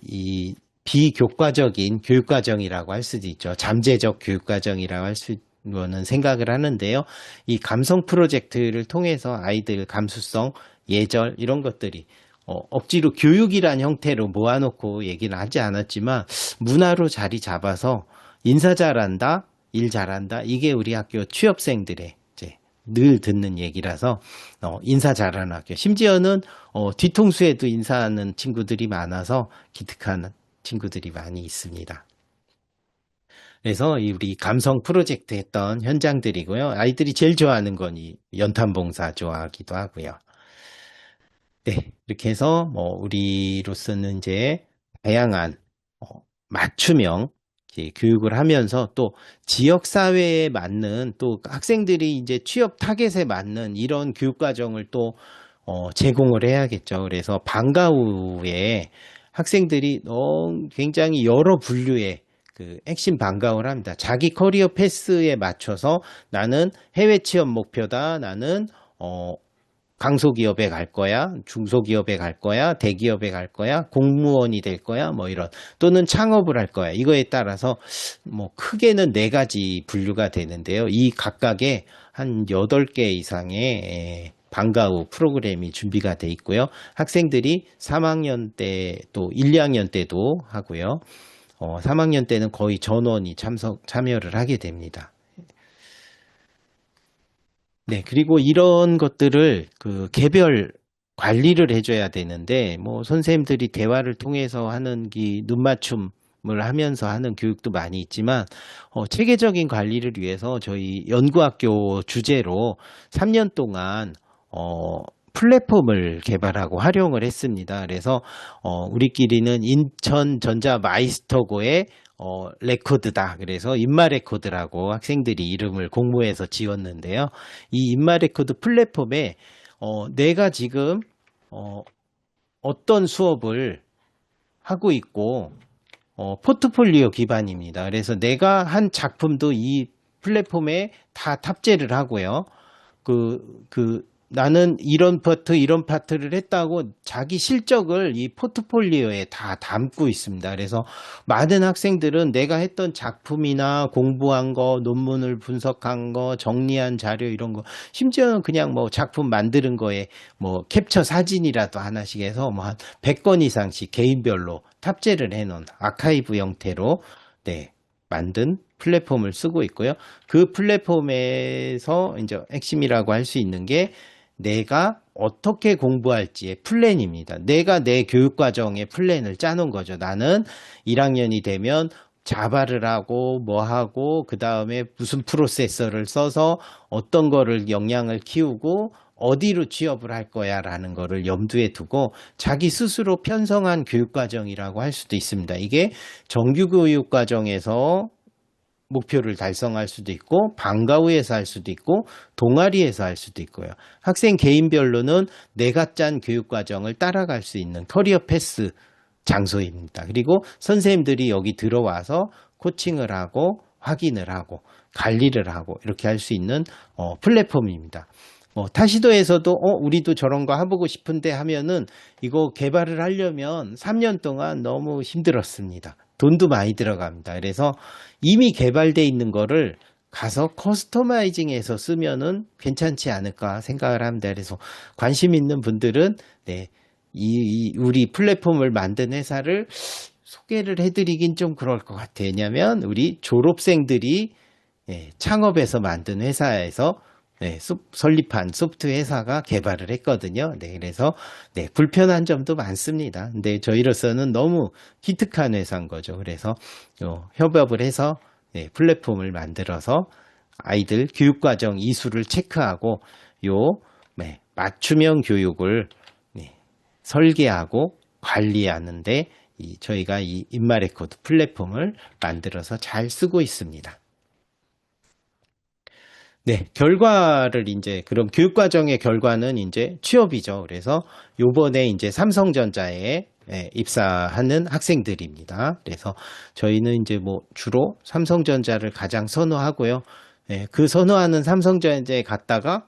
이 비교과적인 교육과정이라고 할 수도 있죠. 잠재적 교육과정이라고 할 수 있는 생각을 하는데요. 이 감성 프로젝트를 통해서 아이들 감수성, 예절 이런 것들이 억지로 교육이란 형태로 모아놓고 얘기는 하지 않았지만 문화로 자리 잡아서 인사 잘한다, 일 잘한다. 이게 우리 학교 취업생들의 이제 늘 듣는 얘기라서 인사 잘하는 학교. 심지어는 뒤통수에도 인사하는 친구들이 많아서 기특한 친구들이 많이 있습니다. 그래서 우리 감성 프로젝트 했던 현장들이고요. 아이들이 제일 좋아하는 건 이 연탄봉사 좋아하기도 하고요. 네, 이렇게 해서 우리로서는 이제 다양한 맞춤형 교육을 하면서 또 지역 사회에 맞는 또 학생들이 이제 취업 타겟에 맞는 이런 교육 과정을 또 제공을 해야겠죠. 그래서 방과 후에 학생들이 굉장히 여러 분류의 그 핵심 방과후를 합니다. 자기 커리어 패스에 맞춰서 나는 해외 취업 목표다. 나는 강소기업에 갈 거야, 중소기업에 갈 거야, 대기업에 갈 거야, 공무원이 될 거야, 이런. 또는 창업을 할 거야. 이거에 따라서 크게는 네 가지 분류가 되는데요. 이 각각에 한 8개 이상의 방과 후 프로그램이 준비가 돼 있고요. 학생들이 3학년 때 또 1, 2학년 때도 하고요. 3학년 때는 거의 전원이 참여를 하게 됩니다. 네, 그리고 이런 것들을 그 개별 관리를 해줘야 되는데, 선생님들이 대화를 통해서 하는 눈 맞춤을 하면서 하는 교육도 많이 있지만, 체계적인 관리를 위해서 저희 연구학교 주제로 3년 동안, 플랫폼을 개발하고 활용을 했습니다. 그래서, 우리끼리는 인천 전자 마이스터고의 레코드다. 그래서 인마 레코드라고 학생들이 이름을 공모해서 지었는데요. 이 인마 레코드 플랫폼에 내가 지금 어떤 수업을 하고 있고 포트폴리오 기반입니다. 그래서 내가 한 작품도 이 플랫폼에 다 탑재를 하고요. 나는 이런 파트를 했다고 자기 실적을 이 포트폴리오에 다 담고 있습니다. 그래서 많은 학생들은 내가 했던 작품이나 공부한 거, 논문을 분석한 거, 정리한 자료 이런 거, 심지어는 그냥 작품 만드는 거에 캡처 사진이라도 하나씩 해서 한 100건 이상씩 개인별로 탑재를 해놓은 아카이브 형태로 만든 플랫폼을 쓰고 있고요. 그 플랫폼에서 이제 핵심이라고 할 수 있는 게 내가 어떻게 공부할지의 플랜입니다. 내가 내 교육과정의 플랜을 짜놓은 거죠. 나는 1학년이 되면 자바를 하고 뭐 하고 그 다음에 무슨 프로세서를 써서 어떤 거를 역량을 키우고 어디로 취업을 할 거야 라는 거를 염두에 두고 자기 스스로 편성한 교육과정이라고 할 수도 있습니다. 이게 정규교육과정에서 목표를 달성할 수도 있고 방과후에서 할 수도 있고 동아리에서 할 수도 있고요. 학생 개인별로는 내가 짠 교육과정을 따라갈 수 있는 커리어 패스 장소입니다. 그리고 선생님들이 여기 들어와서 코칭을 하고 확인을 하고 관리를 하고 이렇게 할 수 있는 플랫폼입니다. 타시도에서도 우리도 저런 거 해보고 싶은데 하면은 이거 개발을 하려면 3년 동안 너무 힘들었습니다. 돈도 많이 들어갑니다. 그래서 이미 개발되어 있는 거를 가서 커스터마이징해서 쓰면은 괜찮지 않을까 생각을 합니다. 그래서 관심 있는 분들은 네, 우리 플랫폼을 만든 회사를 소개를 해드리긴 좀 그럴 것 같아요. 왜냐하면 우리 졸업생들이 창업해서 만든 회사에서 설립한 소프트 회사가 개발을 했거든요. 네, 그래서 불편한 점도 많습니다. 근데 저희로서는 너무 기특한 회사인 거죠. 그래서 협업을 해서 플랫폼을 만들어서 아이들 교육과정 이수를 체크하고 맞춤형 교육을 설계하고 관리하는데 저희가 이 인마레코드 플랫폼을 만들어서 잘 쓰고 있습니다. 네, 결과를 그럼 교육과정의 결과는 취업이죠. 그래서 요번에 삼성전자에 입사하는 학생들입니다. 그래서 저희는 주로 삼성전자를 가장 선호하고요. 그 선호하는 삼성전자에 갔다가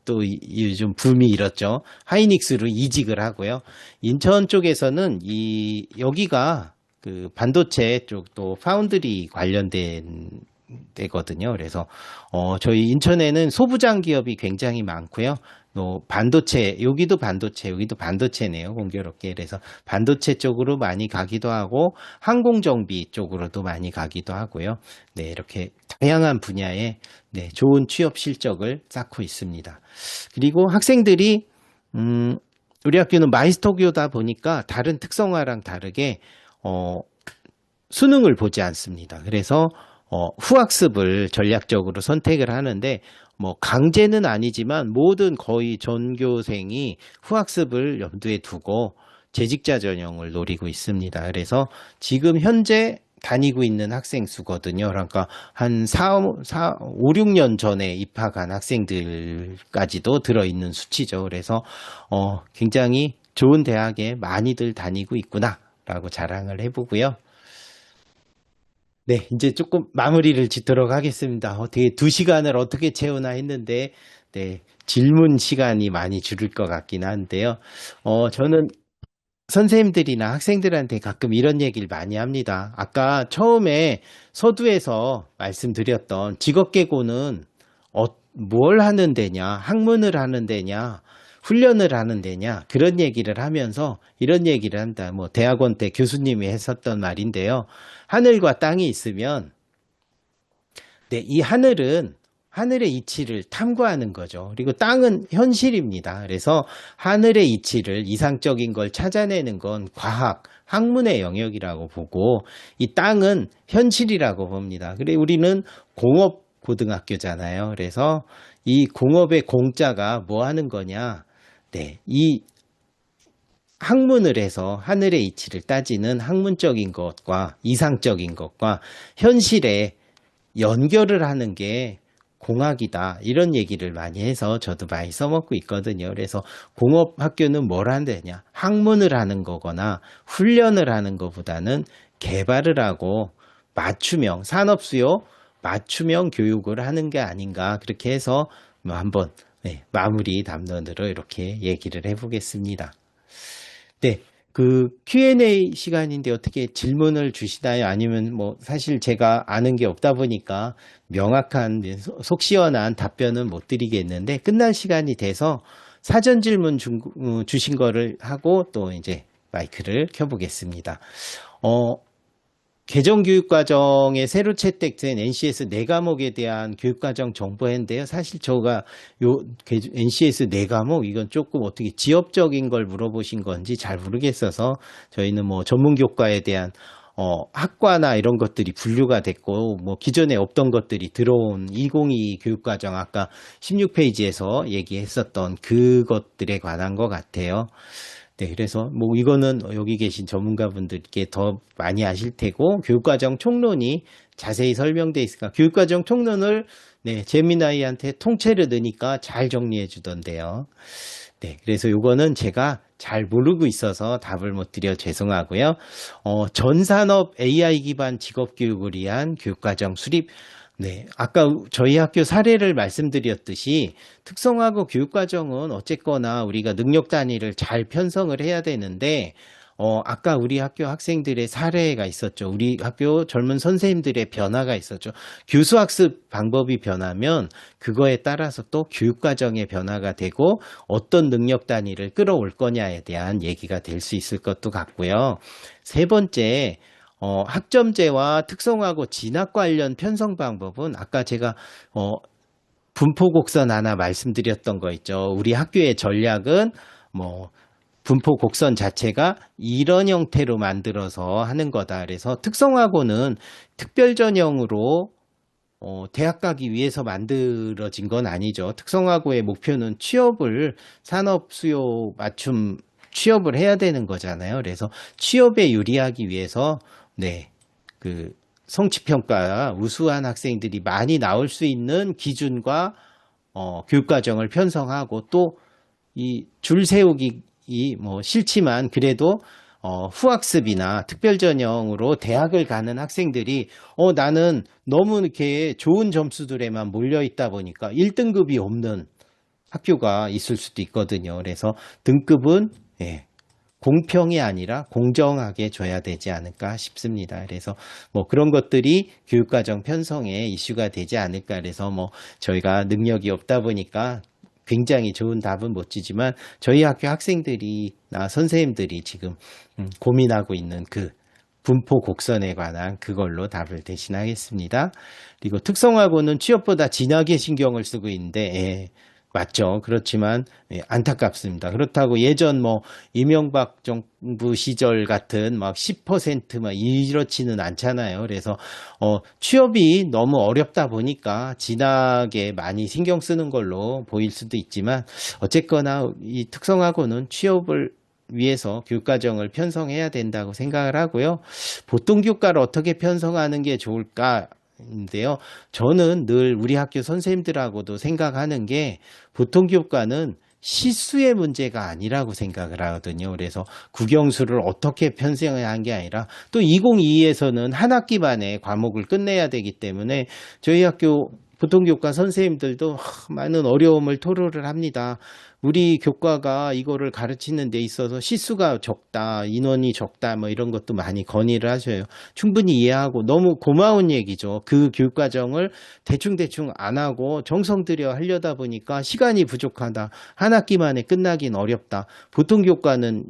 또 요즘 붐이 일었죠. 하이닉스로 이직을 하고요. 인천 쪽에서는 여기가 그 반도체 쪽 또 파운드리 관련된 되거든요. 그래서 저희 인천에는 소부장 기업이 굉장히 많고요. 반도체, 여기도 반도체네요. 공교롭게. 그래서 반도체 쪽으로 많이 가기도 하고 항공정비 쪽으로도 많이 가기도 하고요. 네, 이렇게 다양한 분야에 좋은 취업 실적을 쌓고 있습니다. 그리고 학생들이 우리 학교는 마이스터교다 보니까 다른 특성화랑 다르게 수능을 보지 않습니다. 그래서 후학습을 전략적으로 선택을 하는데 강제는 아니지만 모든 거의 전교생이 후학습을 염두에 두고 재직자 전형을 노리고 있습니다. 그래서 지금 현재 다니고 있는 학생 수거든요. 그러니까 한 5, 6년 전에 입학한 학생들까지도 들어있는 수치죠. 그래서 굉장히 좋은 대학에 많이들 다니고 있구나라고 자랑을 해보고요. 네, 이제 조금 마무리를 짓도록 하겠습니다. 어떻게 2시간을 어떻게 채우나 했는데, 질문 시간이 많이 줄을 것 같긴 한데요. 저는 선생님들이나 학생들한테 가끔 이런 얘기를 많이 합니다. 아까 처음에 서두에서 말씀드렸던 직업계고는 뭘 하는 데냐, 학문을 하는 데냐, 훈련을 하는 데냐, 그런 얘기를 하면서 이런 얘기를 한다. 대학원 때 교수님이 했었던 말인데요. 하늘과 땅이 있으면, 이 하늘의 이치를 탐구하는 거죠. 그리고 땅은 현실입니다. 그래서 하늘의 이치를 이상적인 걸 찾아내는 건 과학, 학문의 영역이라고 보고 이 땅은 현실이라고 봅니다. 그래 우리는 공업고등학교잖아요. 그래서 이 공업의 공자가 뭐 하는 거냐? 이 학문을 해서 하늘의 이치를 따지는 학문적인 것과 이상적인 것과 현실에 연결을 하는 게 공학이다. 이런 얘기를 많이 해서 저도 많이 써먹고 있거든요. 그래서 공업학교는 뭘 한다냐? 학문을 하는 거거나 훈련을 하는 것보다는 개발을 하고 맞춤형, 산업수요 맞춤형 교육을 하는 게 아닌가. 그렇게 해서 한번 마무리 담론으로 이렇게 얘기를 해보겠습니다. 네. 그 Q&A 시간인데 어떻게 질문을 주시나요? 아니면 사실 제가 아는 게 없다 보니까 명확한 속 시원한 답변은 못 드리겠는데 끝날 시간이 돼서 사전 질문 주신 거를 하고 또 이제 마이크를 켜보겠습니다. 개정교육과정에 새로 채택된 NCS 4과목에 대한 교육과정 정보인데요. 사실 제가 요 NCS 4과목 이건 조금 어떻게 지역적인 걸 물어보신 건지 잘 모르겠어서 저희는 뭐 전문교과에 대한 학과나 이런 것들이 분류가 됐고, 뭐, 기존에 없던 것들이 들어온 2022 교육과정 아까 16페이지에서 얘기했었던 그것들에 관한 것 같아요. 네, 그래서 뭐 이거는 여기 계신 전문가분들께 더 많이 아실 테고, 교육과정 총론이 자세히 설명돼 있으니까 교육과정 총론을 네, 재미나이한테 통째로 넣으니까 잘 정리해 주던데요. 네, 그래서 요거는 제가 잘 모르고 있어서 답을 못 드려 죄송하고요. 전산업 AI 기반 직업교육을 위한 교육과정 수립. 네, 아까 저희 학교 사례를 말씀드렸듯이 특성화고 교육과정은 어쨌거나 우리가 능력 단위를 잘 편성을 해야 되는데, 아까 우리 학교 학생들의 사례가 있었죠. 우리 학교 젊은 선생님들의 변화가 있었죠. 교수학습 방법이 변하면 그거에 따라서 또 교육과정의 변화가 되고 어떤 능력 단위를 끌어올 거냐에 대한 얘기가 될 수 있을 것도 같고요. 세 번째, 학점제와 특성화고 진학 관련 편성 방법은 아까 제가 분포곡선 하나 말씀드렸던 거 있죠. 우리 학교의 전략은 뭐 분포 곡선 자체가 이런 형태로 만들어서 하는 거다. 그래서 특성화고는 특별 전형으로 대학 가기 위해서 만들어진 건 아니죠. 특성화고의 목표는 취업을 산업 수요 맞춤 취업을 해야 되는 거잖아요. 그래서 취업에 유리하기 위해서 네, 그 성취평가 우수한 학생들이 많이 나올 수 있는 기준과 교육과정을 편성하고 또 이 줄 세우기 뭐 싫지만 그래도 후학습이나 특별전형으로 대학을 가는 학생들이 나는 너무 이렇게 좋은 점수들에만 몰려 있다 보니까 1등급이 없는 학교가 있을 수도 있거든요. 그래서 등급은 공평이 아니라 공정하게 줘야 되지 않을까 싶습니다. 그래서 뭐 그런 것들이 교육과정 편성에 이슈가 되지 않을까. 그래서 뭐 저희가 능력이 없다 보니까 굉장히 좋은 답은 못 주지만 저희 학교 학생들이나 선생님들이 지금 고민하고 있는 그 분포 곡선에 관한 그걸로 답을 대신하겠습니다. 그리고 특성화고는 취업보다 진학에 신경을 쓰고 있는데 맞죠. 그렇지만 안타깝습니다. 그렇다고 예전 뭐 이명박 정부 시절 같은 막 10%막 이렇지는 않잖아요. 그래서 취업이 너무 어렵다 보니까 진학에 많이 신경 쓰는 걸로 보일 수도 있지만 어쨌거나 이 특성화고는 취업을 위해서 교육과정을 편성해야 된다고 생각을 하고요. 보통 교과를 어떻게 편성하는 게 좋을까? 인데요. 저는 늘 우리 학교 선생님들하고도 생각하는 게 보통 교과는 시수의 문제가 아니라고 생각을 하거든요. 그래서 국영수를 어떻게 편성해야 한 게 아니라 또 2022에서는 한 학기 반에 과목을 끝내야 되기 때문에 저희 학교 보통교과 선생님들도 많은 어려움을 토로를 합니다. 우리 교과가 이거를 가르치는 데 있어서 시수가 적다, 인원이 적다, 뭐 이런 것도 많이 건의를 하셔요. 충분히 이해하고 너무 고마운 얘기죠. 그 교육과정을 대충대충 안 하고 정성 들여 하려다 보니까 시간이 부족하다. 한 학기 만에 끝나긴 어렵다. 보통교과는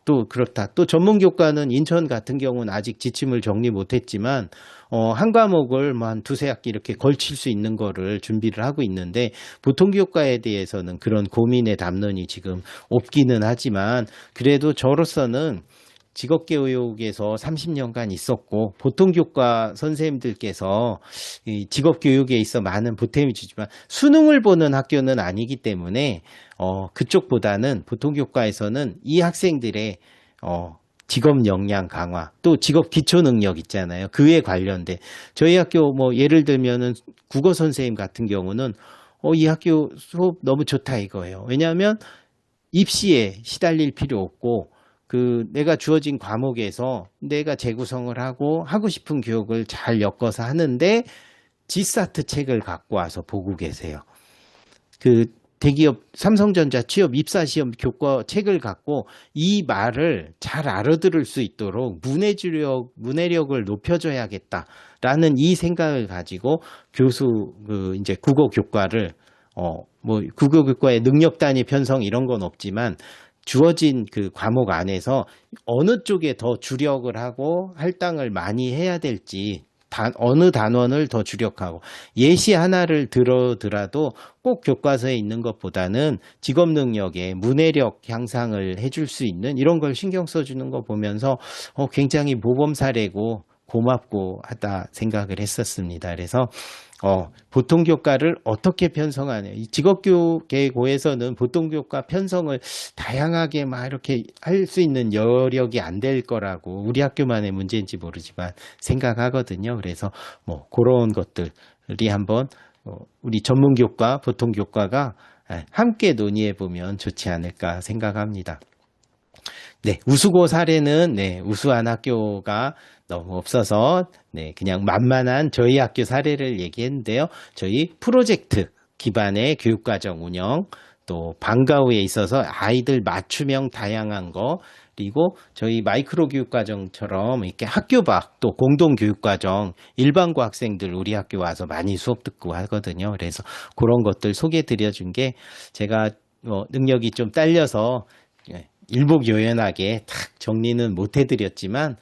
또 그렇다. 또 전문교과는 인천 같은 경우는 아직 지침을 정리 못했지만 한 과목을 한 두세 학기 이렇게 걸칠 수 있는 거를 준비를 하고 있는데 보통교과에 대해서는 그런 고민의 담론이 지금 없기는 하지만 그래도 저로서는 직업교육에서 30년간 있었고 보통교과 선생님들께서 이 직업교육에 있어 많은 보탬이 주지만 수능을 보는 학교는 아니기 때문에 그쪽보다는 보통교과에서는 이 학생들의 직업 역량 강화 또 직업 기초 능력 있잖아요. 그에 관련된 저희 학교 뭐 예를 들면은 국어 선생님 같은 경우는 이 학교 수업 너무 좋다 이거예요. 왜냐하면 입시에 시달릴 필요 없고 내가 주어진 과목에서 내가 재구성을 하고 싶은 교육을 잘 엮어서 하는데 지사트 책을 갖고 와서 보고 계세요. 대기업 삼성전자 취업 입사시험 교과 책을 갖고 이 말을 잘 알아들을 수 있도록 문해력을 높여줘야겠다라는 이 생각을 가지고 이제 국어 교과를 국어 교과의 능력 단위 편성 이런 건 없지만 주어진 그 과목 안에서 어느 쪽에 더 주력을 하고 할당을 많이 해야 될지 어느 단원을 더 주력하고 예시 하나를 들어더라도 꼭 교과서에 있는 것보다는 직업 능력에 문해력 향상을 해줄 수 있는 이런 걸 신경 써주는 거 보면서 굉장히 모범 사례고 고맙고 하다 생각을 했었습니다. 그래서 보통 교과를 어떻게 편성하냐. 이 직업교계고에서는 보통 교과 편성을 다양하게 막 이렇게 할 수 있는 여력이 안 될 거라고 우리 학교만의 문제인지 모르지만 생각하거든요. 그래서 뭐 그런 것들이 한번 우리 전문교과, 보통 교과가 함께 논의해 보면 좋지 않을까 생각합니다. 네, 우수고 사례는 우수한 학교가 너무 없어서 그냥 만만한 저희 학교 사례를 얘기했는데요. 저희 프로젝트 기반의 교육과정 운영, 또 방과 후에 있어서 아이들 맞춤형 다양한 거, 그리고 저희 마이크로 교육과정처럼 이렇게 학교 밖 또 공동 교육과정 일반고 학생들 우리 학교 와서 많이 수업 듣고 하거든요. 그래서 그런 것들 소개해 드려준 게 제가 능력이 좀 딸려서 일목요연하게 탁 정리는 못 해드렸지만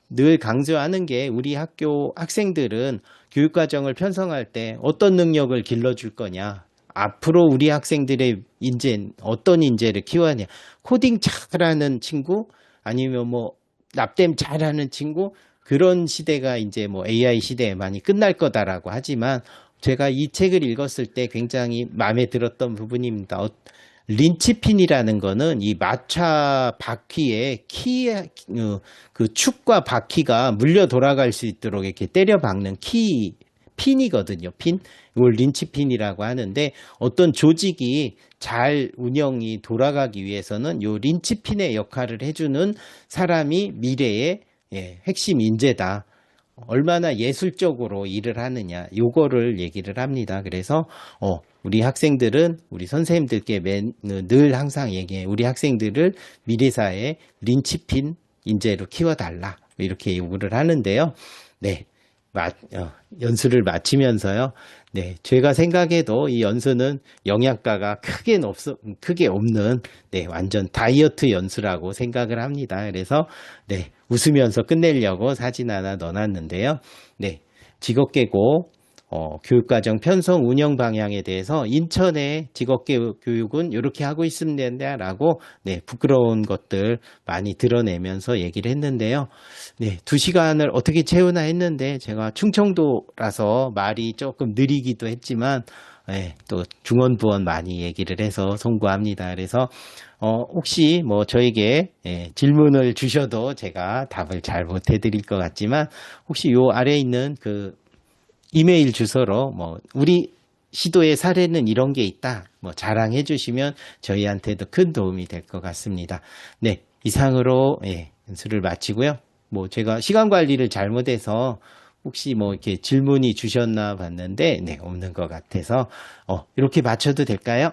늘 강조하는 게 우리 학교 학생들은 교육과정을 편성할 때 어떤 능력을 길러줄 거냐. 앞으로 우리 학생들의 어떤 인재를 키워야 코딩 잘하는 친구 아니면 뭐 납땜 잘하는 친구 그런 시대가 이제 뭐 AI 시대에 많이 끝날 거다라고 하지만 제가 이 책을 읽었을 때 굉장히 마음에 들었던 부분입니다. 린치핀이라는 거는 이 마차 바퀴에 그 축과 바퀴가 물려 돌아갈 수 있도록 이렇게 때려 박는 핀이거든요. 핀. 이걸 린치핀이라고 하는데 어떤 조직이 잘 운영이 돌아가기 위해서는 요 린치핀의 역할을 해주는 사람이 미래의 핵심 인재다. 얼마나 예술적으로 일을 하느냐 요거를 얘기를 합니다. 그래서 우리 학생들은 우리 선생님들께 늘 항상 얘기해 우리 학생들을 미래사의 린치핀 인재로 키워달라 이렇게 요구를 하는데요. 네, 연수를 마치면서요. 네, 제가 생각해도 이 연수는 영양가가 크게 없는 완전 다이어트 연수라고 생각을 합니다. 그래서 웃으면서 끝내려고 사진 하나 넣어놨는데요. 직업계고 교육과정 편성 운영 방향에 대해서 인천의 직업교육은 이렇게 하고 있습니다라고 부끄러운 것들 많이 드러내면서 얘기를 했는데요. 2시간을 어떻게 채우나 했는데 제가 충청도라서 말이 조금 느리기도 했지만 또 중언부언 많이 얘기를 해서 송구합니다. 그래서 혹시 뭐 저에게 질문을 주셔도 제가 답을 잘 못 해드릴 것 같지만 혹시 요 아래에 있는 그 이메일 주소로 뭐 우리 시도의 사례는 이런 게 있다 뭐 자랑해 주시면 저희한테도 큰 도움이 될 것 같습니다. 이상으로 연수를 마치고요. 뭐 제가 시간 관리를 잘못해서 혹시 뭐 이렇게 질문이 주셨나 봤는데 없는 것 같아서 이렇게 마쳐도 될까요?